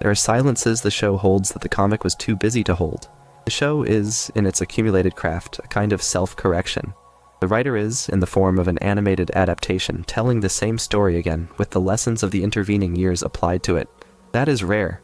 There are silences the show holds that the comic was too busy to hold. The show is, in its accumulated craft, a kind of self-correction. The writer is, in the form of an animated adaptation, telling the same story again, with the lessons of the intervening years applied to it. That is rare.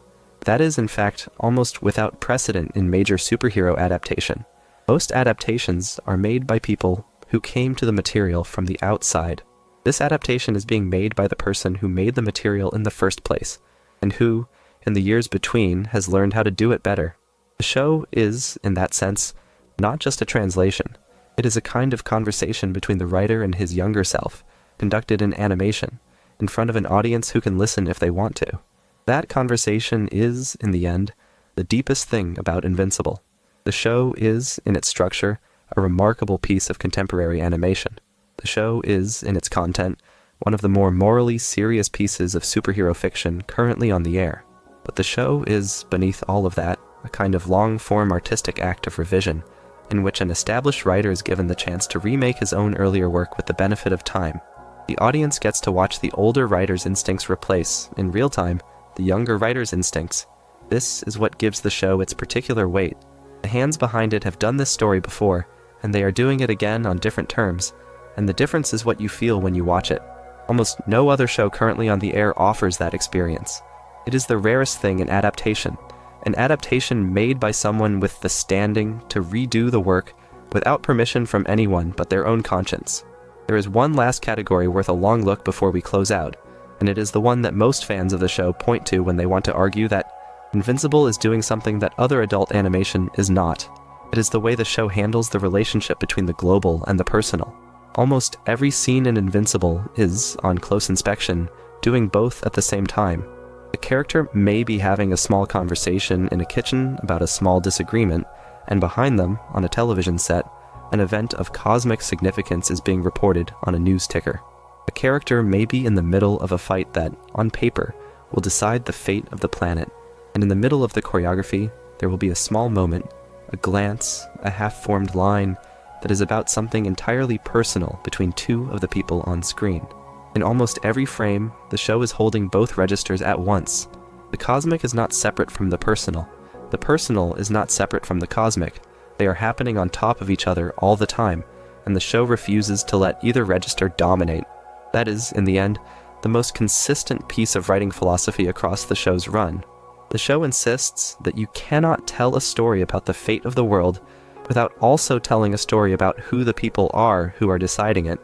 That is, in fact, almost without precedent in major superhero adaptation. Most adaptations are made by people who came to the material from the outside. This adaptation is being made by the person who made the material in the first place, and who, in the years between, has learned how to do it better. The show is, in that sense, not just a translation. It is a kind of conversation between the writer and his younger self, conducted in animation, in front of an audience who can listen if they want to. That conversation is, in the end, the deepest thing about Invincible. The show is, in its structure, a remarkable piece of contemporary animation. The show is, in its content, one of the more morally serious pieces of superhero fiction currently on the air. But the show is, beneath all of that, a kind of long-form artistic act of revision, in which an established writer is given the chance to remake his own earlier work with the benefit of time. The audience gets to watch the older writer's instincts replace, in real time, the younger writer's instincts. This is what gives the show its particular weight. The hands behind it have done this story before, and they are doing it again on different terms, and the difference is what you feel when you watch it. Almost no other show currently on the air offers that experience. It is the rarest thing in adaptation, an adaptation made by someone with the standing to redo the work without permission from anyone but their own conscience. There is one last category worth a long look before we close out, and it is the one that most fans of the show point to when they want to argue that Invincible is doing something that other adult animation is not. It is the way the show handles the relationship between the global and the personal. Almost every scene in Invincible is, on close inspection, doing both at the same time. The character may be having a small conversation in a kitchen about a small disagreement, and behind them, on a television set, an event of cosmic significance is being reported on a news ticker. A character may be in the middle of a fight that, on paper, will decide the fate of the planet, and in the middle of the choreography, there will be a small moment, a glance, a half-formed line, that is about something entirely personal between two of the people on screen. In almost every frame, the show is holding both registers at once. The cosmic is not separate from the personal. The personal is not separate from the cosmic. They are happening on top of each other all the time, and the show refuses to let either register dominate. That is, in the end, the most consistent piece of writing philosophy across the show's run. The show insists that you cannot tell a story about the fate of the world without also telling a story about who the people are who are deciding it,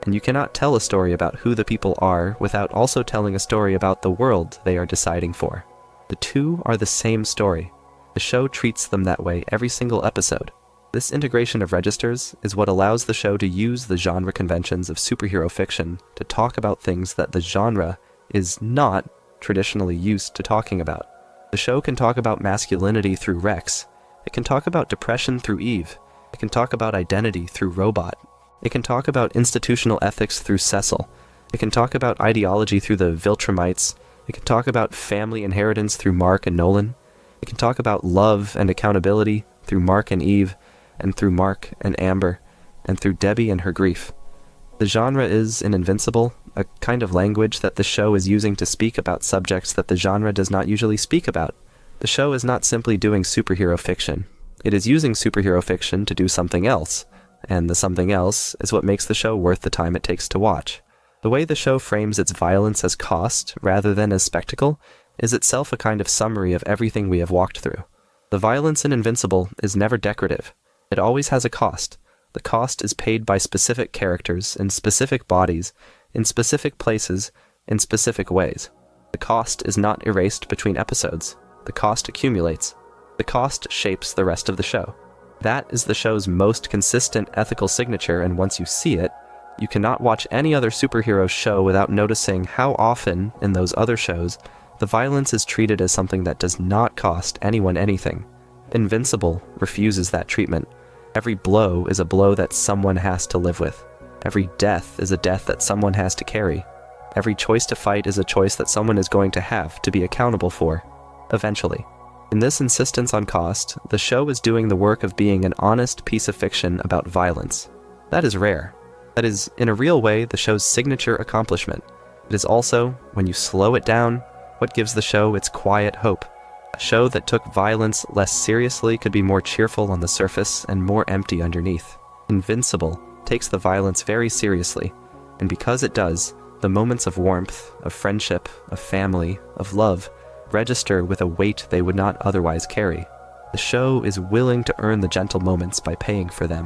and you cannot tell a story about who the people are without also telling a story about the world they are deciding for. The two are the same story. The show treats them that way every single episode. This integration of registers is what allows the show to use the genre conventions of superhero fiction to talk about things that the genre is not traditionally used to talking about. The show can talk about masculinity through Rex. It can talk about depression through Eve. It can talk about identity through Robot. It can talk about institutional ethics through Cecil. It can talk about ideology through the Viltrumites. It can talk about family inheritance through Mark and Nolan. It can talk about love and accountability through Mark and Eve, and through Mark and Amber, and through Debbie and her grief. The genre is, in Invincible, a kind of language that the show is using to speak about subjects that the genre does not usually speak about. The show is not simply doing superhero fiction. It is using superhero fiction to do something else, and the something else is what makes the show worth the time it takes to watch. The way the show frames its violence as cost, rather than as spectacle, is itself a kind of summary of everything we have walked through. The violence in Invincible is never decorative. It always has a cost. The cost is paid by specific characters, in specific bodies, in specific places, in specific ways. The cost is not erased between episodes. The cost accumulates. The cost shapes the rest of the show. That is the show's most consistent ethical signature, and once you see it, you cannot watch any other superhero show without noticing how often, in those other shows, the violence is treated as something that does not cost anyone anything. Invincible refuses that treatment. Every blow is a blow that someone has to live with. Every death is a death that someone has to carry. Every choice to fight is a choice that someone is going to have to be accountable for, eventually. In this insistence on cost, the show is doing the work of being an honest piece of fiction about violence. That is rare. That is, in a real way, the show's signature accomplishment. It is also, when you slow it down, what gives the show its quiet hope. A show that took violence less seriously could be more cheerful on the surface and more empty underneath. Invincible takes the violence very seriously, and because it does, the moments of warmth, of friendship, of family, of love, register with a weight they would not otherwise carry. The show is willing to earn the gentle moments by paying for them.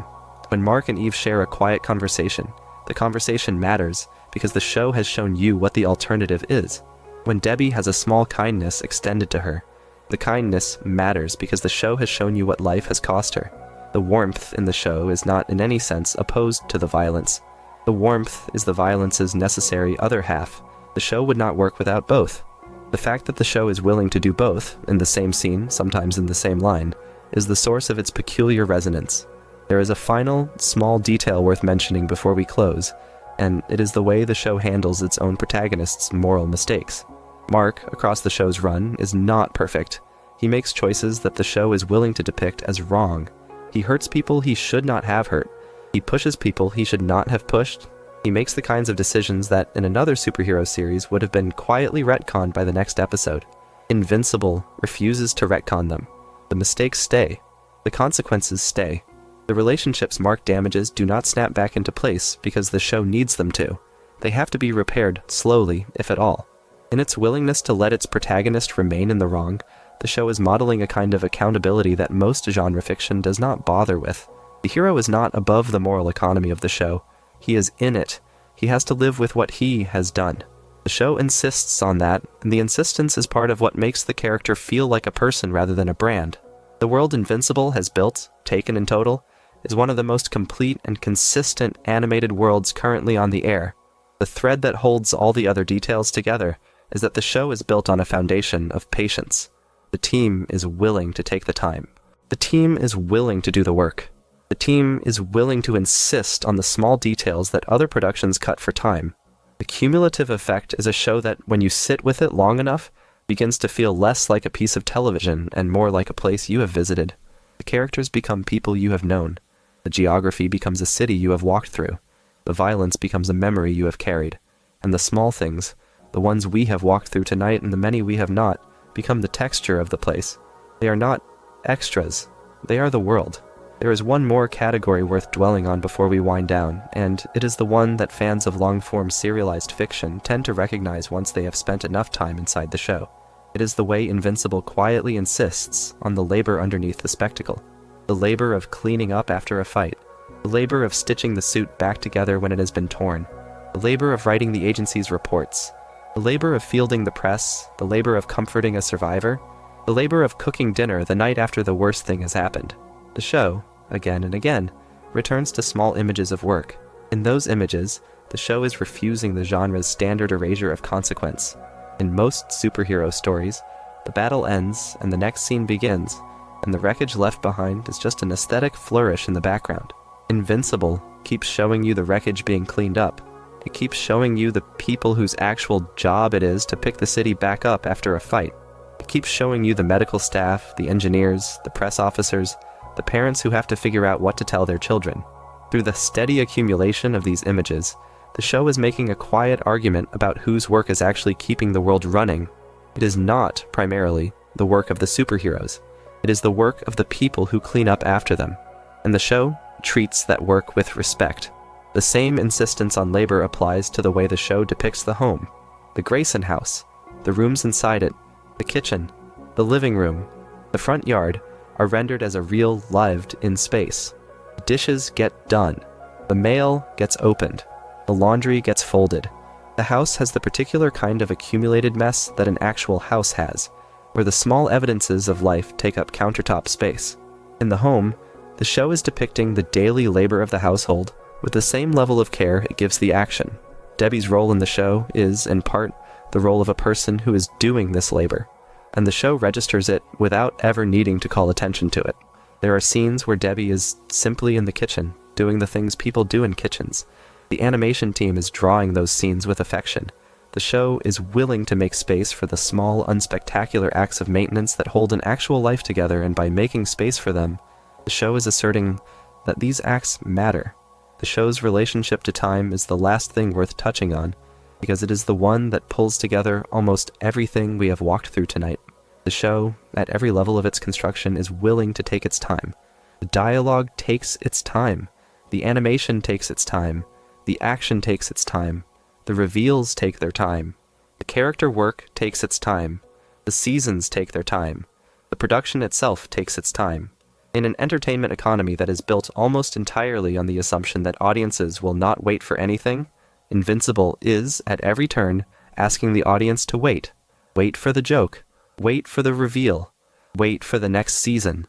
When Mark and Eve share a quiet conversation, the conversation matters because the show has shown you what the alternative is. When Debbie has a small kindness extended to her, the kindness matters because the show has shown you what life has cost her. The warmth in the show is not in any sense opposed to the violence. The warmth is the violence's necessary other half. The show would not work without both. The fact that the show is willing to do both, in the same scene, sometimes in the same line, is the source of its peculiar resonance. There is a final, small detail worth mentioning before we close, and it is the way the show handles its own protagonist's moral mistakes. Mark, across the show's run, is not perfect. He makes choices that the show is willing to depict as wrong. He hurts people he should not have hurt. He pushes people he should not have pushed. He makes the kinds of decisions that, in another superhero series, would have been quietly retconned by the next episode. Invincible refuses to retcon them. The mistakes stay. The consequences stay. The relationships Mark damages do not snap back into place because the show needs them to. They have to be repaired slowly, if at all. In its willingness to let its protagonist remain in the wrong, the show is modeling a kind of accountability that most genre fiction does not bother with. The hero is not above the moral economy of the show. He is in it. He has to live with what he has done. The show insists on that, and the insistence is part of what makes the character feel like a person rather than a brand. The world Invincible has built, taken in total, is one of the most complete and consistent animated worlds currently on the air. The thread that holds all the other details together is that the show is built on a foundation of patience. The team is willing to take the time. The team is willing to do the work. The team is willing to insist on the small details that other productions cut for time. The cumulative effect is a show that, when you sit with it long enough, begins to feel less like a piece of television and more like a place you have visited. The characters become people you have known. The geography becomes a city you have walked through. The violence becomes a memory you have carried. And the small things, the ones we have walked through tonight and the many we have not, become the texture of the place. They are not extras. They are the world. There is one more category worth dwelling on before we wind down, and it is the one that fans of long-form serialized fiction tend to recognize once they have spent enough time inside the show. It is the way Invincible quietly insists on the labor underneath the spectacle. The labor of cleaning up after a fight. The labor of stitching the suit back together when it has been torn. The labor of writing the agency's reports. The labor of fielding the press. The labor of comforting a survivor. The labor of cooking dinner the night after the worst thing has happened. The show, again and again, returns to small images of work. In those images, the show is refusing the genre's standard erasure of consequence. In most superhero stories, the battle ends and the next scene begins, and the wreckage left behind is just an aesthetic flourish in the background. Invincible keeps showing you the wreckage being cleaned up. It keeps showing you the people whose actual job it is to pick the city back up after a fight. It keeps showing you the medical staff, the engineers, the press officers, the parents who have to figure out what to tell their children. Through the steady accumulation of these images, the show is making a quiet argument about whose work is actually keeping the world running. It is not, primarily, the work of the superheroes. It is the work of the people who clean up after them. And the show treats that work with respect. The same insistence on labor applies to the way the show depicts the home. The Grayson house, the rooms inside it, the kitchen, the living room, the front yard are rendered as a real lived-in space. The dishes get done. The mail gets opened. The laundry gets folded. The house has the particular kind of accumulated mess that an actual house has, where the small evidences of life take up countertop space. In the home, the show is depicting the daily labor of the household with the same level of care it gives the action. Debbie's role in the show is, in part, the role of a person who is doing this labor, and the show registers it without ever needing to call attention to it. There are scenes where Debbie is simply in the kitchen, doing the things people do in kitchens. The animation team is drawing those scenes with affection. The show is willing to make space for the small, unspectacular acts of maintenance that hold an actual life together, and by making space for them, the show is asserting that these acts matter. The show's relationship to time is the last thing worth touching on, because it is the one that pulls together almost everything we have walked through tonight. The show, at every level of its construction, is willing to take its time. The dialogue takes its time. The animation takes its time. The action takes its time. The reveals take their time. The character work takes its time. The seasons take their time. The production itself takes its time. In an entertainment economy that is built almost entirely on the assumption that audiences will not wait for anything, Invincible is, at every turn, asking the audience to wait. Wait for the joke. Wait for the reveal. Wait for the next season.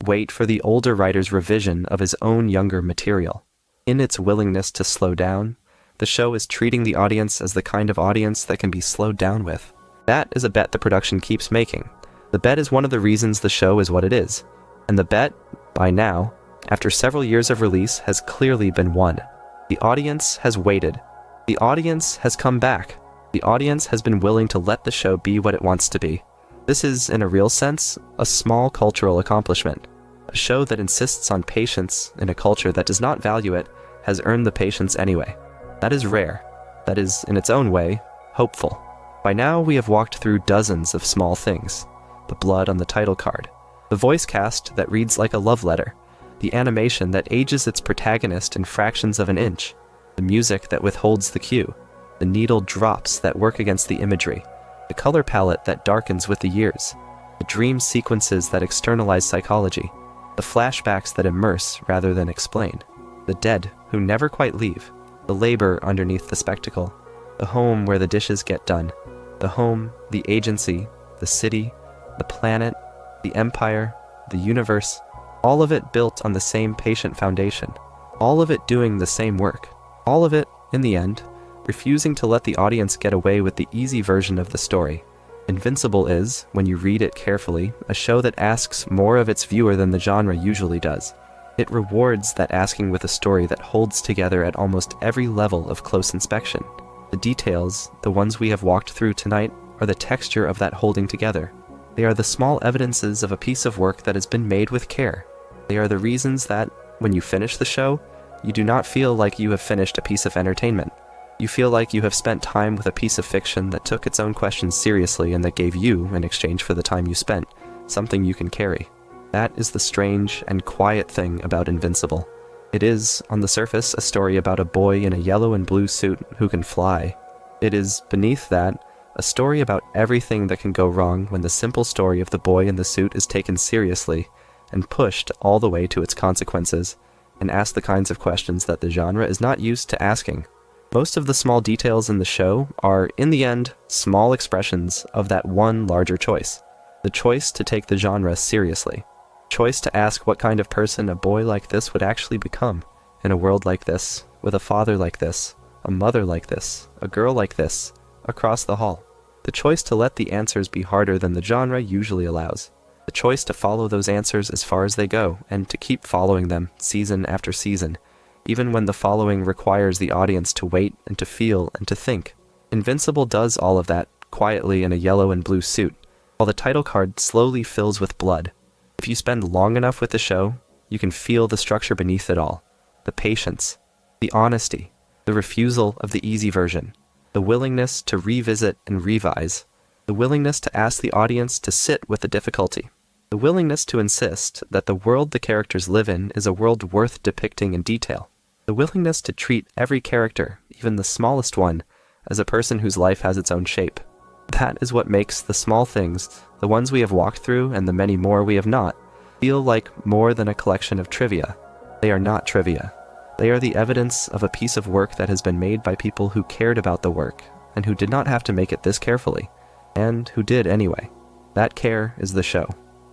Wait for the older writer's revision of his own younger material. In its willingness to slow down, the show is treating the audience as the kind of audience that can be slowed down with. That is a bet the production keeps making. The bet is one of the reasons the show is what it is. And the bet, by now, after several years of release, has clearly been won. The audience has waited. The audience has come back. The audience has been willing to let the show be what it wants to be. This is, in a real sense, a small cultural accomplishment. A show that insists on patience in a culture that does not value it has earned the patience anyway. That is rare. That is, in its own way, hopeful. By now, we have walked through dozens of small things. The blood on the title card. The voice cast that reads like a love letter. The animation that ages its protagonist in fractions of an inch. The music that withholds the cue. The needle drops that work against the imagery. The color palette that darkens with the years. The dream sequences that externalize psychology. The flashbacks that immerse rather than explain. The dead who never quite leave. The labor underneath the spectacle. The home where the dishes get done. The home, the agency, the city, the planet, the empire, the universe, all of it built on the same patient foundation, all of it doing the same work, all of it, in the end, refusing to let the audience get away with the easy version of the story. Invincible is, when you read it carefully, a show that asks more of its viewer than the genre usually does. It rewards that asking with a story that holds together at almost every level of close inspection. The details, the ones we have walked through tonight, are the texture of that holding together. They are the small evidences of a piece of work that has been made with care. They are the reasons that, when you finish the show, you do not feel like you have finished a piece of entertainment. You feel like you have spent time with a piece of fiction that took its own questions seriously and that gave you, in exchange for the time you spent, something you can carry. That is the strange and quiet thing about Invincible. It is, on the surface, a story about a boy in a yellow and blue suit who can fly. It is, beneath that, a story about everything that can go wrong when the simple story of the boy in the suit is taken seriously and pushed all the way to its consequences, and asked the kinds of questions that the genre is not used to asking. Most of the small details in the show are, in the end, small expressions of that one larger choice. The choice to take the genre seriously. Choice to ask what kind of person a boy like this would actually become, in a world like this, with a father like this, a mother like this, a girl like this, across the hall. The choice to let the answers be harder than the genre usually allows. The choice to follow those answers as far as they go, and to keep following them, season after season, even when the following requires the audience to wait and to feel and to think. Invincible does all of that quietly in a yellow and blue suit, while the title card slowly fills with blood. If you spend long enough with the show, you can feel the structure beneath it all. The patience, the honesty, the refusal of the easy version, the willingness to revisit and revise, the willingness to ask the audience to sit with the difficulty, the willingness to insist that the world the characters live in is a world worth depicting in detail, the willingness to treat every character, even the smallest one, as a person whose life has its own shape. That is what makes the small things, the ones we have walked through and the many more we have not, feel like more than a collection of trivia. They are not trivia. They are the evidence of a piece of work that has been made by people who cared about the work, and who did not have to make it this carefully, and who did anyway. That care is the show.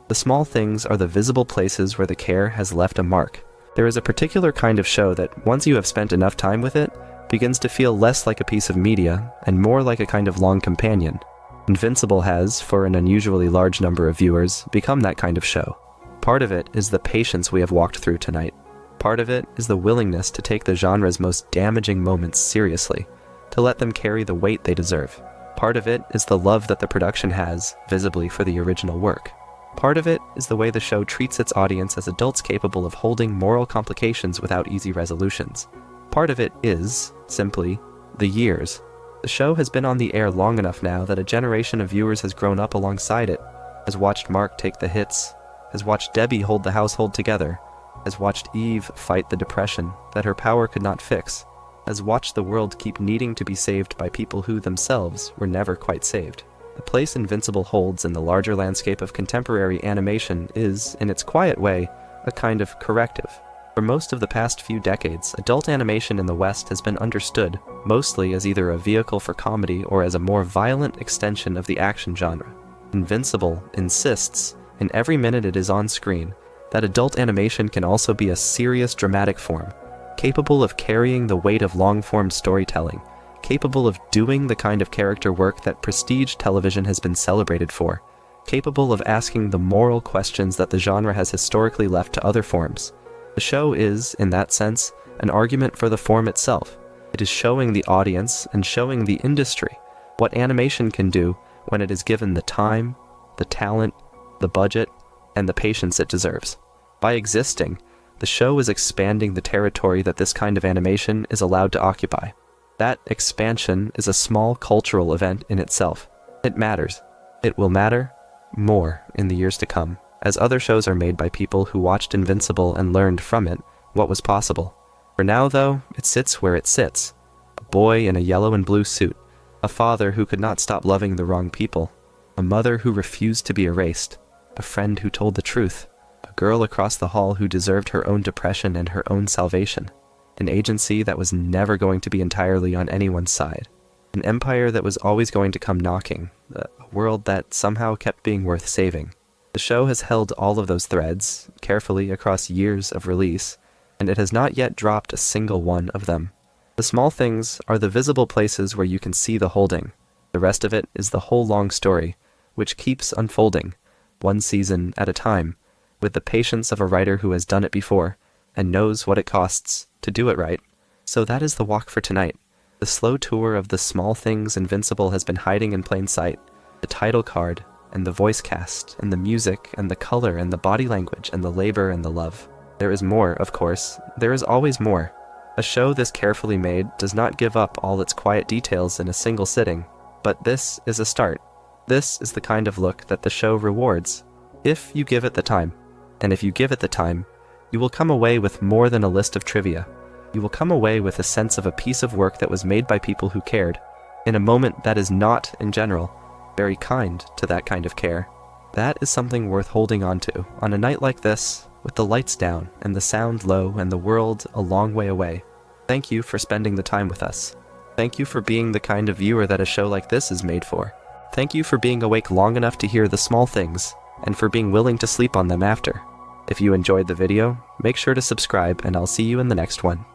The small things are the visible places where the care has left a mark. There is a particular kind of show that, once you have spent enough time with it, begins to feel less like a piece of media and more like a kind of long companion. Invincible has, for an unusually large number of viewers, become that kind of show. Part of it is the patience we have walked through tonight. Part of it is the willingness to take the genre's most damaging moments seriously, to let them carry the weight they deserve. Part of it is the love that the production has, visibly, for the original work. Part of it is the way the show treats its audience as adults capable of holding moral complications without easy resolutions. Part of it is, simply, the years. The show has been on the air long enough now that a generation of viewers has grown up alongside it, has watched Mark take the hits, has watched Debbie hold the household together, has watched Eve fight the depression that her power could not fix, has watched the world keep needing to be saved by people who themselves were never quite saved. The place Invincible holds in the larger landscape of contemporary animation is, in its quiet way, a kind of corrective. For most of the past few decades, adult animation in the West has been understood, mostly as either a vehicle for comedy or as a more violent extension of the action genre. Invincible insists, in every minute it is on screen, that adult animation can also be a serious dramatic form, capable of carrying the weight of long-form storytelling, capable of doing the kind of character work that prestige television has been celebrated for, capable of asking the moral questions that the genre has historically left to other forms. The show is, in that sense, an argument for the form itself. It is showing the audience and showing the industry what animation can do when it is given the time, the talent, the budget, and the patience it deserves. By existing, the show is expanding the territory that this kind of animation is allowed to occupy. That expansion is a small cultural event in itself. It matters. It will matter more in the years to come, as other shows are made by people who watched Invincible and learned from it what was possible. For now, though, it sits where it sits. A boy in a yellow and blue suit, a father who could not stop loving the wrong people, a mother who refused to be erased, a friend who told the truth, a girl across the hall who deserved her own depression and her own salvation, an agency that was never going to be entirely on anyone's side, an empire that was always going to come knocking, a world that somehow kept being worth saving. The show has held all of those threads, carefully across years of release, and it has not yet dropped a single one of them. The small things are the visible places where you can see the holding. The rest of it is the whole long story, which keeps unfolding, one season at a time, with the patience of a writer who has done it before, and knows what it costs to do it right. So that is the walk for tonight. The slow tour of the small things Invincible has been hiding in plain sight. The title card, and the voice cast, and the music, and the color, and the body language, and the labor, and the love. There is more, of course. There is always more. A show this carefully made does not give up all its quiet details in a single sitting, but this is a start. This is the kind of look that the show rewards, if you give it the time. And if you give it the time, you will come away with more than a list of trivia. You will come away with a sense of a piece of work that was made by people who cared, in a moment that is not, in general, very kind to that kind of care. That is something worth holding on to on a night like this, with the lights down and the sound low and the world a long way away. Thank you for spending the time with us. Thank you for being the kind of viewer that a show like this is made for. Thank you for being awake long enough to hear the small things, and for being willing to sleep on them after. If you enjoyed the video, make sure to subscribe, and I'll see you in the next one.